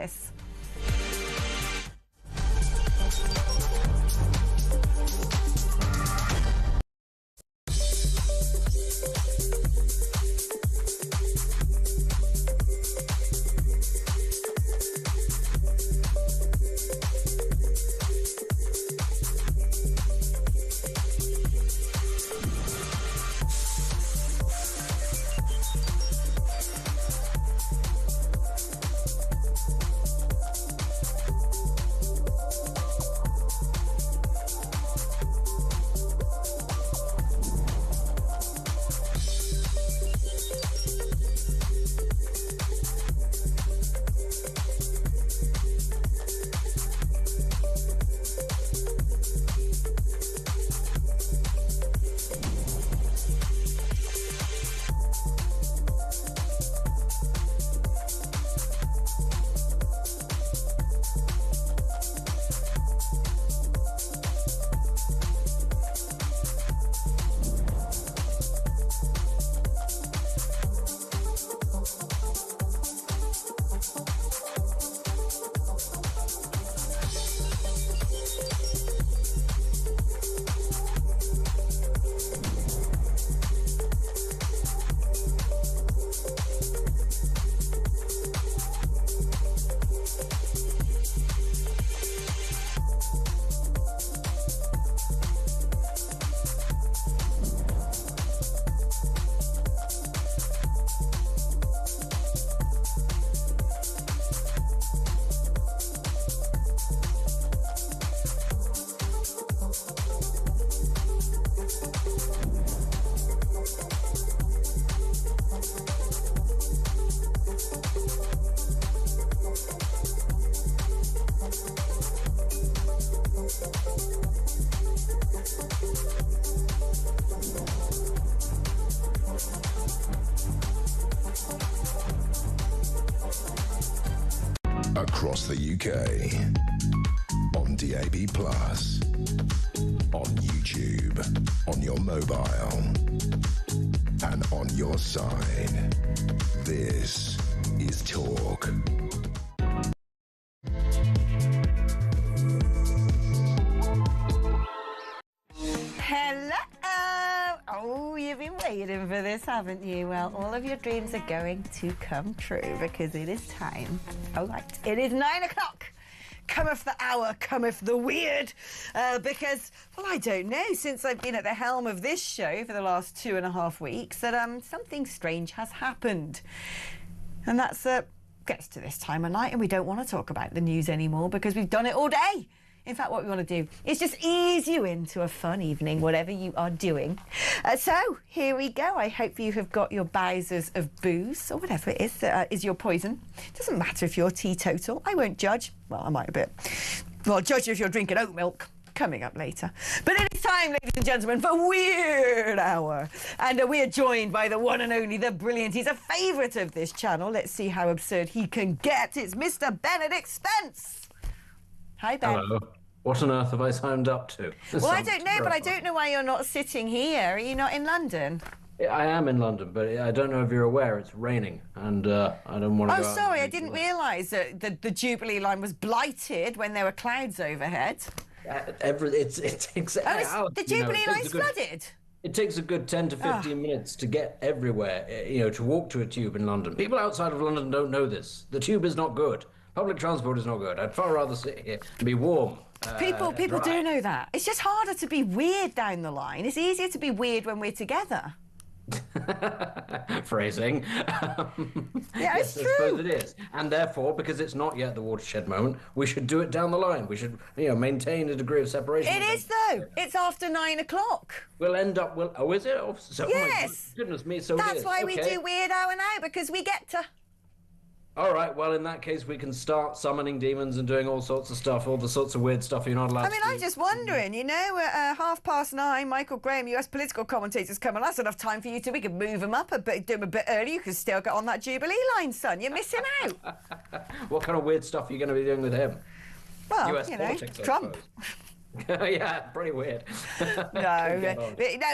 across the UK. On DAB+, on YouTube, on your mobile, and on your side. This is Talk. Hello! Oh, you've been waiting for this, haven't you? Well, all of your dreams are going to come true because it is time. All right, it is 9 o'clock. Cometh the hour, cometh the weird. Because, well, I don't know, since I've been at the helm of this show for the last 2.5 weeks, that something strange has happened. And that's gets to this time of night and we don't want to talk about the news anymore because we've done it all day. In fact, what we want to do is just ease you into a fun evening, whatever you are doing. So, here we go. I hope you have got your bowsers of booze, or whatever it is that is your poison. Doesn't matter if you're teetotal. I won't judge. Well, I might a bit. Well, I'll judge you if you're drinking oat milk. Coming up later. But it is time, ladies and gentlemen, for Weird Hour. And we are joined by the one and only, the brilliant. He's a favourite of this channel. Let's see how absurd he can get. It's Mr. Benedict Spence. Hi, Ben. Hello. What on earth have I signed up to? Well, I don't know, but I don't know why you're not sitting here. Are you not in London? I am in London, but I don't know if you're aware, it's raining, and I don't want to go out. Oh, sorry, I didn't realise that the Jubilee line was blighted when there were clouds overhead. The Jubilee line's flooded? It takes a good 10 to 15 minutes to get everywhere, to walk to a tube in London. People outside of London don't know this. The tube is not good. Public transport is not good. I'd far rather sit here and be warm. People do know that. It's just harder to be weird down the line. It's easier to be weird when we're together. Phrasing. Yeah, yes, it's I suppose true. it is. And therefore, because it's not yet the watershed moment, we should do it down the line. We should, maintain a degree of separation. It is, though. It's after 9 o'clock. We'll end up... Oh, is it? Oh, so, yes. Oh my goodness me, so it is. That's why we do Weird Hour now, because we get to... All right, well, in that case, we can start summoning demons and doing all sorts of stuff, all the sorts of weird stuff you're not allowed to do. I'm just wondering, at 9:30, Michael Graham, US political commentator's coming. That's enough time for you we could move him up a bit, do him a bit early. You could still get on that Jubilee line, son. You're missing out. What kind of weird stuff are you going to be doing with him? Well, US politics, Trump. Yeah, pretty weird. No,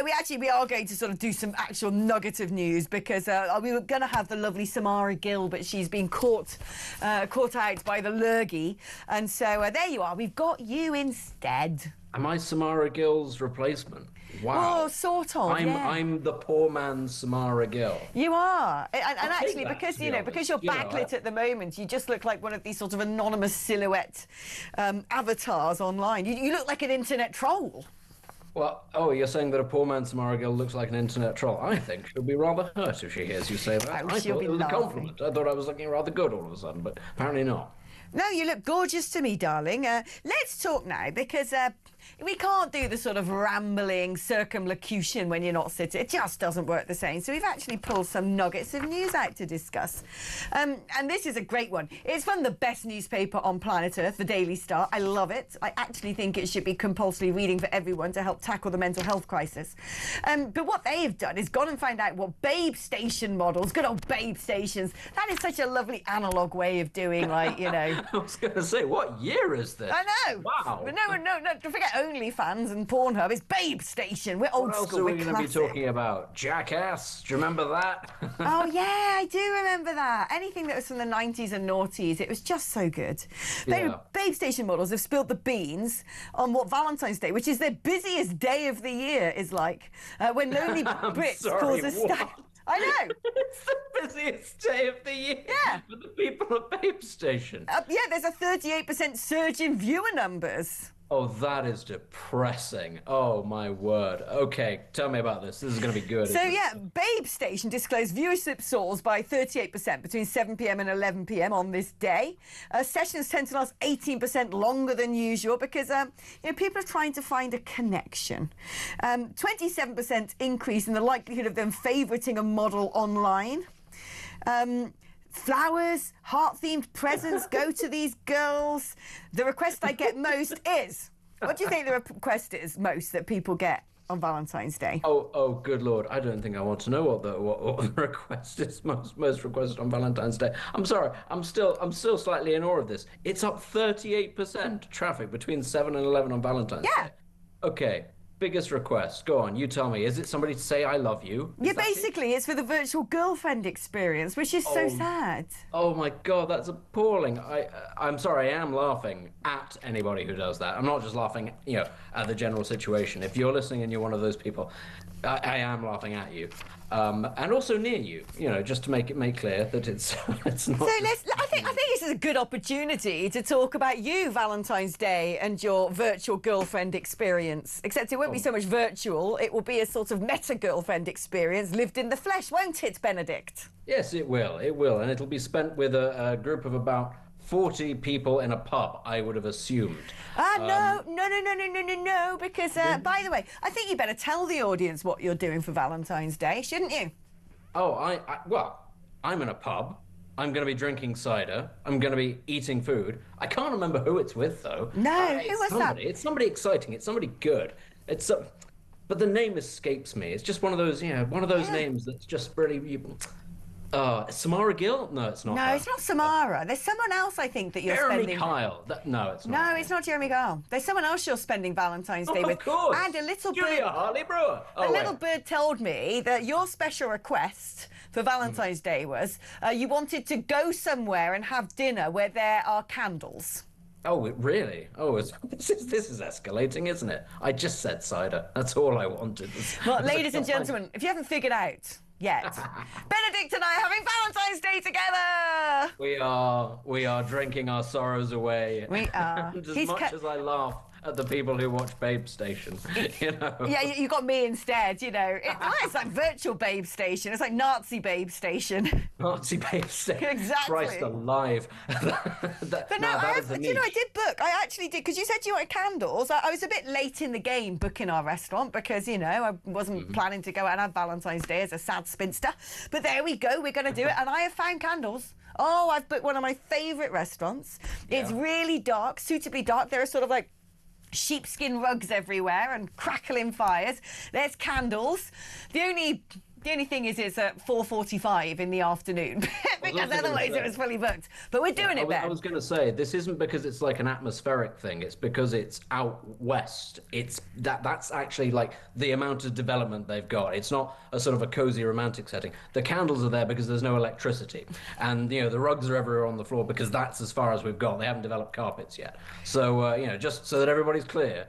we are going to sort of do some actual nugget of news because we were going to have the lovely Samara Gill, but she's been caught out by the lurgy, and so there you are. We've got you instead. Am I Samara Gill's replacement? Wow. Well, sort of. I'm the poor man's Samara Gill. You are, and actually, because because you're backlit backlit at the moment, you just look like one of these sort of anonymous silhouette avatars online. You look like an internet troll. Well, you're saying that a poor man's Samara Gill looks like an internet troll. I think she'll be rather hurt if she hears you say that. I thought it was a compliment. I thought I was looking rather good all of a sudden, but apparently not. No, you look gorgeous to me, darling. Let's talk now, because we can't do the sort of rambling circumlocution when you're not sitting. It just doesn't work the same. So we've actually pulled some nuggets of news out to discuss. And this is a great one. It's from the best newspaper on planet Earth, the Daily Star. I love it. I actually think it should be compulsory reading for everyone to help tackle the mental health crisis. But what they have done is gone and found out what babe station models, good old babe stations, that is such a lovely analogue way of doing, I was going to say, what year is this? I know. Wow. But no, don't forget OnlyFans and Pornhub. It's Babe Station. We're old school. What else are we going to be talking about? Jackass. Do you remember that? Oh, yeah, I do remember that. Anything that was from the 90s and noughties, it was just so good. Babe Station models have spilled the beans on what Valentine's Day, which is their busiest day of the year, is like. When lonely Brits cause a stag... I know. It's the busiest day of the year for the people at Babe Station. There's a 38% surge in viewer numbers. Oh, that is depressing. Oh, my word. Okay, tell me about this. This is going to be good. So, Babe Station disclosed viewership soars by 38% between 7 p.m. and 11 p.m. on this day. Sessions tend to last 18% longer than usual because, people are trying to find a connection. 27% increase in the likelihood of them favouriting a model online. Flowers, heart-themed presents go to these girls. The request I get most is... What do you think the request is most that people get? on Valentine's Day? Oh, good Lord. I don't think I want to know what the request is most requested on Valentine's Day. I'm sorry. I'm still slightly in awe of this. It's up 38% traffic between 7 and 11 on Valentine's Day. Okay. Biggest request. Go on, you tell me. Is it somebody to say I love you? Yeah, basically, it's for the virtual girlfriend experience, which is so sad. Oh my God, that's appalling. I'm sorry, I am laughing at anybody who does that. I'm not just laughing, at the general situation. If you're listening and you're one of those people, I am laughing at you. And also near you, just to make clear that it's not. So I think this is a good opportunity to talk about you, Valentine's Day, and your virtual girlfriend experience. Except it won't be so much virtual; it will be a sort of meta girlfriend experience lived in the flesh, won't it, Benedict? Yes, it will. It will, and it'll be spent with a group of about 40 people in a pub, I would have assumed. No, because, by the way, I think you better tell the audience what you're doing for Valentine's Day, shouldn't you? Oh, well, I'm in a pub. I'm going to be drinking cider. I'm going to be eating food. I can't remember who it's with, though. No, who was that? It's somebody exciting. It's somebody good. But the name escapes me. It's just one of those, names that's just really... Samara Gill? No, it's not. No, her. It's not Samara. There's someone else, I think, that you're spending... Jeremy Kyle. No, it's not. No, it's not Jeremy Kyle. There's someone else you're spending Valentine's Day with. Of course. And a little Julia Hartley Brewer. little bird told me that your special request for Valentine's Day was you wanted to go somewhere and have dinner where there are candles. Oh, really? Oh, this is escalating, isn't it? I just said cider. That's all I wanted. Well, ladies and gentlemen, if you haven't figured out yet, Benedict and I are having Valentine's Day together. We are drinking our sorrows away. We are. And as much as I laugh at the people who watch Babe Station, Yeah, you got me instead, It's like virtual Babe Station. It's like Nazi Babe Station. Nazi Babe Station. Exactly. Christ alive. But no, I did book. I actually did, because you said you wanted candles. I was a bit late in the game booking our restaurant because, I wasn't planning to go out and have Valentine's Day as a sad spinster. But there we go. We're going to do it. And I have found candles. Oh, I've booked one of my favourite restaurants. It's really dark, suitably dark. There are sort of like sheepskin rugs everywhere and crackling fires. There's candles. The only thing is it's at 4:45 in the afternoon because otherwise it was fully booked. But we're doing it, Ben. I was going to say, this isn't because it's like an atmospheric thing. It's because it's out west. That's actually like the amount of development they've got. It's not a sort of a cozy romantic setting. The candles are there because there's no electricity. And, the rugs are everywhere on the floor because that's as far as we've got. They haven't developed carpets yet. So, just so that everybody's clear,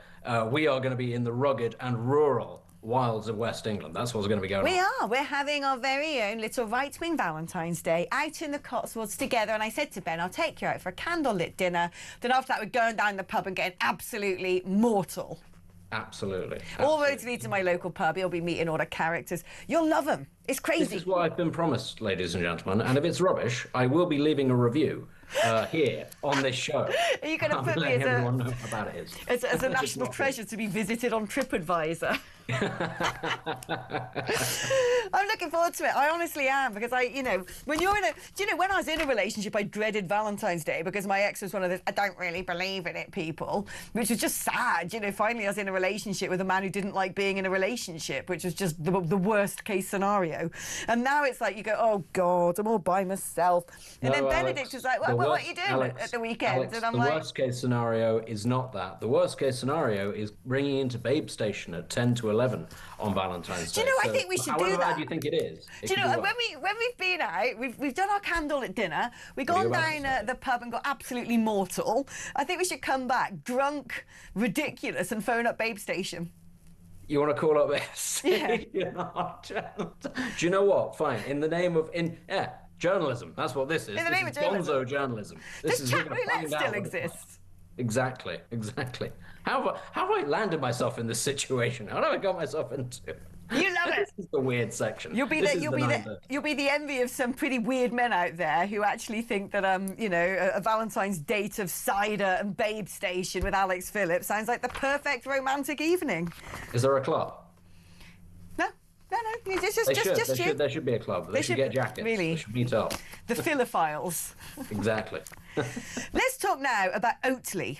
we are going to be in the rugged and rural wilds of West England. That's what's going to be going on. We are. We're having our very own little right-wing Valentine's Day out in the Cotswolds together. And I said to Ben, I'll take you out for a candlelit dinner. Then after that, we're going down the pub and getting absolutely mortal. Absolutely. All roads lead to my local pub. You'll be meeting all the characters. You'll love them. It's crazy. This is what I've been promised, ladies and gentlemen. And if it's rubbish, I will be leaving a review here on this show. Are you going to put me as everyone know how bad it is. As a national treasure to be visited on TripAdvisor? I'm looking forward to it. I honestly am, because when you're when I was in a relationship, I dreaded Valentine's Day because my ex was one of those I don't really believe in it people, which was just sad. Finally I was in a relationship with a man who didn't like being in a relationship, which was just the worst case scenario. And now it's like you go, oh God, I'm all by myself. And then Benedict was like, what are you doing at the weekend? Alex, and I'm the like, worst case scenario is not that. The worst case scenario is bringing into Babe Station at 10 to 11 on Valentine's Day. Do you know, I think we should do that. However bad you think it is. Do you know, when we've been out, we've done our candlelit dinner, we've gone down the pub and got absolutely mortal. I think we should come back drunk, ridiculous, and phone up Babe Station. You want to call up this? Yeah. Do you know what? Fine. In the name of journalism. That's what this is. In the name of journalism. Gonzo journalism. Does chat roulette still exist? Exactly. How have I landed myself in this situation? How have I got myself into? You love it. This is the weird section. You'll be the envy of some pretty weird men out there who actually think that a Valentine's date of cider and Babe Station with Alex Phillips sounds like the perfect romantic evening. Is there a club? No. Just you. There should be a club. They should get jackets. Really. They should meet up. The Philophiles. Exactly. Let's talk now about Oatly.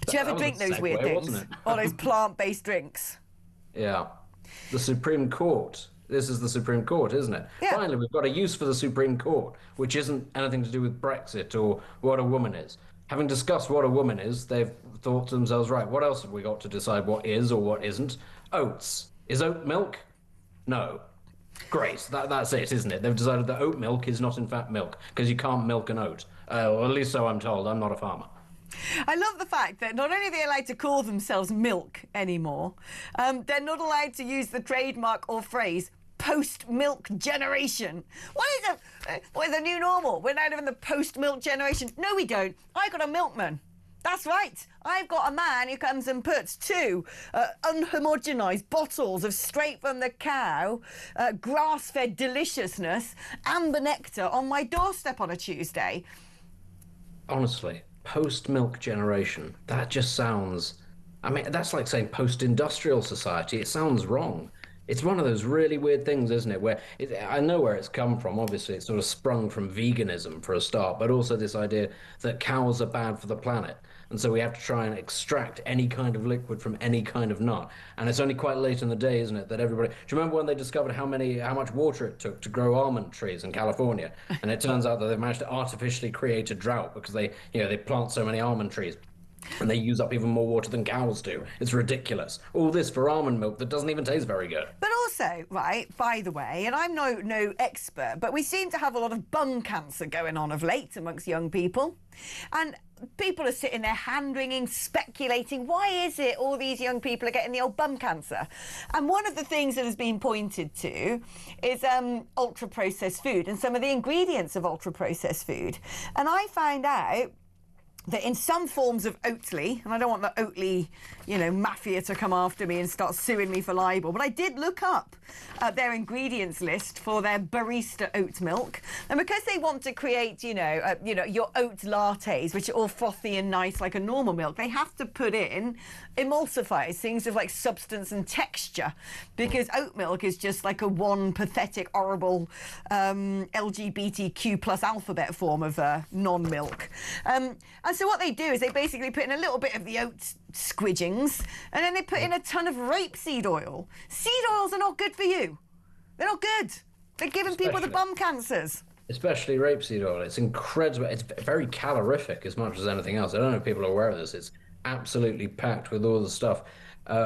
Do you ever drink those weird things? All those plant-based drinks? Yeah. The Supreme Court. This is the Supreme Court, isn't it? Yeah. Finally, we've got a use for the Supreme Court, which isn't anything to do with Brexit or what a woman is. Having discussed what a woman is, they've thought to themselves, right, what else have we got to decide what is or what isn't? Oats. Is oat milk? No. Great. That's it, isn't it? They've decided that oat milk is not in fact milk, because you can't milk an oat. Or at least so I'm told. I'm not a farmer. I love the fact that not only are they allowed to call themselves milk anymore, they're not allowed to use the trademark or phrase post-milk generation. What is the new normal? We're now living in the post-milk generation. No, we don't. I got a milkman. That's right. I've got a man who comes and puts 2 unhomogenised bottles of straight from the cow, grass-fed deliciousness, amber nectar on my doorstep on a Tuesday. Honestly, post-milk generation, that just sounds... I mean, that's like saying post-industrial society. It sounds wrong. It's one of those really weird things, isn't it? Where I know where it's come from. Obviously, it's sort of sprung from veganism for a start, but also this idea that cows are bad for the planet. And so we have to try and extract any kind of liquid from any kind of nut. And it's only quite late in the day, isn't it, that everybody... Do you remember when they discovered how much water it took to grow almond trees in California? And it turns out that they've managed to artificially create a drought because they plant so many almond trees. And they use up even more water than cows do. It's ridiculous. All this for almond milk that doesn't even taste very good. But also, right, by the way, and I'm no expert, but we seem to have a lot of bum cancer going on of late amongst young people. And people are sitting there hand-wringing, speculating, why is it all these young people are getting the old bum cancer? And one of the things that has been pointed to is ultra-processed food and some of the ingredients of ultra-processed food. And I found out that in some forms of Oatly, and I don't want the Oatly, mafia to come after me and start suing me for libel, but I did look up their ingredients list for their barista oat milk, and because they want to create, your oat lattes, which are all frothy and nice like a normal milk, they have to put in emulsifiers, things of like substance and texture, because oat milk is just like one pathetic, horrible LGBTQ plus alphabet form of non-milk. And so what they do is they basically put in a little bit of the oat squidgings, and then they put in a ton of rapeseed oil. Seed oils are not good for you. They're not good. They're giving people the bum cancers. Especially rapeseed oil. It's incredible. It's very calorific as much as anything else. I don't know if people are aware of this. It's absolutely packed with all the stuff,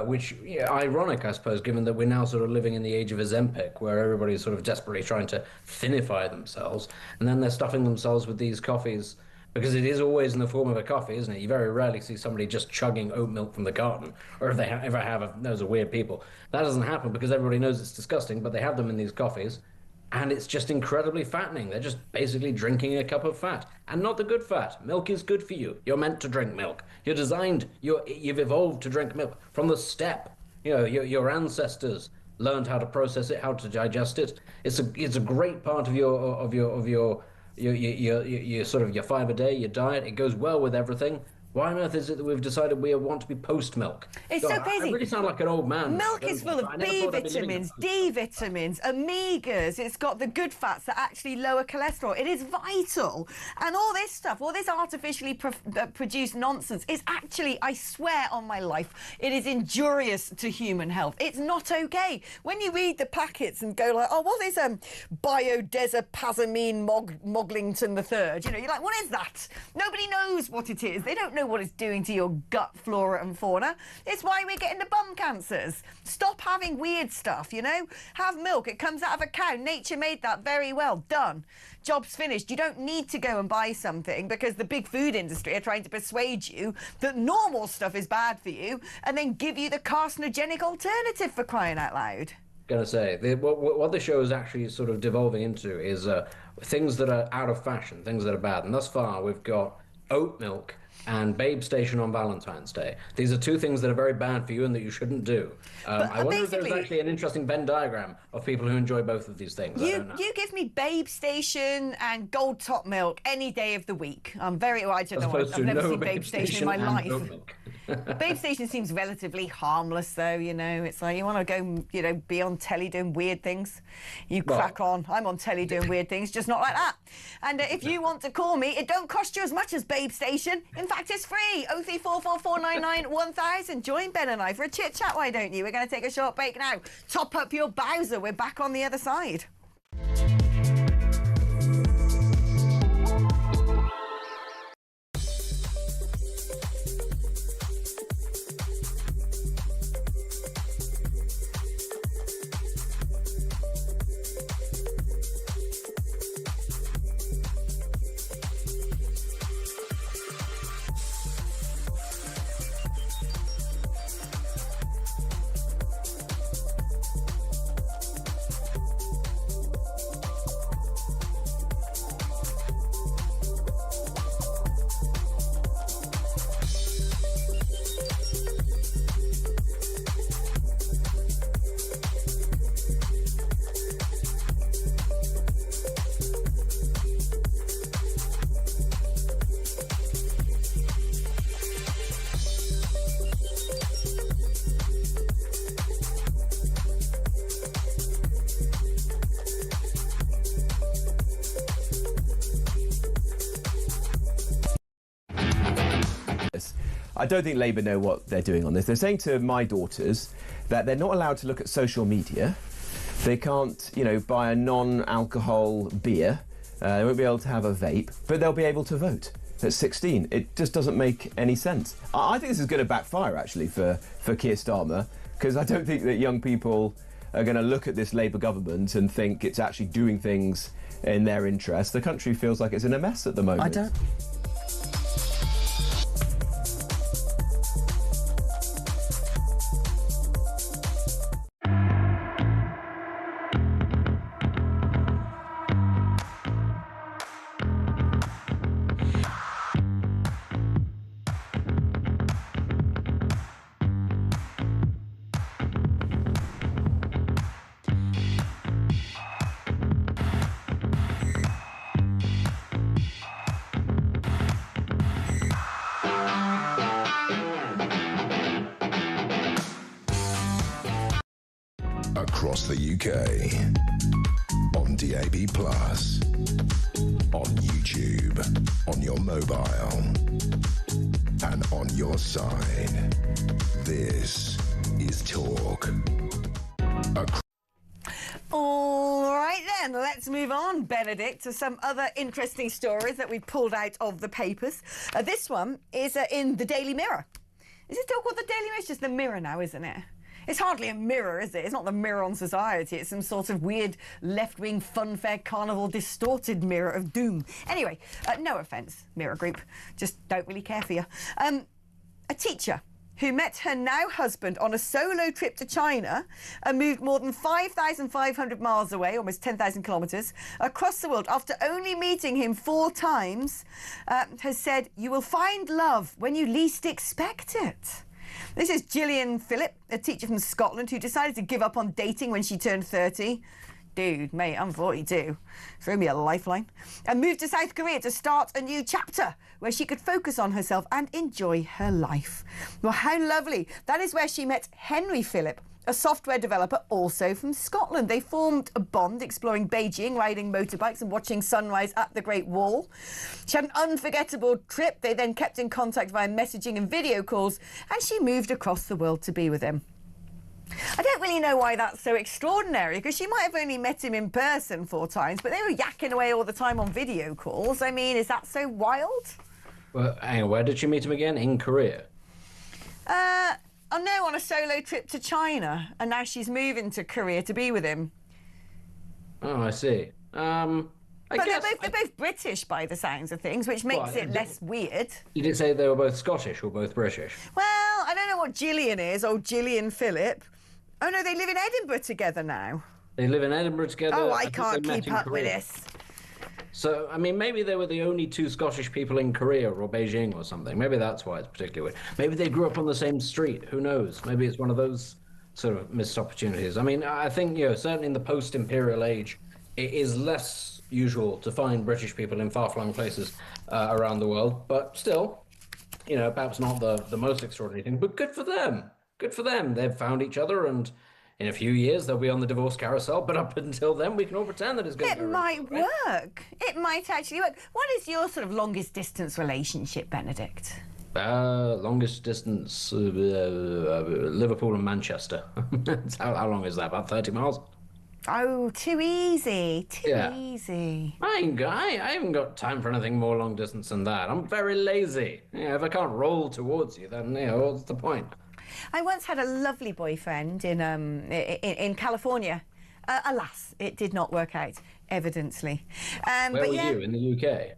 which, ironic, I suppose, given that we're now sort of living in the age of Ozempic, where everybody's sort of desperately trying to thinify themselves, and then they're stuffing themselves with these coffees, because it is always in the form of a coffee, isn't it? You very rarely see somebody just chugging oat milk from the carton, or if they ever have, those are weird people. That doesn't happen because everybody knows it's disgusting, but they have them in these coffees, and it's just incredibly fattening. They're just basically drinking a cup of fat, and not the good fat. Milk is good for you. You're meant to drink milk. You're designed, you've evolved to drink milk from the steppe. Your ancestors learned how to process it, how to digest it. It's a great part of your sort of your five a day, your diet. It goes well with everything. Why on earth is it that we've decided we want to be post-milk? It's so crazy. I really sound like an old man. Milk is full of B vitamins, D vitamins, omegas. It's got the good fats that actually lower cholesterol. It is vital. And all this stuff, all this artificially produced nonsense is actually, I swear on my life, it is injurious to human health. It's not okay. When you read the packets and go like, oh, what is biodiazepamine Moglington III? You're like, what is that? Nobody knows what it is. They don't know what it's doing to your gut flora and fauna. It's why we're getting the bum cancers. Stop having weird stuff, Have milk. It comes out of a cow. Nature made that very well. Done. Job's finished. You don't need to go and buy something because the big food industry are trying to persuade you that normal stuff is bad for you and then give you the carcinogenic alternative, for crying out loud. Going to say, what the show is actually sort of devolving into is things that are out of fashion, things that are bad. And thus far, we've got oat milk and Babe Station on Valentine's Day. These are two things that are very bad for you and that you shouldn't do. I wonder if there's actually an interesting Venn diagram of people who enjoy both of these things. I don't know. You give me Babe Station and Gold Top Milk any day of the week. I'm very... Well, I don't know. I've never seen Babe Station in my life. Babe Station seems relatively harmless, though, you know. It's like you want to go, you know, be on telly doing weird things. You crack on. I'm on telly doing weird things, just not like that. And if you want to call me, it don't cost you as much as Babe Station. In fact, it's free. 03444991000. Join Ben and I for a chit-chat, why don't you? We're going to take a short break now. Top up your Bowser. We're back on the other side. I don't think Labour know what they're doing on this. They're saying to my daughters that they're not allowed to look at social media. They can't, you know, buy a non-alcohol beer. They won't be able to have a vape, but they'll be able to vote at 16. It just doesn't make any sense. I think this is going to backfire, actually, for Keir Starmer, because I don't think that young people are going to look at this Labour government and think it's actually doing things in their interest. The country feels like it's in a mess at the moment. I don't... Across the UK, on DAB+, on YouTube, on your mobile, and on your side. This is Talk. All right then, let's move on, Benedict, to some other interesting stories that we pulled out of the papers. This one is in the Daily Mirror. Is it still called the Daily Mirror? It's just the Mirror now, isn't it? It's hardly a mirror, is it? It's not the mirror on society. It's some sort of weird left-wing funfair carnival distorted mirror of doom. Anyway, no offence, Mirror Group. Just don't really care for you. A teacher who met her now husband on a solo trip to China and moved more than 5,500 miles away, almost 10,000 kilometres, across the world after only meeting him 4 times, has said, "You will find love when you least expect it." This is Gillian Phillip, a teacher from Scotland who decided to give up on dating when she turned 30. Dude, mate, I'm 42. Throw me a lifeline. And moved to South Korea to start a new chapter where she could focus on herself and enjoy her life. Well, how lovely. That is where she met Henry Phillip, a software developer also from Scotland. They formed a bond exploring Beijing, riding motorbikes and watching sunrise at the Great Wall. She had an unforgettable trip. They then kept in contact via messaging and video calls, and she moved across the world to be with him. I don't really know why that's so extraordinary, because she might have only met him in person 4 times, but they were yakking away all the time on video calls. I mean, is that so wild? Well, hang on, where did she meet him again? In Korea? Oh no, on a solo trip to China, and now she's moving to Korea to be with him. Oh, I see. I guess they're both British by the sounds of things, which makes it less weird. You didn't say they were both Scottish or both British? Well, I don't know what Gillian is, old Gillian Phillip. Oh no, they live in Edinburgh together now. They live in Edinburgh together? Oh, I can't keep up with this. So, I mean, maybe they were the only 2 Scottish people in Korea or Beijing or something. Maybe that's why it's particularly weird. Maybe they grew up on the same street. Who knows? Maybe it's one of those sort of missed opportunities. I mean, I think, you know, certainly in the post-imperial age, it is less usual to find British people in far-flung places around the world. But still, perhaps not the most extraordinary thing, but good for them. Good for them. They've found each other, and in a few years they'll be on the divorce carousel. But up until then, we can all pretend that it's going to go. It might work. It might actually work. What is your sort of longest distance relationship, Benedict? Longest distance, Liverpool and Manchester. How long is that? About 30 miles? Oh, too easy. Too easy. I haven't got time for anything more long distance than that. I'm very lazy. If I can't roll towards you, then what's the point? I once had a lovely boyfriend in California. Alas, it did not work out, evidently. Where were you, in the UK?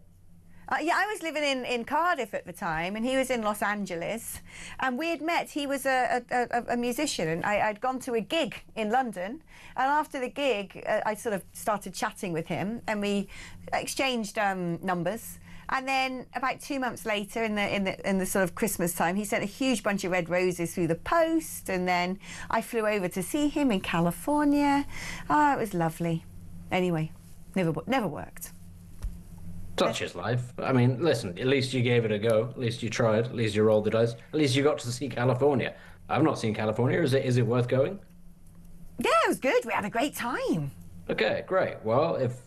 I was living in Cardiff at the time, and he was in Los Angeles. And we had met. He was a musician, and I'd gone to a gig in London. And after the gig, I sort of started chatting with him, and we exchanged numbers. And then about 2 months later, in the sort of Christmas time, he sent a huge bunch of red roses through the post. And then I flew over to see him in California. Oh, it was lovely. Anyway, never worked. Such is life. I mean, listen, at least you gave it a go. At least you tried. At least you rolled the dice. At least you got to see California. I've not seen California. Is it worth going? Yeah, it was good. We had a great time. Okay, great. Well, if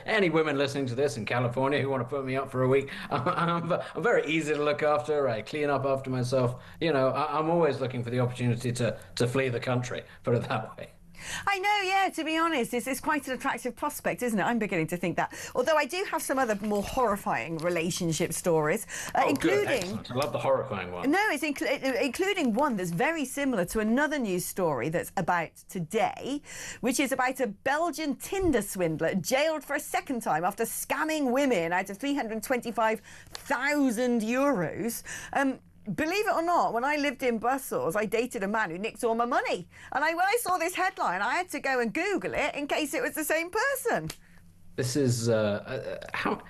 any women listening to this in California who want to put me up for a week, I'm very easy to look after. I clean up after myself. I'm always looking for the opportunity to flee the country, put it that way. I know, yeah, to be honest, it's quite an attractive prospect, isn't it? I'm beginning to think that. Although I do have some other more horrifying relationship stories, including... Good, excellent. I love the horrifying one. No, it's including one that's very similar to another news story that's about today, which is about a Belgian Tinder swindler jailed for a second time after scamming women out of €325,000. Believe it or not, when I lived in Brussels, I dated a man who nicked all my money. And when I saw this headline, I had to go and Google it in case it was the same person. This is how.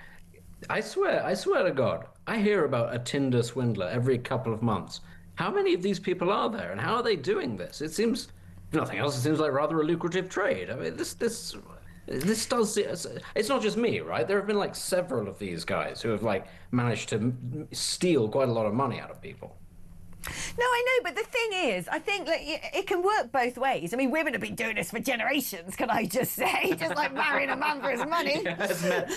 I swear to God, I hear about a Tinder swindler every couple of months. How many of these people are there, and how are they doing this? It seems, if nothing else, it seems like rather a lucrative trade. I mean, this does. It's not just me, right? There have been like several of these guys who have like managed to steal quite a lot of money out of people. No, I know, but the thing is, I think it can work both ways. I mean, women have been doing this for generations, can I just say? Just like marrying a man for his money.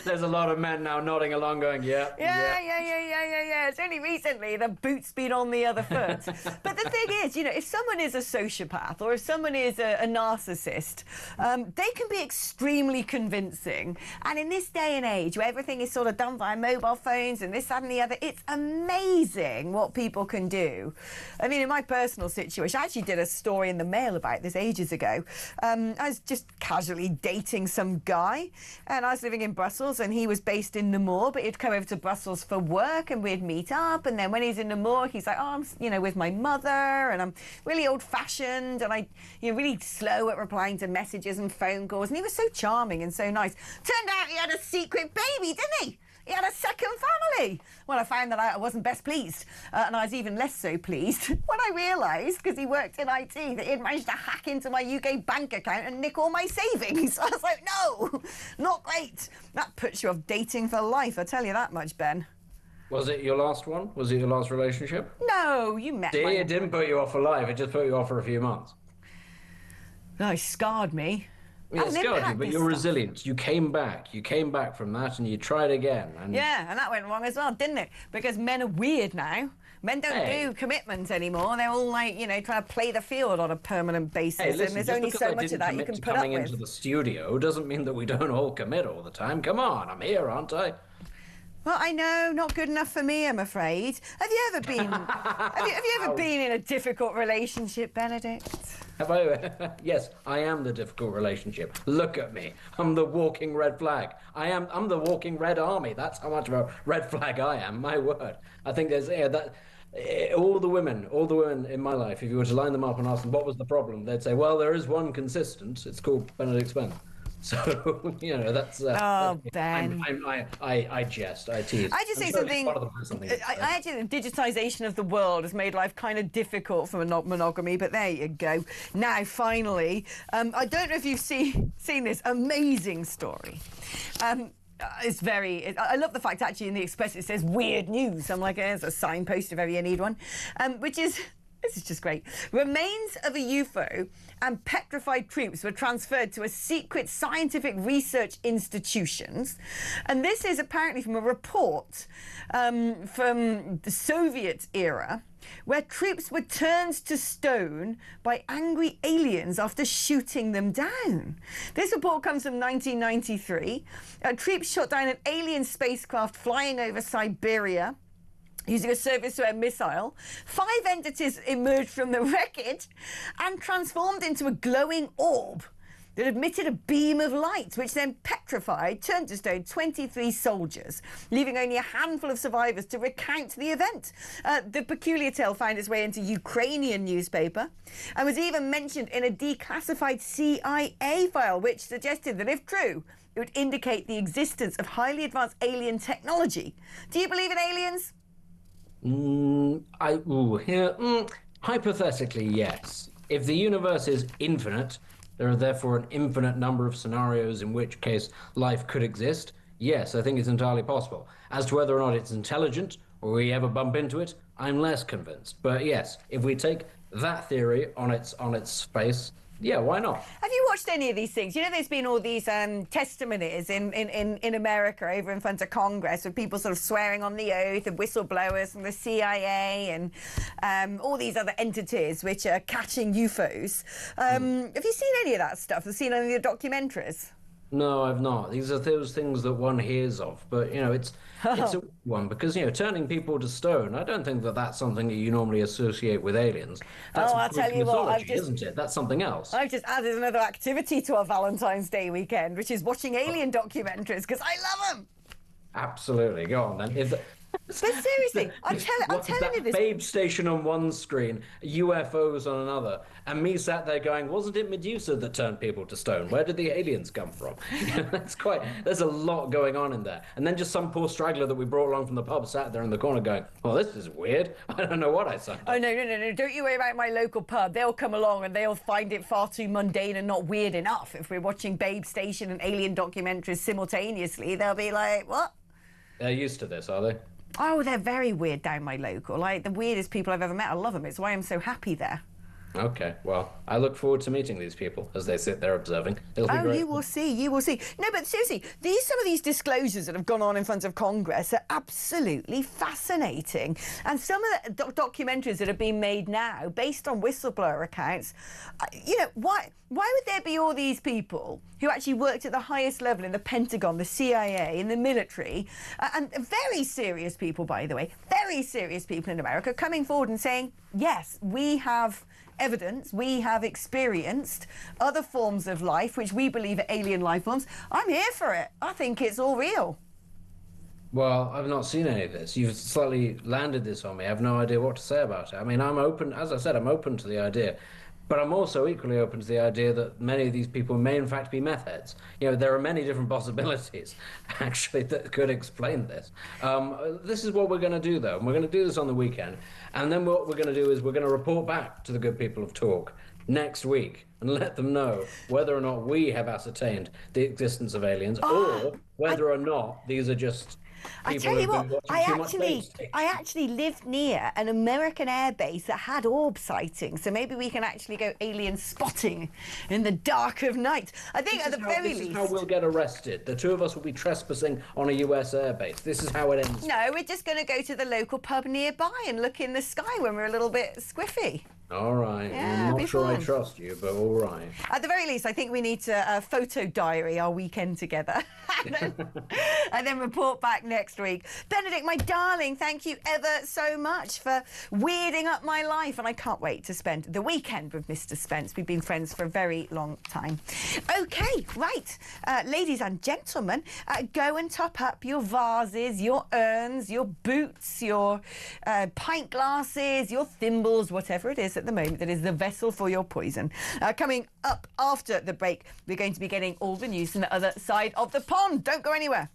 There's a lot of men now nodding along going, yeah. It's only recently the boot's been on the other foot. But the thing is, if someone is a sociopath or if someone is a narcissist, they can be extremely convincing. And in this day and age where everything is sort of done via mobile phones and this, that and the other, it's amazing what people can do. I mean, in my personal situation, I actually did a story in the Mail about this ages ago. I was just casually dating some guy, and I was living in Brussels, and he was based in Namur, but he'd come over to Brussels for work, and we'd meet up. And then when he's in Namur, he's like, "Oh, I'm, with my mother, and I'm really old-fashioned, and I, really slow at replying to messages and phone calls." And he was so charming and so nice. Turned out he had a secret baby, didn't he? He had a second family. Well, I found that I wasn't best pleased, and I was even less so pleased when I realised, because he worked in IT, that he'd managed to hack into my UK bank account and nick all my savings. I was like, no, not great. That puts you off dating for life, I tell you that much, Ben. Was it your last one? Was it your last relationship? No, you met See, it didn't put you off for life, it just put you off for a few months. No, it scarred me. Yeah, scarred you, but you're resilient. You came back from that and you tried again. And... Yeah, and that went wrong as well, didn't it? Because men are weird now. Men don't do commitments anymore. They're all like, trying to play the field on a permanent basis. Hey, listen, and there's only so much of that you can put up with. Coming into the studio doesn't mean that we don't all commit all the time. Come on, I'm here, aren't I? Well, I know, not good enough for me, I'm afraid. Have you ever been? have you ever been in a difficult relationship, Benedict? Have I? Yes, I am the difficult relationship. Look at me. I'm the walking red flag. I'm the walking red army. That's how much of a red flag I am. My word. I think there's all the women in my life. If you were to line them up and ask them what was the problem, they'd say, "Well, there is one consistent. It's called Benedict Spence." So, that's... oh, Ben. I jest, I tease. I just say something... I actually, the digitisation of the world has made life kind of difficult for monogamy, but there you go. Now, finally, I don't know if you've seen this amazing story. It's very. I love the fact actually in the Express it says weird news. I'm like, there's a signpost if ever you need one, which is. This is just great. Remains of a UFO and petrified troops were transferred to a secret scientific research institutions. And this is apparently from a report from the Soviet era, where troops were turned to stone by angry aliens after shooting them down. This report comes from 1993. Troops shot down an alien spacecraft flying over Siberia using a surface-to-air missile. 5 entities emerged from the wreckage and transformed into a glowing orb that emitted a beam of light, which then petrified, turned to stone 23 soldiers, leaving only a handful of survivors to recount the event. The peculiar tale found its way into Ukrainian newspaper and was even mentioned in a declassified CIA file, which suggested that if true, it would indicate the existence of highly advanced alien technology. Do you believe in aliens? Hypothetically, yes. If the universe is infinite, there are therefore an infinite number of scenarios in which case life could exist. Yes, I think it's entirely possible. As to whether or not it's intelligent or we ever bump into it, I'm less convinced. But yes, if we take that theory on its face, yeah, why not? Have you watched any of these things? You know, there's been all these testimonies in America over in front of Congress with people sort of swearing on the oath, and whistleblowers from the CIA and all these other entities which are catching UFOs. Have you seen any of that stuff? Have you seen any of the documentaries? No, I've not. These are those things that one hears of, but you know, it's a one because you know, turning people to stone. I don't think that that's something that you normally associate with aliens. That's I'll tell you what, isn't it? That's something else. I've just added another activity to our Valentine's Day weekend, which is watching alien documentaries because I love them. Absolutely, go on then. But seriously, I'm telling you this. Babe station on one screen, UFOs on another, and me sat there going, wasn't it Medusa that turned people to stone? Where did the aliens come from? There's a lot going on in there. And then just some poor straggler that we brought along from the pub sat there in the corner going, well, this is weird. I don't know what I signed up. Oh, no. Don't you worry about my local pub. They'll come along and they'll find it far too mundane and not weird enough. If we're watching Babe Station and alien documentaries simultaneously, they'll be like, what? They're used to this, are they? Oh, they're very weird down my local. Like, the weirdest people I've ever met. I love them. It's why I'm so happy there. Okay, well, I look forward to meeting these people as they sit there observing. It'll be great. You will see. No, but seriously, some of these disclosures that have gone on in front of Congress are absolutely fascinating. And some of the documentaries that are being made now, based on whistleblower accounts, why would there be all these people who actually worked at the highest level in the Pentagon, the CIA, in the military, and very serious people, by the way, very serious people in America, coming forward and saying, yes, we have evidence, we have experienced other forms of life which we believe are alien life forms. I'm here for it. I think it's all real. Well, I've not seen any of this. You've slightly landed this on me. I have no idea what to say about it. I mean, I'm open, as I said, I'm open to the idea. But I'm also equally open to the idea that many of these people may in fact be meth heads. You know, there are many different possibilities, actually, that could explain this. This is what we're going to do, though. And we're going to do this on the weekend. And then what we're going to do is we're going to report back to the good people of Talk next week and let them know whether or not we have ascertained the existence of aliens or whether or not these are just... I tell you what, I actually lived near an American airbase that had orb sightings, so maybe we can actually go alien spotting in the dark of night. I think at the very least... This is how we'll get arrested. The two of us will be trespassing on a US airbase. This is how it ends. No, we're just going to go to the local pub nearby and look in the sky when we're a little bit squiffy. All right. Yeah, I'm not sure I trust you, but all right. At the very least, I think we need to photo diary our weekend together and then report back next week. Benedict, my darling, thank you ever so much for weirding up my life. And I can't wait to spend the weekend with Mr. Spence. We've been friends for a very long time. OK, right. Ladies and gentlemen, go and top up your vases, your urns, your boots, your pint glasses, your thimbles, whatever it is at the moment that is the vessel for your poison. Coming up after the break, we're going to be getting all the news from the other side of the pond. Don't go anywhere.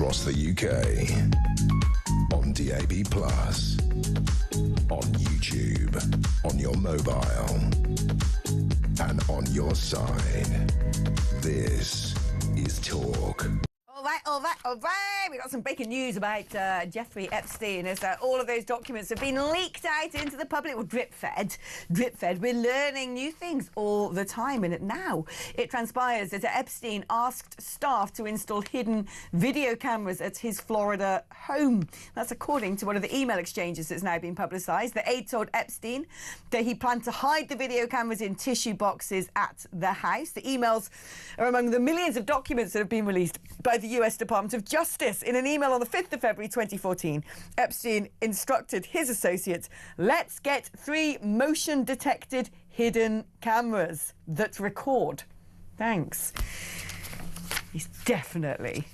across the UK. On DAB+, on YouTube, on your mobile, and on your side. This is Talk. All right. We got some breaking news about Jeffrey Epstein as all of those documents have been leaked out into the public, or drip-fed. We're learning new things all the time. And now it transpires that Epstein asked staff to install hidden video cameras at his Florida home. That's according to one of the email exchanges that's now been publicised. The aide told Epstein that he planned to hide the video cameras in tissue boxes at the house. The emails are among the millions of documents that have been released by the US Department of Justice. In an email on the 5th of February 2014, Epstein instructed his associates, let's get 3 motion-detected hidden cameras that record. Thanks. He's definitely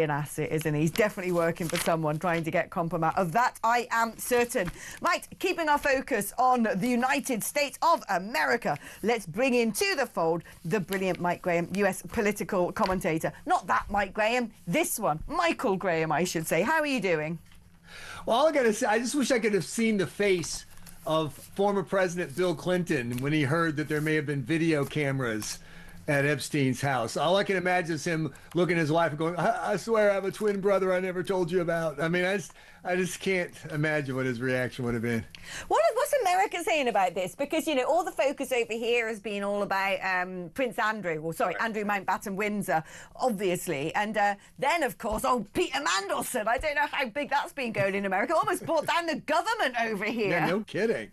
an asset, isn't he? He's definitely working for someone trying to get compromise. Of that, I am certain. Right, keeping our focus on the United States of America, let's bring into the fold the brilliant Mike Graham, US political commentator. Not that Mike Graham, this one. Michael Graham, I should say. How are you doing? Well, all I gotta say, I just wish I could have seen the face of former President Bill Clinton when he heard that there may have been video cameras at Epstein's house. All I can imagine is him looking at his wife and going, I swear I have a twin brother I never told you about. I mean, I just can't imagine what his reaction would have been. What's America saying about this? Because, you know, all the focus over here has been all about Prince Andrew, Andrew Mountbatten Windsor, obviously. And then, of course, Peter Mandelson. I don't know how big that's been going in America. Almost brought down the government over here. Yeah, no kidding.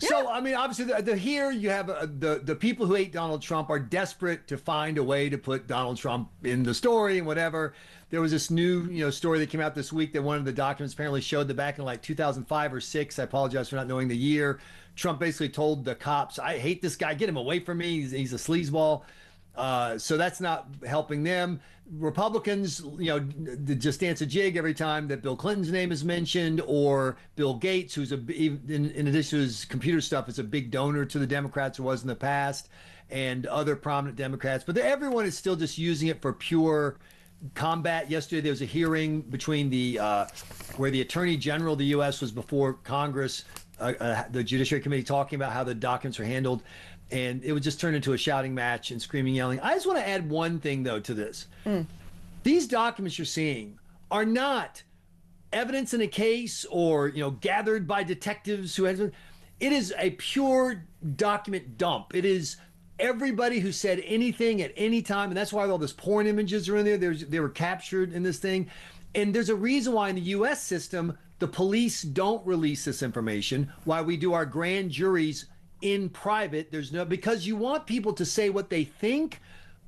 Yeah. So, I mean, obviously, here you have the people who hate Donald Trump are desperate to find a way to put Donald Trump in the story and whatever. There was this new, story that came out this week that one of the documents apparently showed that back in like 2005 or 6, I apologize for not knowing the year, Trump basically told the cops, I hate this guy, get him away from me, he's a sleazeball. So that's not helping them. Republicans, just dance a jig every time that Bill Clinton's name is mentioned, or Bill Gates, who's in addition to his computer stuff, is a big donor to the Democrats, or was in the past, and other prominent Democrats. But everyone is still just using it for pure combat. Yesterday there was a hearing between where the Attorney General of the U.S. was before Congress, the Judiciary Committee, talking about how the documents are handled. And it would just turn into a shouting match and screaming, yelling. I just want to add one thing, though, to this. These documents you're seeing are not evidence in a case or, gathered by detectives who had. It is a pure document dump. It is everybody who said anything at any time. And that's why all those porn images are in there. They were captured in this thing. And there's a reason why in the U.S. system, the police don't release this information, why we do our grand juries in private. Because you want people to say what they think,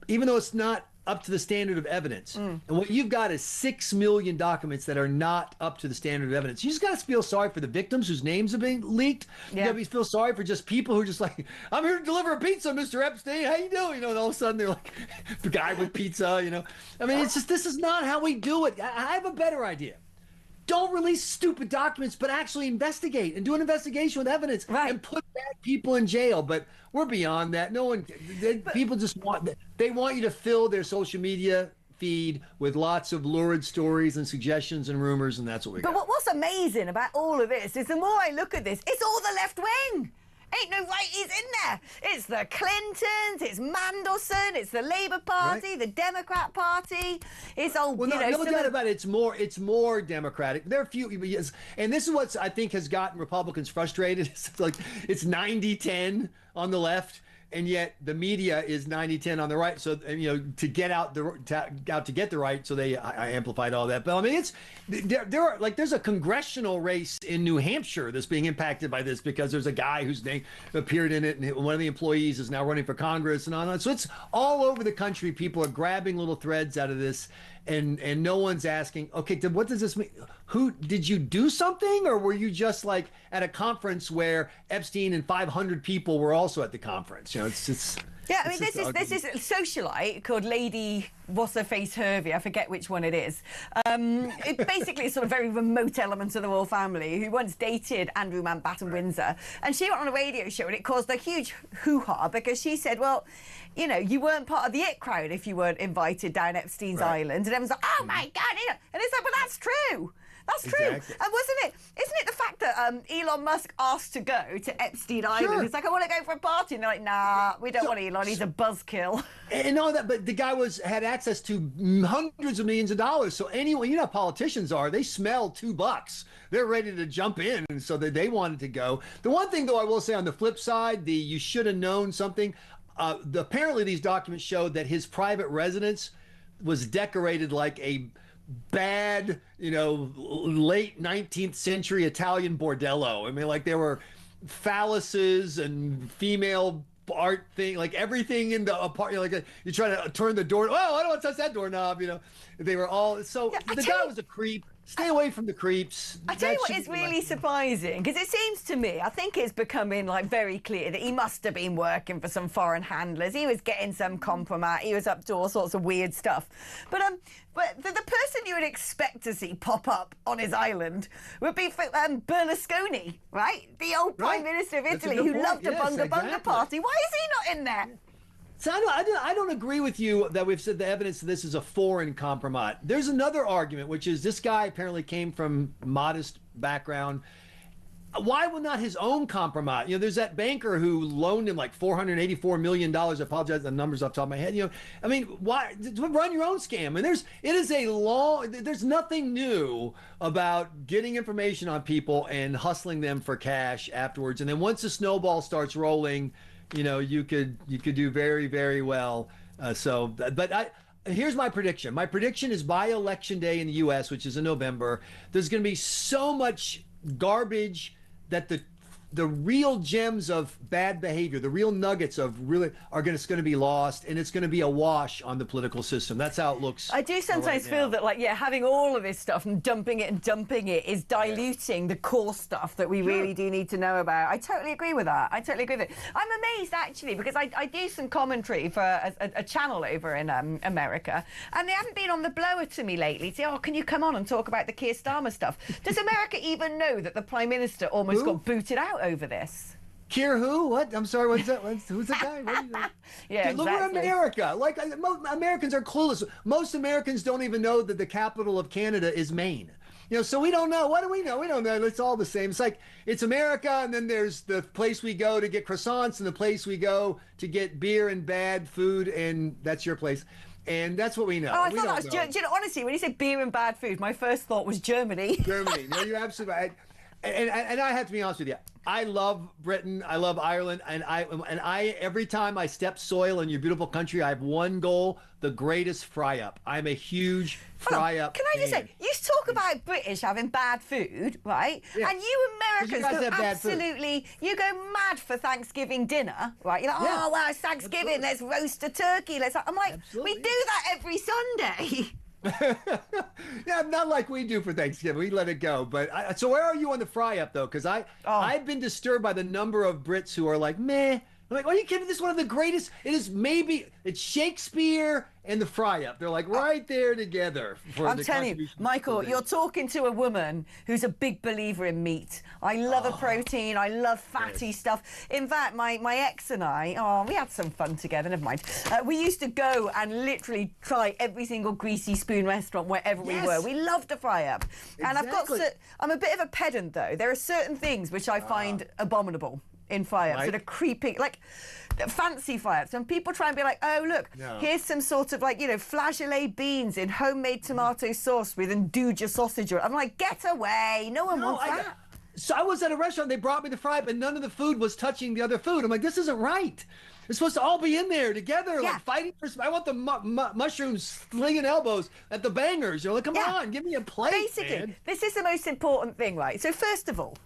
even though it's not up to the standard of evidence. And what you've got is 6 million documents that are not up to the standard of evidence. You just got to feel sorry for the victims whose names have been leaked. Yeah. You got to feel sorry for just people who are just like, I'm here to deliver a pizza, Mr. Epstein. How you doing? And all of a sudden they're like, the guy with pizza, I mean, it's just, this is not how we do it. I have a better idea. Don't release stupid documents, but actually investigate and do an investigation with evidence and put bad people in jail. But we're beyond that. People just want you to fill their social media feed with lots of lurid stories and suggestions and rumors, and that's what we got. But what's amazing about all of this is the more I look at this, it's all the left wing. Ain't no righties in there. It's the Clintons, it's Mandelson, it's the Labour Party, the Democrat Party. It's all, no doubt about it. It's more Democratic. There are a few, and this is what I think has gotten Republicans frustrated. It's like it's 90-10 on the left, and yet the media is 90-10 on the right. So to get out to get the right, so I amplified all that. But I mean, there's a congressional race in New Hampshire that's being impacted by this because there's a guy whose name appeared in it, and one of the employees is now running for Congress and on. So it's all over the country. People are grabbing little threads out of this. And no one's asking, okay, what does this mean? Who did you do something, or were you just like at a conference where Epstein and 500 people were also at the conference? It's Yeah, I mean, this is a socialite called Lady What's-Her-Face Hervey, I forget which one it is. It basically is sort of very remote element of the royal family who once dated Andrew Mountbatten Windsor. And she went on a radio show and it caused a huge hoo-ha because she said, well, you know, you weren't part of the it crowd if you weren't invited down Epstein's island. And everyone's like, oh my God. And it's like, but that's true. That's true. Exactly. And isn't it the fact that Elon Musk asked to go to Epstein Island? Sure. It's like, I want to go for a party. And they're like, nah, we don't want Elon. He's a buzzkill. And all that, but the guy had access to hundreds of millions of dollars. So anyone, you know how politicians are, they smell $2. They're ready to jump in, and so they wanted to go. The one thing, though, I will say on the flip side, you should have known something. Apparently, these documents showed that his private residence was decorated like a bad, you know, late 19th century Italian bordello. I mean, like there were phalluses and female art thing, like everything in the apartment. Like you try to turn the door. Oh, I don't want to touch that doorknob. You know, they were all so. The guy was a creep. Stay away from the creeps. I tell you what is really surprising, because it seems to me, I think it's becoming like very clear that he must have been working for some foreign handlers. He was getting some compromise. He was up to all sorts of weird stuff. But the person you would expect to see pop up on his island would be Berlusconi, right? The old Prime Minister of Italy who loved a bunga party. Why is he not in there? So I don't agree with you that we've said the evidence of this is a foreign compromise. There's another argument, which is this guy apparently came from modest background. Why would not his own compromise? You know, there's that banker who loaned him like $484 million. I apologize for the numbers off the top of my head. You know, I mean, why run your own scam? And there's nothing new about getting information on people and hustling them for cash afterwards. And then once the snowball starts rolling, you know, you could do very, very well. Here's my prediction. My prediction is by Election Day in the U.S., which is in November, there's going to be so much garbage that the real gems of bad behavior, the real nuggets of really are going to be lost, and it's going to be a wash on the political system. That's how it looks. I do sometimes feel that, like, having all of this stuff and dumping it is diluting the core stuff that we really do need to know about. I totally agree with that. I'm amazed, actually, because I do some commentary for a channel over in America, and they haven't been on the blower to me lately. Say, oh, can you come on and talk about the Keir Starmer stuff? Does America even know that the Prime Minister almost got booted out over this? Keir who? What? I'm sorry, what's that? Who's the guy? Yeah, Dude, look at America. Like, Americans are clueless. Most Americans don't even know that the capital of Canada is Maine. You know, so we don't know. What do we know? We don't know. It's all the same. It's like, it's America, and then there's the place we go to get croissants and the place we go to get beer and bad food, and that's your place. And that's what we know. Oh, I thought that was Germany. You know, honestly, when you said beer and bad food, my first thought was Germany. Germany. No, you're absolutely right. And I have to be honest with you. I love Britain. I love Ireland. And I every time I step soil in your beautiful country, I have one goal: the greatest fry up. I'm a huge fry up. Can I just say, you talk about British having bad food, right? Yeah. And you Americans you go mad for Thanksgiving dinner, right? You're like, oh, well, it's Thanksgiving. Let's roast a turkey. I'm like, we do that every Sunday. Yeah, not like we do for Thanksgiving. We let it go. But so where are you on the fry up though? Because I've been disturbed by the number of Brits who are like, meh. I'm like, are you kidding? This is one of the greatest. It's Shakespeare and the fry up. They're like right there together. I'm telling you, Michael, you're talking to a woman who's a big believer in meat. I love a protein. I love fatty stuff. In fact, my ex and I, we had some fun together. Never mind. We used to go and literally try every single greasy spoon restaurant wherever we were. We loved a fry up. And I'm a bit of a pedant though. There are certain things which I find abominable in fry-ups that are creeping, like fancy fry-ups. And people try and be like, oh, look, here's some sort of like, you know, flageolet beans in homemade tomato sauce with nduja sausage. I'm like, get away. No one wants that. So I was at a restaurant, they brought me the fry-up, and none of the food was touching the other food. I'm like, this isn't right. It's supposed to all be in there together, like fighting for. I want the mushrooms slinging elbows at the bangers. You're like, come on, give me a plate. Basically, man. This is the most important thing, right? So first of all,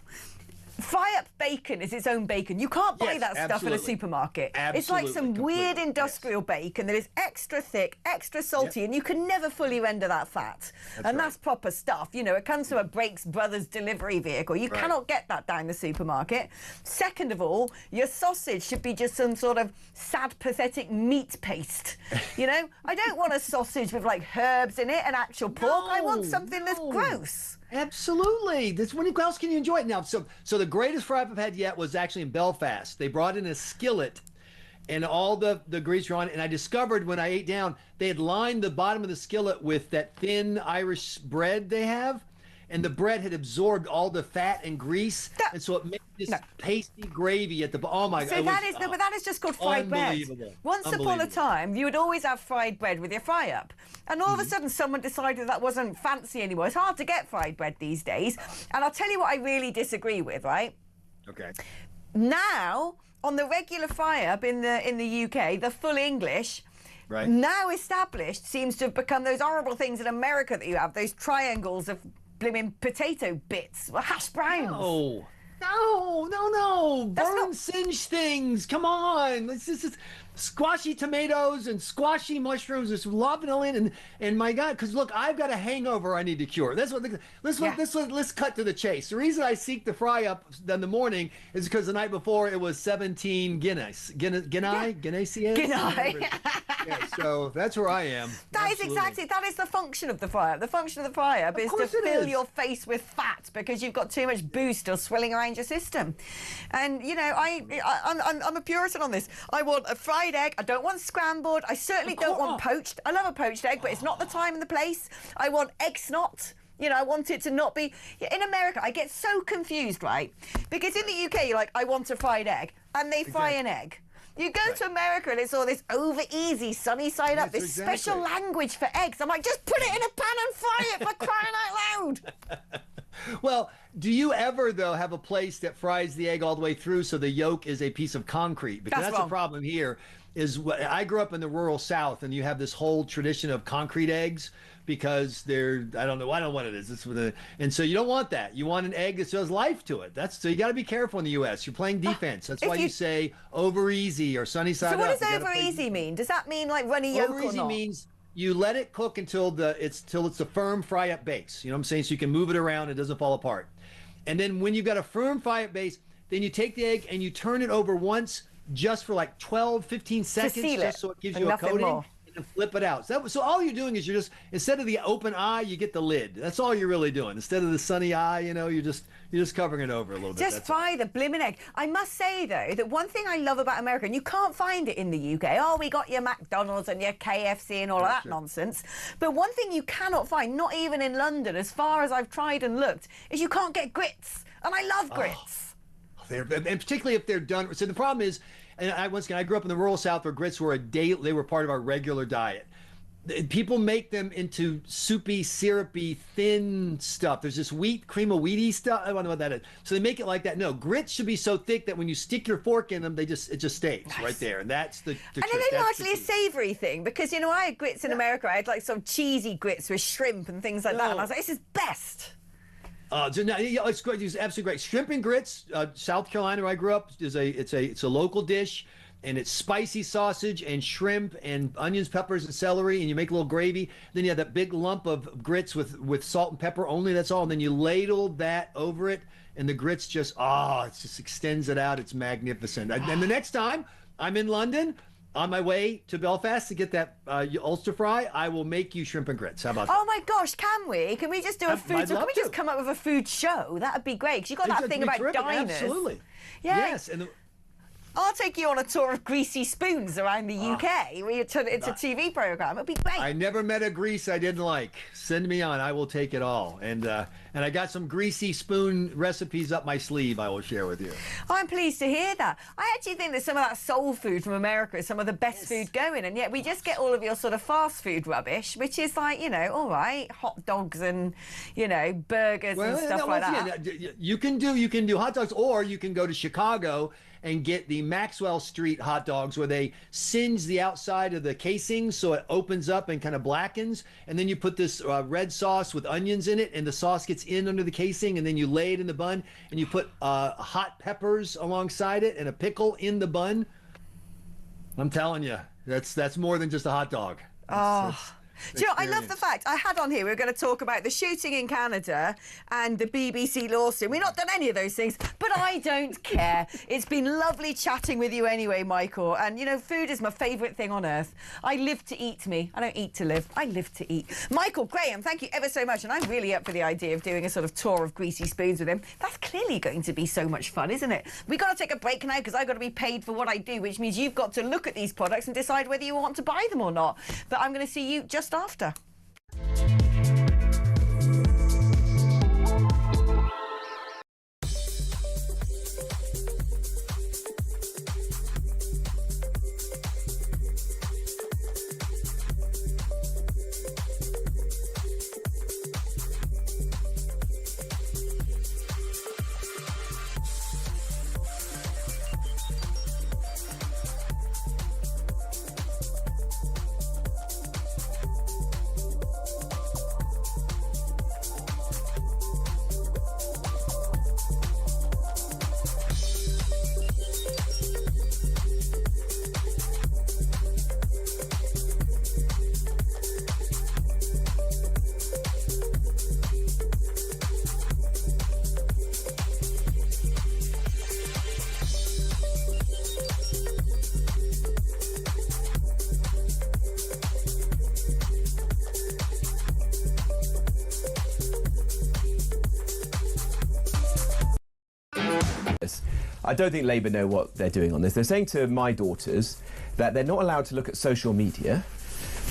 Fry-up bacon is its own bacon. You can't buy that stuff in a supermarket. It's like some weird industrial bacon that is extra thick, extra salty, and you can never fully render that fat. That's proper stuff. You know, it comes from a Breaks Brothers delivery vehicle. You cannot get that down the supermarket. Second of all, your sausage should be just some sort of sad, pathetic meat paste. You know, I don't want a sausage with like herbs in it and actual pork. I want something that's gross. Absolutely. That's when else can you enjoy it now? So the greatest fry-up I've had yet was actually in Belfast. They brought in a skillet and all the grease were on it. And I discovered when I ate down, they had lined the bottom of the skillet with that thin Irish bread they have. And the bread had absorbed all the fat and grease, and so it made this pasty gravy at the oh my god! So but that is just called fried bread. Once upon a time, you would always have fried bread with your fry-up, and all of a sudden, someone decided that wasn't fancy anymore. It's hard to get fried bread these days, and I'll tell you what I really disagree with. Right? Okay. Now, on the regular fry-up in the UK, the full English. Right. Now established seems to have become those horrible things in America that you have, those triangles of blimmin' potato bits, hash browns. No. Burn, singe things. Come on. It's squashy tomatoes and squashy mushrooms. There's vanillin and my God, because look, I've got a hangover I need to cure. Let's cut to the chase. The reason I seek the fry up in the morning is because the night before it was 17 Guinness. So that's where I am. That is the function of the fry-up. The function of the fry-up is to fill your face with fat because you've got too much booze still swilling around your system. And, you know, I'm a Puritan on this. I want a fried egg. I don't want scrambled. I certainly don't want poached. I love a poached egg, but it's not the time and the place. I want egg snot. You know, I want it to not be... In America, I get so confused, right? Because in the UK, you're like, I want a fried egg. And they fry an egg. You go to America and it's all this over easy, sunny side up, this special language for eggs. I'm like, just put it in a pan and fry it for crying out loud. Well, do you ever, though, have a place that fries the egg all the way through so the yolk is a piece of concrete? Because that's the problem here. I grew up in the rural South, and you have this whole tradition of concrete eggs because they're, I don't know what it is. And so you don't want that. You want an egg that still has life to it. So you got to be careful in the U.S. You're playing defense. That's why you say over easy or sunny side up. So what does over easy mean? Does that mean like runny yolk or not? Over easy means you let it cook until it's a firm fry-up base. You know what I'm saying? So you can move it around. It doesn't fall apart. And then when you've got a firm fry-up base, then you take the egg and you turn it over once just for like 12, 15 seconds, just so it gives you a coating, and then flip it out. So all you're doing is you're just, instead of the open eye, you get the lid. That's all you're really doing. Instead of the sunny eye, you know, you're just covering it over a little bit. Just fry the blimmin' egg. I must say, though, that one thing I love about America, and you can't find it in the UK, we got your McDonald's and your KFC and all of that nonsense. But one thing you cannot find, not even in London, as far as I've tried and looked, is you can't get grits. And I love grits. And particularly if they're done. So the problem is, and I grew up in the rural South where grits were they were part of our regular diet. People make them into soupy, syrupy, thin stuff. There's this cream of wheaty stuff. I don't know what that is. So they make it like that. No, grits should be so thick that when you stick your fork in them, it just stays right there. And that's the and then they're largely a savoury thing because, you know, I had grits in America. I had like some cheesy grits with shrimp and things like that. And I was like, this is best. It's great. It's absolutely great. Shrimp and grits, South Carolina, where I grew up, it's a local dish, and it's spicy sausage and shrimp and onions, peppers, and celery, and you make a little gravy. Then you have that big lump of grits with salt and pepper only. That's all. And then you ladle that over it, and the grits it just extends it out. It's magnificent. And the next time I'm in London, on my way to Belfast to get that Ulster fry, I will make you shrimp and grits. How about that? Oh my gosh, can we? Can we just do a food? Can we just come up with a food show? That'd be great. Because you got that thing about diners. Absolutely. Yeah. Yes. I'll take you on a tour of greasy spoons around the UK where you turn it into a TV program. It'd be great. I never met a grease I didn't like. Send me on. I will take it all. And I got some greasy spoon recipes up my sleeve I will share with you. I'm pleased to hear that. I actually think that some of that soul food from America is some of the best food going, and yet we just get all of your sort of fast food rubbish, which is like, you know, all right, hot dogs and, you know, burgers and stuff like that. Yeah, you can do hot dogs, or you can go to Chicago and get the Maxwell Street hot dogs where they singe the outside of the casing so it opens up and kind of blackens. And then you put this red sauce with onions in it, and the sauce gets in under the casing, and then you lay it in the bun, and you put hot peppers alongside it and a pickle in the bun. I'm telling you, that's more than just a hot dog. Do you know, I love the fact I had on here, we were going to talk about the shooting in Canada and the BBC lawsuit. We've not done any of those things, but I don't care. It's been lovely chatting with you anyway, Michael. And, you know, food is my favourite thing on earth. I live to eat me. I don't eat to live. I live to eat. Michael Graham, thank you ever so much. And I'm really up for the idea of doing a sort of tour of Greasy Spoons with him. That's clearly going to be so much fun, isn't it? We've got to take a break now because I've got to be paid for what I do, which means you've got to look at these products and decide whether you want to buy them or not. But I'm going to see you just after. I don't think Labour know what they're doing on this. They're saying to my daughters that they're not allowed to look at social media.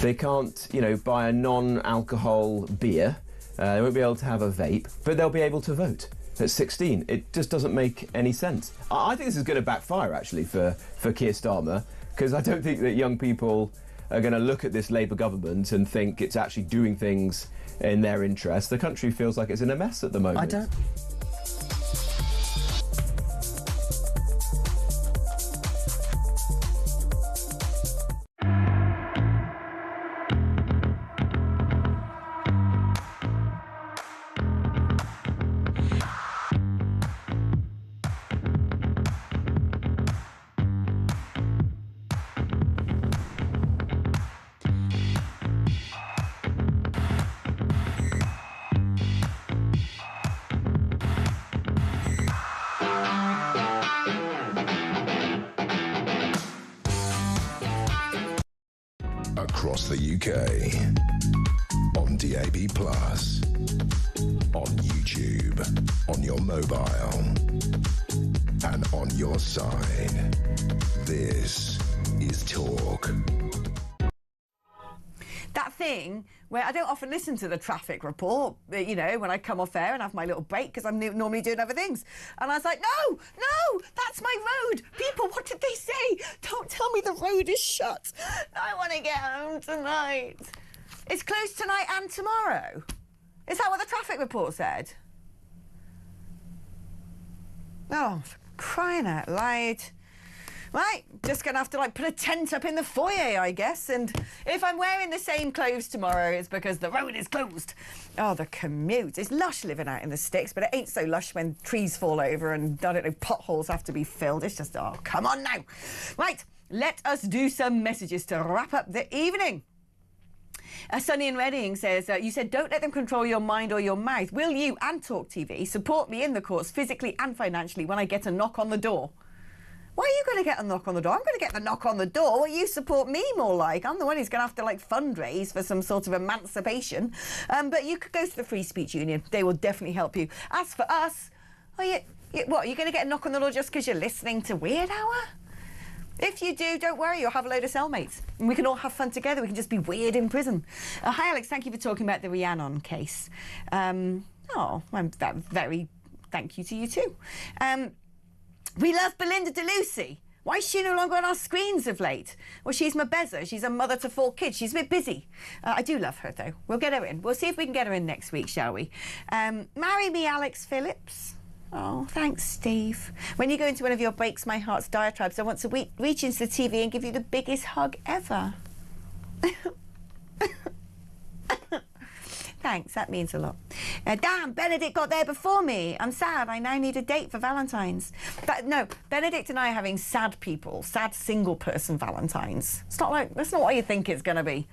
They can't, you know, buy a non-alcohol beer. They won't be able to have a vape, but they'll be able to vote at 16. It just doesn't make any sense. I think this is going to backfire, actually, for Keir Starmer, because I don't think that young people are going to look at this Labour government and think it's actually doing things in their interest. The country feels like it's in a mess at the moment. I don't... Across the UK, on DAB+, on YouTube, on your mobile, and on your side. This is Talk. That thing where I don't often listen to the traffic report, you know, when I come off air and have my little break because I'm normally doing other things. And I was like, no, that's my road. People, what did they say? Don't tell me the road is shut. I want to get home tonight. It's closed tonight and tomorrow. Is that what the traffic report said? Oh, for crying out loud. Right, just going to have to, like, put a tent up in the foyer, I guess. And if I'm wearing the same clothes tomorrow, it's because the road is closed. Oh, the commute. It's lush living out in the sticks, but it ain't so lush when trees fall over and, I don't know, potholes have to be filled. It's just, oh, come on now. Right, let us do some messages to wrap up the evening. Sunny in Reading says, you said don't let them control your mind or your mouth. Will you and talkTV support me in the courts physically and financially when I get a knock on the door? Why are you going to get a knock on the door? I'm going to get the knock on the door. Well, you support me more like. I'm the one who's going to have to, like, fundraise for some sort of emancipation. But you could go to the Free Speech Union. They will definitely help you. As for us, what, are you going to get a knock on the door just because you're listening to Weird Hour? If you do, don't worry, you'll have a load of cellmates. And we can all have fun together. We can just be weird in prison. Hi, Alex. Thank you for talking about the Rhiannon case. I'm very thank you to you too. We love Belinda DeLucy. Why is she no longer on our screens of late? Well, she's my bezzer. She's a mother to 4 kids. She's a bit busy. I do love her, though. We'll get her in. We'll see if we can get her in next week, shall we? Marry me, Alex Phillips. Oh, thanks, Steve. When you go into one of your Breaks My Heart's diatribes, I want to reach into the TV and give you the biggest hug ever. Thanks, that means a lot. Damn, Benedict got there before me. I'm sad. I now need a date for Valentine's. But no, Benedict and I are having sad single person Valentine's. That's not what you think it's going to be.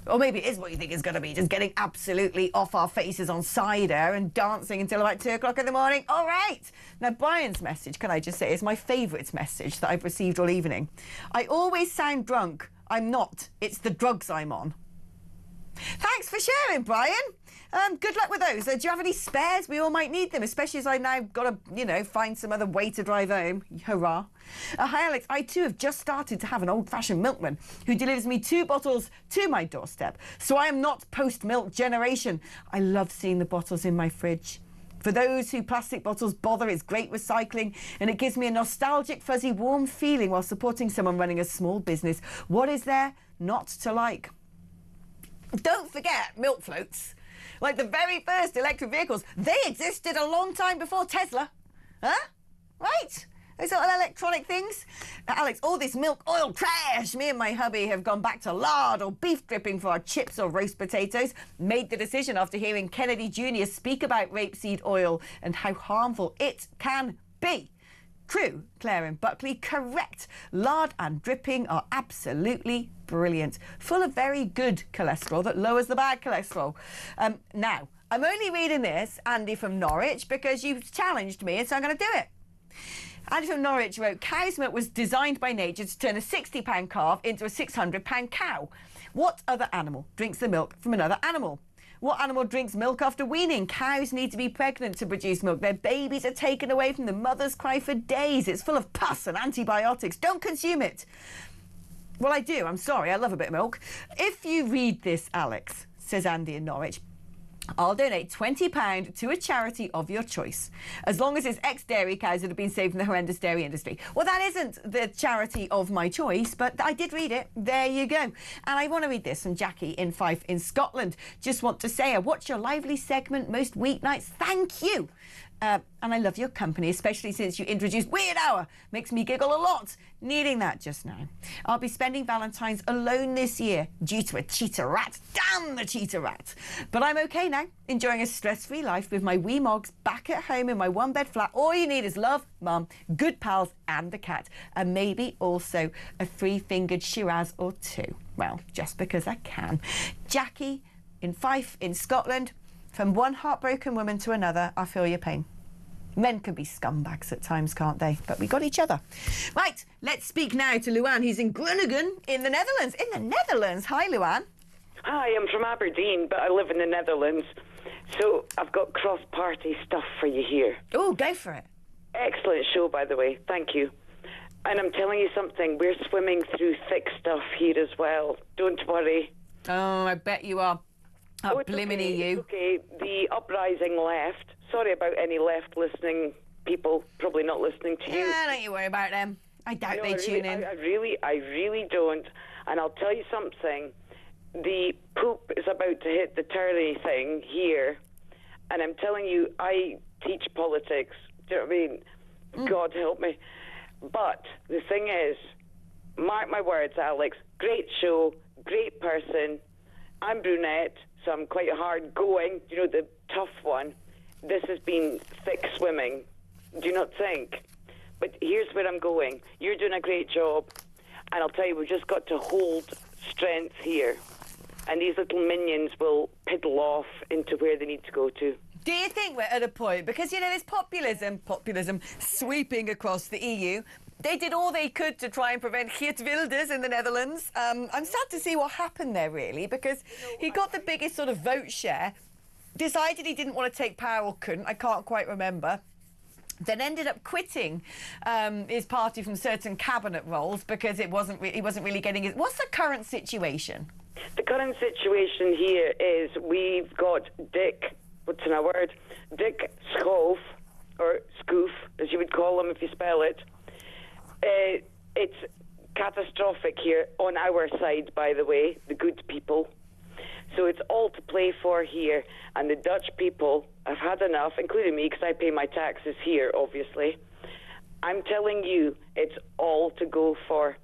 Or maybe it is what you think it's going to be, just getting absolutely off our faces on cider and dancing until about 2 o'clock in the morning. All right. Now, Brian's message, can I just say, is my favourite message that I've received all evening. I always sound drunk. I'm not. It's the drugs I'm on. Thanks for sharing, Brian. Good luck with those. Do you have any spares? We all might need them, especially as I've now got to, find some other way to drive home. Hurrah. Hi, Alex. I, too, have just started to have an old-fashioned milkman who delivers me 2 bottles to my doorstep. So I am not post-milk generation. I love seeing the bottles in my fridge. For those who plastic bottles bother, it's great recycling, and it gives me a nostalgic, fuzzy, warm feeling while supporting someone running a small business. What is there not to like? Don't forget milk floats. Like the very first electric vehicles, they existed a long time before Tesla. Huh? Right? Those little electronic things. Alex, all this milk oil trash. Me and my hubby have gone back to lard or beef dripping for our chips or roast potatoes. Made the decision after hearing Kennedy Jr. speak about rapeseed oil and how harmful it can be. True, Claire and Buckley, correct. Lard and dripping are absolutely brilliant. Full of very good cholesterol that lowers the bad cholesterol. Now, I'm only reading this, Andy from Norwich, because you challenged me, and so I'm going to do it. Andy from Norwich wrote, cow's milk was designed by nature to turn a £60 calf into a £600 cow. What other animal drinks the milk from another animal? What animal drinks milk after weaning? Cows need to be pregnant to produce milk. Their babies are taken away from the mother's cry for days. It's full of pus and antibiotics. Don't consume it. Well, I do. I'm sorry. I love a bit of milk. If you read this, Alex, says Andy in Norwich, I'll donate £20 to a charity of your choice, as long as it's ex-dairy cows that have been saved from the horrendous dairy industry. Well, that isn't the charity of my choice, but I did read it. There you go. And I want to read this from Jackie in Fife in Scotland. Just want to say I watch your lively segment most weeknights. Thank you. And I love your company, especially since you introduced Weird Hour. Makes me giggle a lot. Needing that just now. I'll be spending Valentine's alone this year due to a cheetah rat. Damn the cheetah rat. But I'm okay now, enjoying a stress-free life with my wee mogs back at home in my one-bed flat. All you need is love, mum, good pals and a cat. And maybe also a 3-fingered Shiraz or 2. Well, just because I can. Jackie in Fife in Scotland. From one heartbroken woman to another, I feel your pain. Men can be scumbags at times, can't they? But we got each other. Right, let's speak now to Luann, who's in Groningen in the Netherlands. In the Netherlands. Hi, Luann. Hi, I'm from Aberdeen, but I live in the Netherlands. So I've got cross-party stuff for you here. Oh, go for it. Excellent show, by the way. Thank you. And I'm telling you something, we're swimming through thick stuff here as well. Don't worry. Oh, I bet you are. Oh, bliminy you. Okay, the uprising left. Sorry about any left listening people, probably not listening to you. Yeah, don't you worry about them. I doubt they tune in. I really don't. And I'll tell you something. The poop is about to hit the turny thing here. And I'm telling you, I teach politics. Do you know what I mean? God help me. But the thing is, mark my words, Alex, great show, great person. I'm brunette, so I'm quite hard going, you know, the tough one. This has been thick swimming, do you not think? But here's where I'm going. You're doing a great job, and I'll tell you, we've just got to hold strength here, and these little minions will piddle off into where they need to go to. Do you think we're at a point? Because, you know, there's populism sweeping across the EU. They did all they could to try and prevent Geert Wilders in the Netherlands. I'm sad to see what happened there, really, because he got the biggest sort of vote share, decided he didn't want to take power or couldn't, I can't quite remember, then ended up quitting his party from certain cabinet roles because he wasn't really getting his... What's the current situation? The current situation here is we've got Dick, what's in a word? Dick Schoof, or Schoof, as you would call him if you spell it. It's catastrophic here on our side, by the way, the good people. So it's all to play for here. And the Dutch people I've had enough, including me, because I pay my taxes here, obviously. I'm telling you, it's all to go for.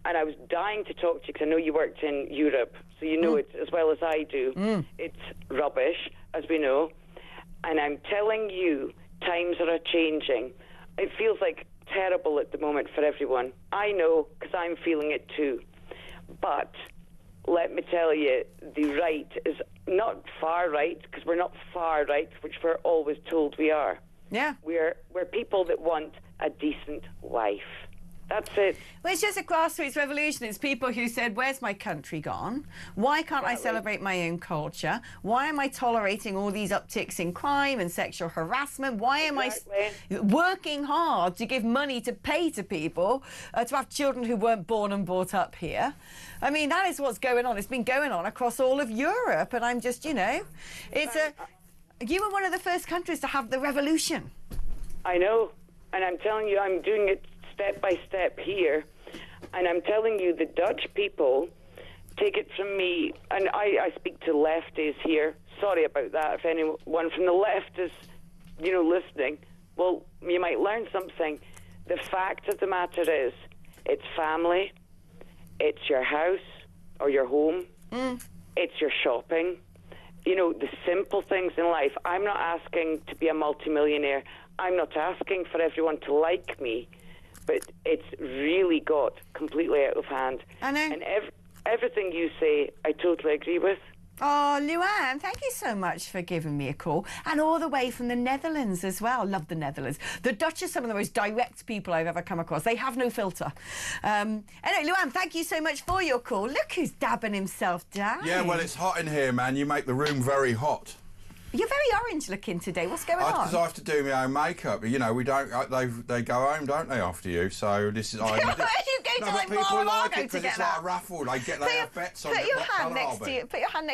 And I was dying to talk to you because I know you worked in Europe, so you know it as well as I do. It's rubbish, as we know. And I'm telling you, times are changing. It feels like terrible at the moment for everyone. I know, because I'm feeling it too. But let me tell you, the right is not far right, because we're not far right, which we're always told we are. Yeah. We're people that want a decent life. That's it. Well, it's just a grassroots revolution. It's people who said, where's my country gone? Why can't I celebrate my own culture? Why am I tolerating all these upticks in crime and sexual harassment? Why am I working hard to give money to pay to people to have children who weren't born and brought up here? I mean, that is what's going on. It's been going on across all of Europe. And I'm just, you know, you were one of the first countries to have the revolution. I know. And I'm telling you, I'm doing it step by step here, and I'm telling you, the Dutch people, take it from me, and I speak to lefties here. Sorry about that. If anyone from the left is, you know, listening, well, you might learn something. The fact of the matter is, it's family, it's your house or your home, it's your shopping. You know, the simple things in life. I'm not asking to be a multimillionaire. I'm not asking for everyone to like me. But it's really got completely out of hand. I know. And everything you say, I totally agree with. Oh, Luann, thank you so much for giving me a call. And all the way from the Netherlands as well. Love the Netherlands. The Dutch are some of the most direct people I've ever come across. They have no filter. Anyway, Luann, thank you so much for your call. Look who's dabbing himself down. Yeah, well, it's hot in here, man. You make the room very hot. You're very orange looking today. What's going on? Because I have to do my own makeup. You know, we don't. They go home, don't they, after you? So this is. You go to like people like Mar-a-Lago it because it's like a raffle. They have bets on it. Put your hand next to you. Put your hand next